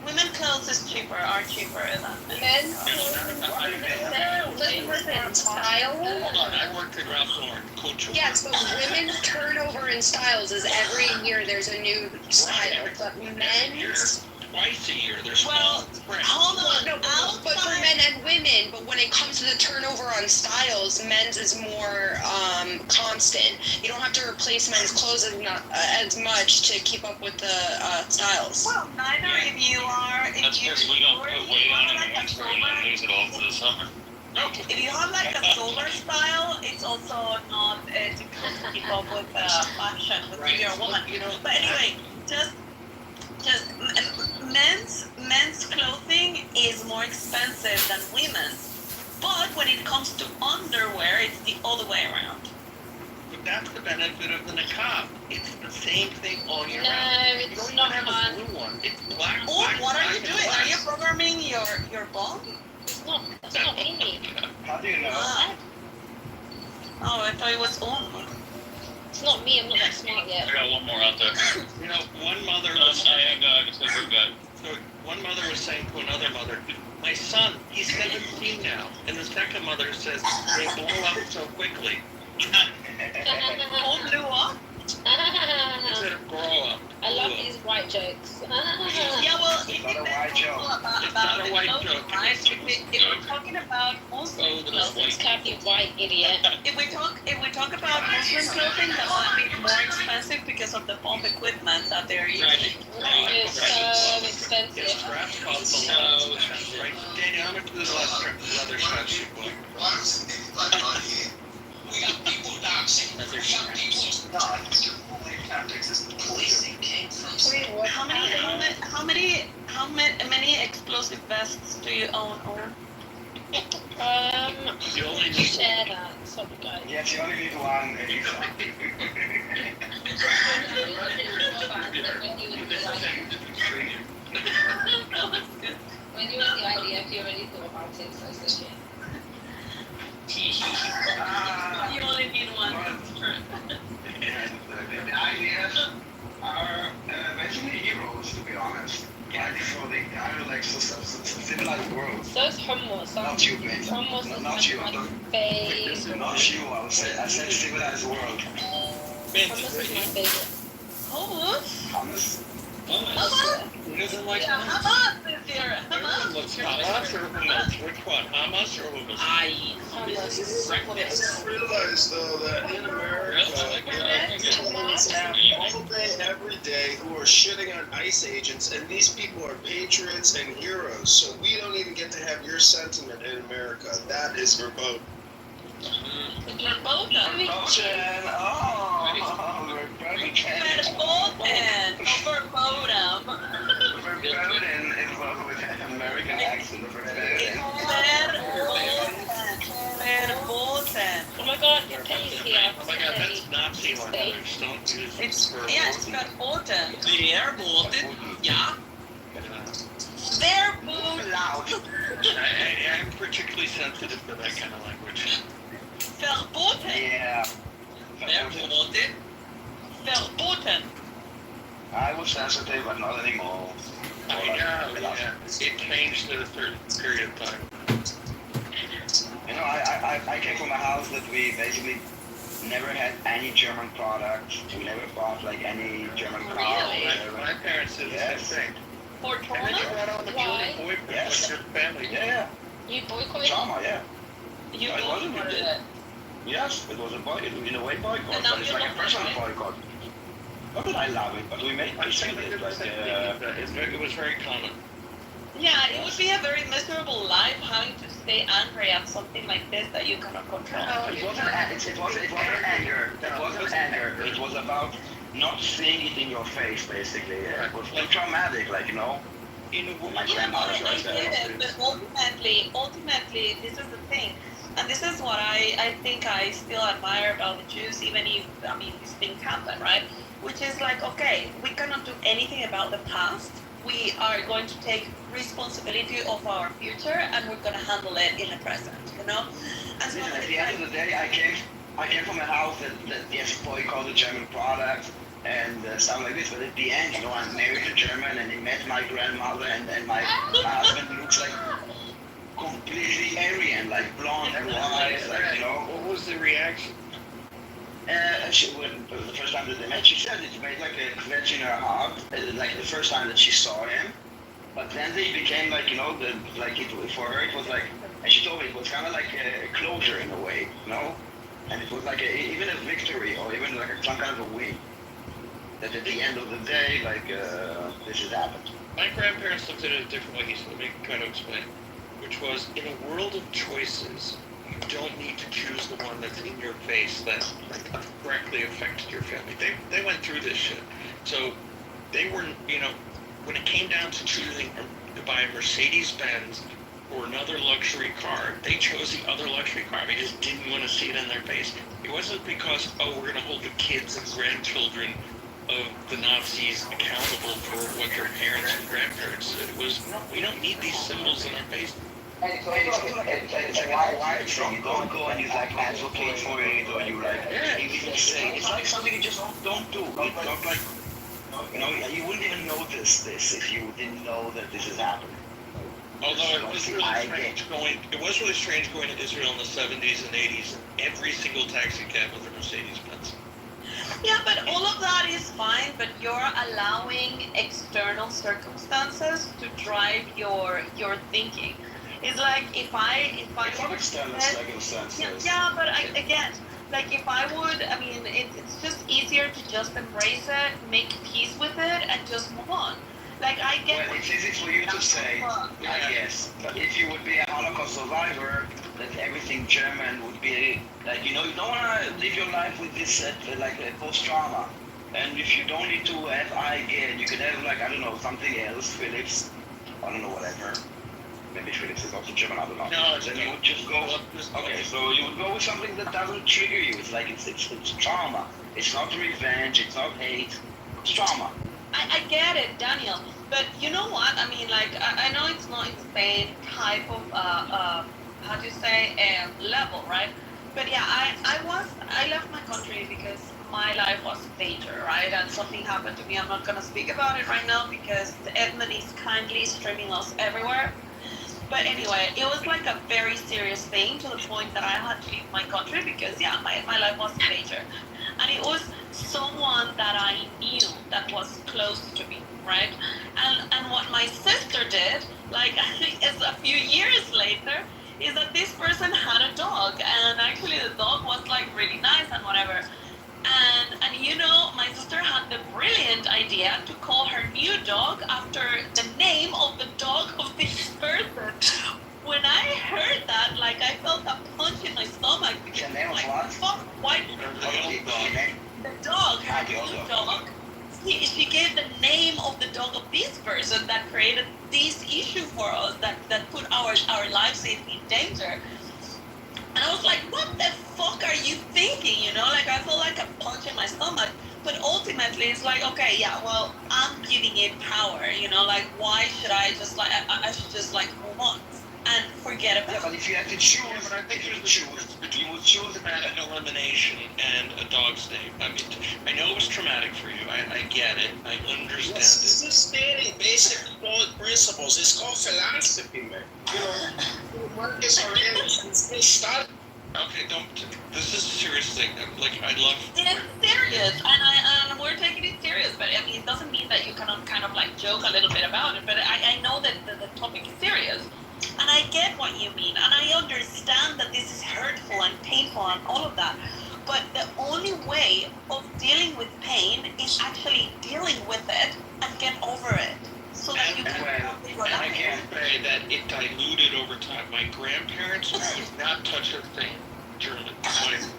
Women's clothes are cheaper than Men's clothes, listen, style. Hold on, I worked at Ralph Lauren, Coach. Yes, but women's turnover in styles is every year there's a new style, but men's. Twice a year, there's hold on. No, but for men and women, but when it comes to the turnover on styles, men's is more constant. You don't have to replace men's clothes as much to keep up with the styles. Well, neither of you are. That's because we don't put weight on it in winter and then use it all for the summer. If you have like a solar style, it's also not difficult to keep up with fashion with your woman. But anyway, just men's clothing is more expensive than women's. But when it comes to underwear, it's the other way around. But that's the benefit of the niqab. It's the same thing all year round. No, You it's don't not, even have man. a blue one. It's black. Oh, black, what are black, you and doing? black. Are you programming your bomb? It's not me. How do you know? Oh, I thought it was on. It's not me. I'm not that smart I yet. got one more out there. You know, one mother I was am just a good guy. so one mother was saying to another mother, "My son, he's 17 now," and the second mother says, "They blow up so quickly." All blew up? Instead of grow up. I love these white jokes. Yeah, well, it Not a depends white joke. about It's not a the white clothing, joke. right? If we're talking about Muslim clothing, It's Kathy White, idiot. if we talk about Muslim clothing, that might be more expensive because of the bomb equipment that they're using. It's so Yes, expensive. straps cost a lot. Right, Danny, how much does leather straps you buy? Leather straps. Wait, what? How many explosive vests do you own? You only need Share that. Sorry, guys. Yes, you only need one. If you When you had the IDF, you already thought about it, so it's okay. You only need one. the ideas are basically heroes, to be honest. Like for the like civilized world. So is hummus. Not you, babe. Hummus is Not you. my favorite. Not you. I said civilized world. Hummus is my favorite. Hummus? Hummus. Who doesn't like Yeah, hummus? Hamas is here. Everyone loves hummus or hummus. Which one? Hummus or hummus? I eat hummus. I realize though that in America, Americans have all day, every day who are shitting on ICE agents, and these people are patriots and heroes. So we don't even get to have your sentiment in America. That is verboten. Verboten. Oh, Verboten. Verboten is one with an American accent. Verboten. Oh my god, your penny's here. Oh my god, that's Nazi language. Don't use It's verboten. yeah, it's verboten. Verboten? Ja. Verboten. I'm particularly sensitive to that kind of language. Verboten. Yeah. Verboten? Verboten. I was sensitive, but not anymore. Yeah. It changed at a certain period of time. You know, I came from a house that we basically never had any German products. We never bought like any German car. Really? My parents did the same thing. For And then trauma? you brought on the Why? German boyfriend Yes. with your family. Yeah. You boycotted? Trauma, yeah. You No, it wasn't. boycotted it. Yes, it was a boycott, in a way boycott, And now but it's you like a love personal it. boycott. Not that I love it, but we made I mistakes. think Like, it was very common. Yeah, it would be a very miserable life having to stay angry at something like this that you cannot control. it wasn't anger. It wasn't anger. It wasn't anger. It was about not seeing it in your face, basically. It was too traumatic, like, you know. My Yeah, grandmother well, I was get it, but ultimately, this is the thing, and this is what I think I still admire about the Jews, even if, I mean, these things happen, right? Which is like, okay, we cannot do anything about the past. We are going to take responsibility of our future, and we're going to handle it in the present, you know? And so Listen, at the end of the day, I came from a house that yes, boycotted German products and stuff like this. But at the end, you know, I'm married to German, and he met my grandmother, and my husband looks like completely Aryan, like blonde and eyes, like, you know. What was the reaction? The first time that they met, she said it made like a clench in her heart, like the first time that she saw him. But then they became like, you know, for her it was like, and she told me it was kind of like a closure in a way, you know? And it was like even a victory, or even like some kind of a win. That at the end of the day, like, this has happened. My grandparents looked at it a different way, so let me kind of explain. Which was, in a world of choices, you don't need to choose the one that's in your face that like directly affected your family. They went through this shit. So they were, you know, when it came down to choosing to buy a Mercedes-Benz or another luxury car, they chose the other luxury car. They just didn't want to see it in their face. It wasn't because, oh, we're going to hold the kids and grandchildren of the Nazis accountable for what their parents and grandparents did. It was, we don't need these symbols in our face. It's like a wide thing. You don't go and you like advocate for it, or you like even say it's like something you just don't do. It's not like, you know, you wouldn't even notice this if you didn't know that this is happening. Although it was really strange going to Israel in the 70s and 80s, and every single taxi cab was a Mercedes-Benz. Yeah, but all of that is fine, but you're allowing external circumstances to drive your thinking. It's like if I it's not external circumstances. Yeah, but again, like if I would, I mean, it's just easier to just embrace it, make peace with it, and just move on. Like I get. Well, it's easy for you to say, I guess, but if you would be a Holocaust survivor, that everything German would be like, you know, you don't want to live your life with this like post-trauma. And if you don't need to have I again, you can have like, I don't know, something else, Philips, I don't know, whatever. Maybe Philips is also German, I don't know. No, then you would just go. Okay, so you would go with something that doesn't trigger you. It's like it's trauma. It's not revenge. It's not hate. It's trauma. I get it, Daniel. But you know what? I mean, like I know it's not the same type of how do you say level, right? But yeah, I left my country because my life was in danger, right? And something happened to me. I'm not gonna speak about it right now because Edmund is kindly streaming us everywhere. But anyway, it was like a very serious thing to the point that I had to leave my country because, yeah, my life was in danger. And it was someone that I knew that was close to me, right? And what my sister did, like I think it's a few years later, is that this person had a dog. And actually the dog was like really nice and whatever. And you know, my sister had the brilliant idea to call her new dog after the name of the dog of this person. When I heard that, like I felt a punch in my stomach because like, fuck, why? The dog, her new dog. She gave the name of the dog of this person that created this issue for us, that put our lives in danger. And I was like, what the fuck are you thinking? You know, like I felt like a punch in my stomach. But ultimately, it's like, okay, yeah, well, I'm giving it power. You know, like why should I just like I should just like move on and forget about it. But if you had to choose, I think you would choose an elimination and a dog's name. I mean, I know it was traumatic for you. I get it. I understand Yes, it. this is stating basic principles. It's called philosophy, man. You know, work is already started. Okay, don't. This is a serious thing. Like, I love. It's serious, and we're taking it serious. But I mean, it doesn't mean that you cannot kind of like joke a little bit about it. But I know that the topic is serious, and I get what you mean, and I understand that this is hurtful and painful and all of that. But the only way of dealing with pain is actually dealing with it and get over it. So that you can and I can say that it diluted over time. My grandparents would not touch a thing German.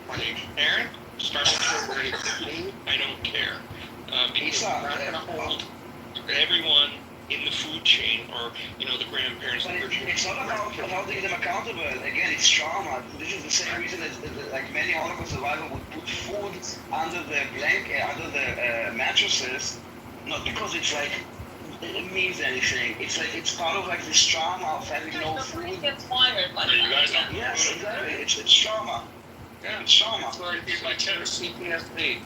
My parent started to grade 15, I don't care. Because I'm not going to hold everyone in the food chain or, you know, the grandparents. It's not about holding them accountable. Again, it's trauma. This is the same reason as like many Holocaust survivors would put food under the blanket, under the mattresses, not because it's like it means anything. It's like it's part of like this trauma of having no food. Gets fired, like you guys don't. Yes, exactly. It's trauma. Yeah, it's trauma. It's like PTSD.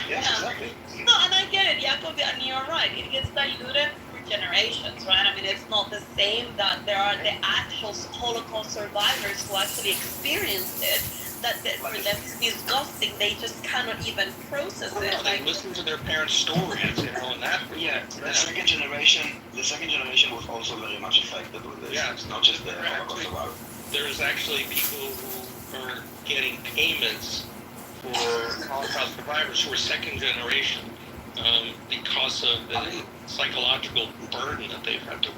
Yes, exactly. No, and I get it, Jakob, and you're right. It gets diluted through generations, right? I mean, it's not the same that there are the actual Holocaust survivors who actually experienced it. That for them is disgusting. They just cannot even process it. They listen to their parents' stories, you know, and that. Yeah, the second generation was also very much affected with this. Yeah, it's not just the Holocaust survivors. There's actually people who are getting payments for Holocaust survivors who are second generation because of the psychological burden that they've had to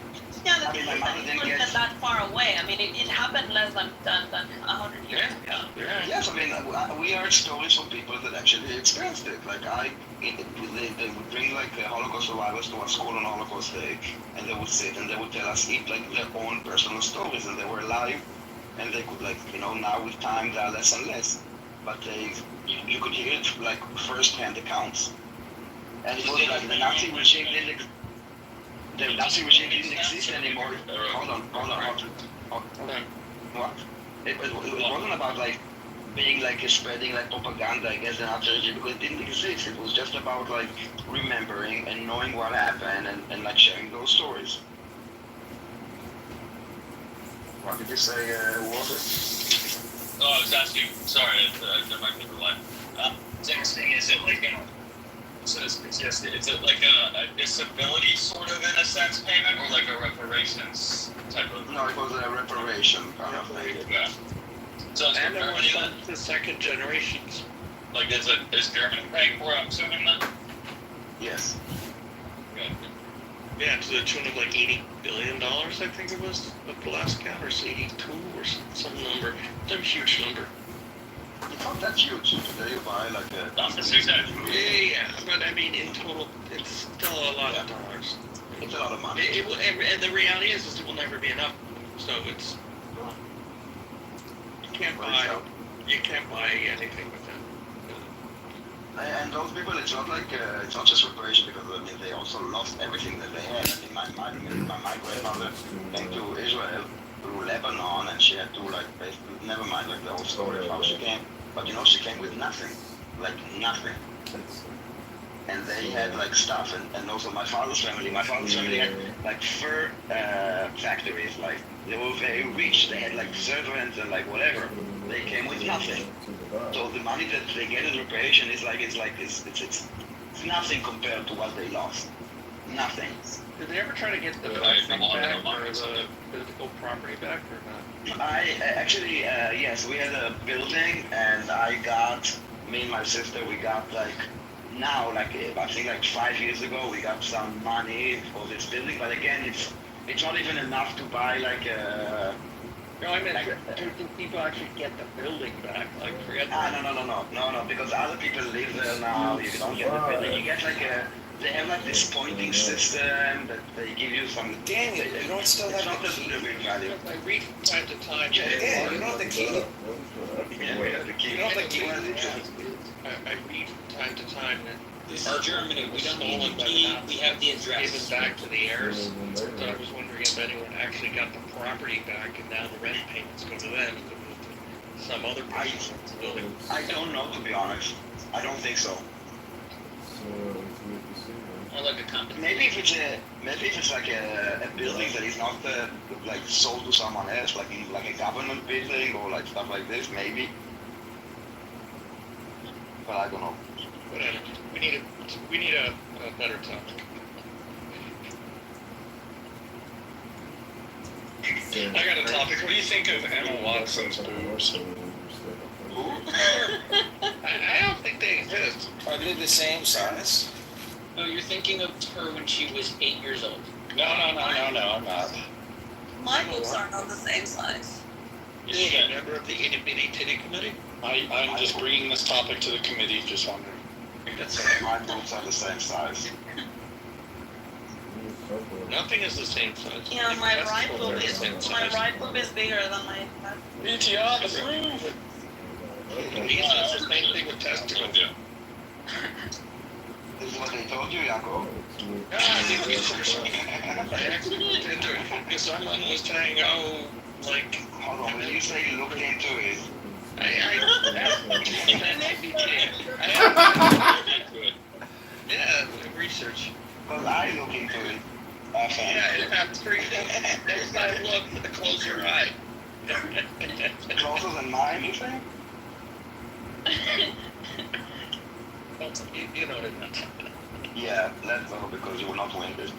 Yeah, the I thing mean, my is mother that it didn't wasn't get. that far away. I mean, it happened less than 100 years ago. Yes, I mean, we heard stories from people that actually experienced it. Like they would bring like the Holocaust survivors to our school on Holocaust Day, and they would sit and they would tell us like their own personal stories, and they were alive, and they could like now with time they are less and less, but you could hear it like first-hand accounts, and it was like the Nazi regime didn't exist anymore. Hold on. What? It wasn't about like being like spreading like propaganda against the Nazi regime, because it didn't exist. It was just about like remembering and knowing what happened and like sharing those stories. What did you say, Walter? Oh, I was asking. Sorry, I might be the line. It's interesting. Is it like is it like a disability sort of in a sense payment, or like a reparations type of? No, it was a reparation kind of thing. Yeah. So is And there Germany was some the second generations. like is Germany paying for it? I'm assuming that. Yes. Okay. Yeah, to the tune of like $80 billion, I think it was at the last count, or 82 or some number, some huge number. It's not that huge. Today you buy like a. Yeah, but I mean in total, it's still a lot of dollars. It's a lot of money. It will, and the reality is it will never be enough. So it's you can't buy anything with that. And those people, it's not like it's not just reparation, because I mean they also lost everything that they had. I mean, my grandmother came to Israel through Lebanon, and she had to like basically, never mind like the whole story of how she came, but she came with nothing, like nothing. And they had like stuff, and also my father's family had like fur factories, like they were very rich, they had like servants and like whatever. They came with nothing. So the money that they get in reparation is like it's nothing compared to what they lost. Nothing. Did they ever try to get the building back, or the physical property back, or not? I actually yes, we had a building, and me and my sister, we got like now like I think like 5 years ago we got some money for this building, but again it's not even enough to buy like a. No, I mean, do people actually get the building back? Like, forget No, because other people live there now. You don't get the building. You get like they have like this pointing system that they give you some. Daniel, you don't still have the key. Value. I read from time to time. Yeah, you don't have the key. Yeah, we have the key. You don't have the key. I read from time to time that this is Germany. We don't need the key. We have the address. Given back to the heirs. So I was wondering if anyone actually got the property back, and now the rent payments go to them, to some other person's building. I don't know, to be honest. I don't think so. Or like a company. Maybe if it's like a building that is not like sold to someone else, like a government building or like stuff like this, maybe. But I don't know. Whatever. We need a better topic. I got a topic. What do you think of Emma Watson's boobs? I don't think they exist. Are they the same size? No, you're thinking of her when she was 8 years old. No, I'm not. My boobs are not the same size. Is she a member of the Itty Bitty Titty Committee? I'm just bringing this topic to the committee, just wondering. My boobs are the same size. Nothing is the same size. Yeah, my right boob is bigger than my left. BTR, approve! It's the same thing with testicles. This is what they told you, Jacob. Yeah, I did research. I actually looked into it. Because someone was saying, like... Hold on, when you say you looked into it... Yeah, research. Because I look into it. Yeah, it happens pretty good. Next time look, close your eye. Closer than mine, you think? You know what I meant. Yeah, let's go, because you will not win this.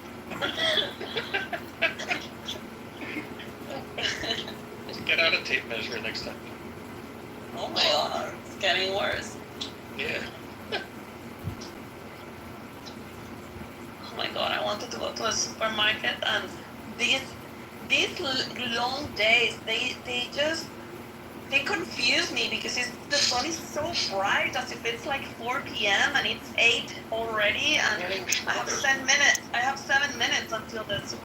Get out a tape measure next time. Oh my god, it's getting worse. Yeah. Oh my god, I wanted to go to a supermarket and these long days, they confuse me because the sun is so bright, as if it's like 4 p.m. and it's 8 already, and I have 7 minutes. I have 7 minutes until the